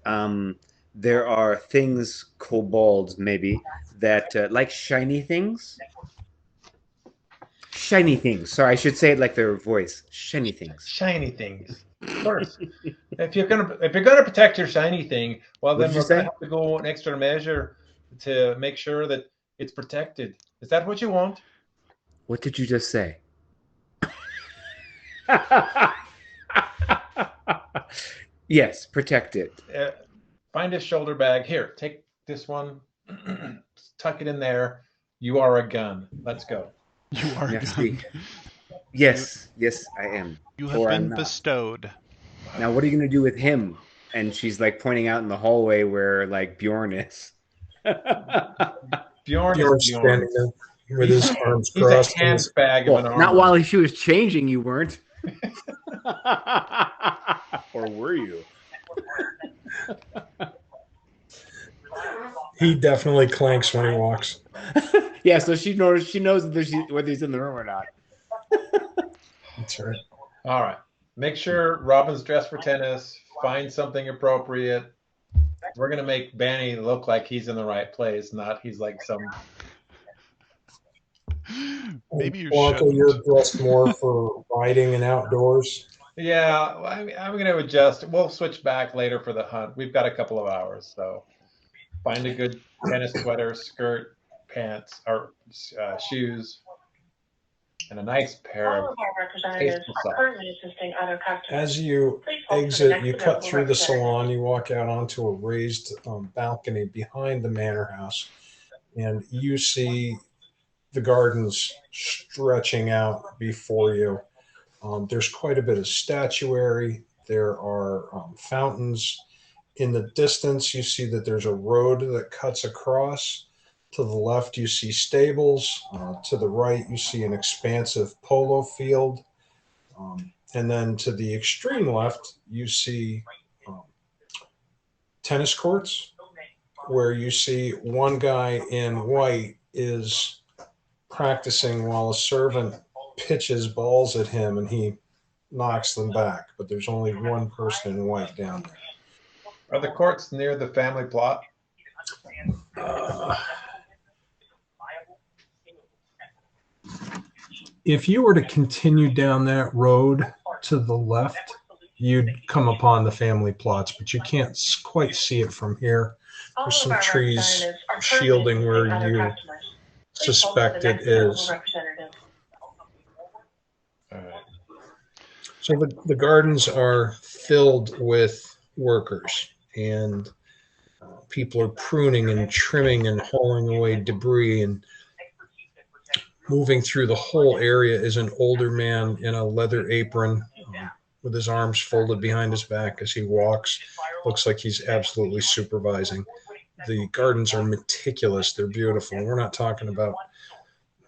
there are things, kobolds maybe, that like shiny things. Shiny things. Sorry, I should say it like their voice. Shiny things.
Shiny things. Of course. if you're gonna protect your shiny thing, well
What
then
did you
we're gonna
say?
have to go an extra measure to make sure that it's protected. Is that what you want?
What did you just say? Yes, protect it.
Find a shoulder bag. Here, take this one. Tuck it in there. You are a gun. Let's go.
You are
Merci.
gone.
Yes, yes, I am.
You have
Or I'm
been
not.
bestowed.
Now, what are you gonna do with him? And she's like pointing out in the hallway where like Bjorn is.
Bjorn
Bjorn's
is Bjorn.
standing there with his arms
He's
crossed.
a handbag of an armor.
Not while she was changing, you weren't. Or were you?
He definitely clanks when he walks.
Yeah, so she knows whether he's in the room or not.
That's right.
All right. Make sure Robin's dressed for tennis. Find something appropriate. We're gonna make Bani look like he's in the right place, not he's like some.
Maybe you
Blanka,
shouldn't.
you're dressed more for riding and outdoors.
Yeah, I'm gonna adjust. We'll switch back later for the hunt. We've got a couple of hours, so find a good tennis sweater, skirt, pants, or shoes, and a nice pair
All
of.
of our representatives
Tasteful
are currently assisting other customers.
As you
Please hold for the
exit,
next
you cut
available
through the
representative.
salon, you walk out onto a raised balcony behind the manor house, and you see the gardens stretching out before you. There's quite a bit of statuary. There are fountains. In the distance, you see that there's a road that cuts across. To the left, you see stables. To the right, you see an expansive polo field. And then to the extreme left, you see tennis courts, where you see one guy in white is practicing while a servant pitches balls at him and he knocks them back. But there's only one person in white down there.
Are the courts near the family plot?
If you were to continue down that road to the left, you'd come upon the family plots, but you can't quite see it from here.
All
There's
of
some
our
trees
representatives are currently
shielding
assisting
where
other
you
customers. Please hold for
suspect
the
it
next available
is.
representative.
All right.
So the gardens are filled with workers, and people are pruning and trimming and hauling away debris, and moving through the whole area is an older man in a leather apron with his arms folded behind his back as he walks. Looks like he's absolutely supervising. The gardens are meticulous. They're beautiful. We're not talking about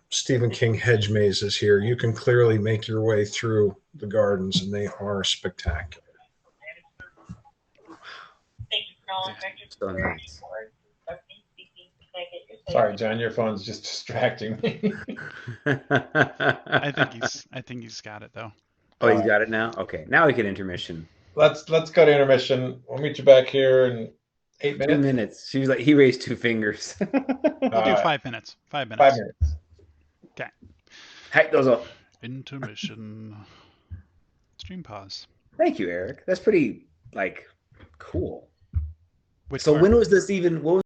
Stephen King hedge mazes here. You can clearly make your way through the gardens, and they are spectacular.
Thank you for calling
So nice.
Sorry, John, your phone's just distracting me.
I think he's got it though.
Oh, he's got it now? Okay. Now we can intermission.
Let's go to intermission. We'll meet you back here in 8 minutes.
2 minutes. She was like, he raised 2 fingers.
We'll do 5 minutes. 5 minutes.
5 minutes.
Okay.
Hey, those are.
Intermission. Stream pause.
Thank you, Eric. That's pretty, like, cool.
Which
So
part?
when was this even? What was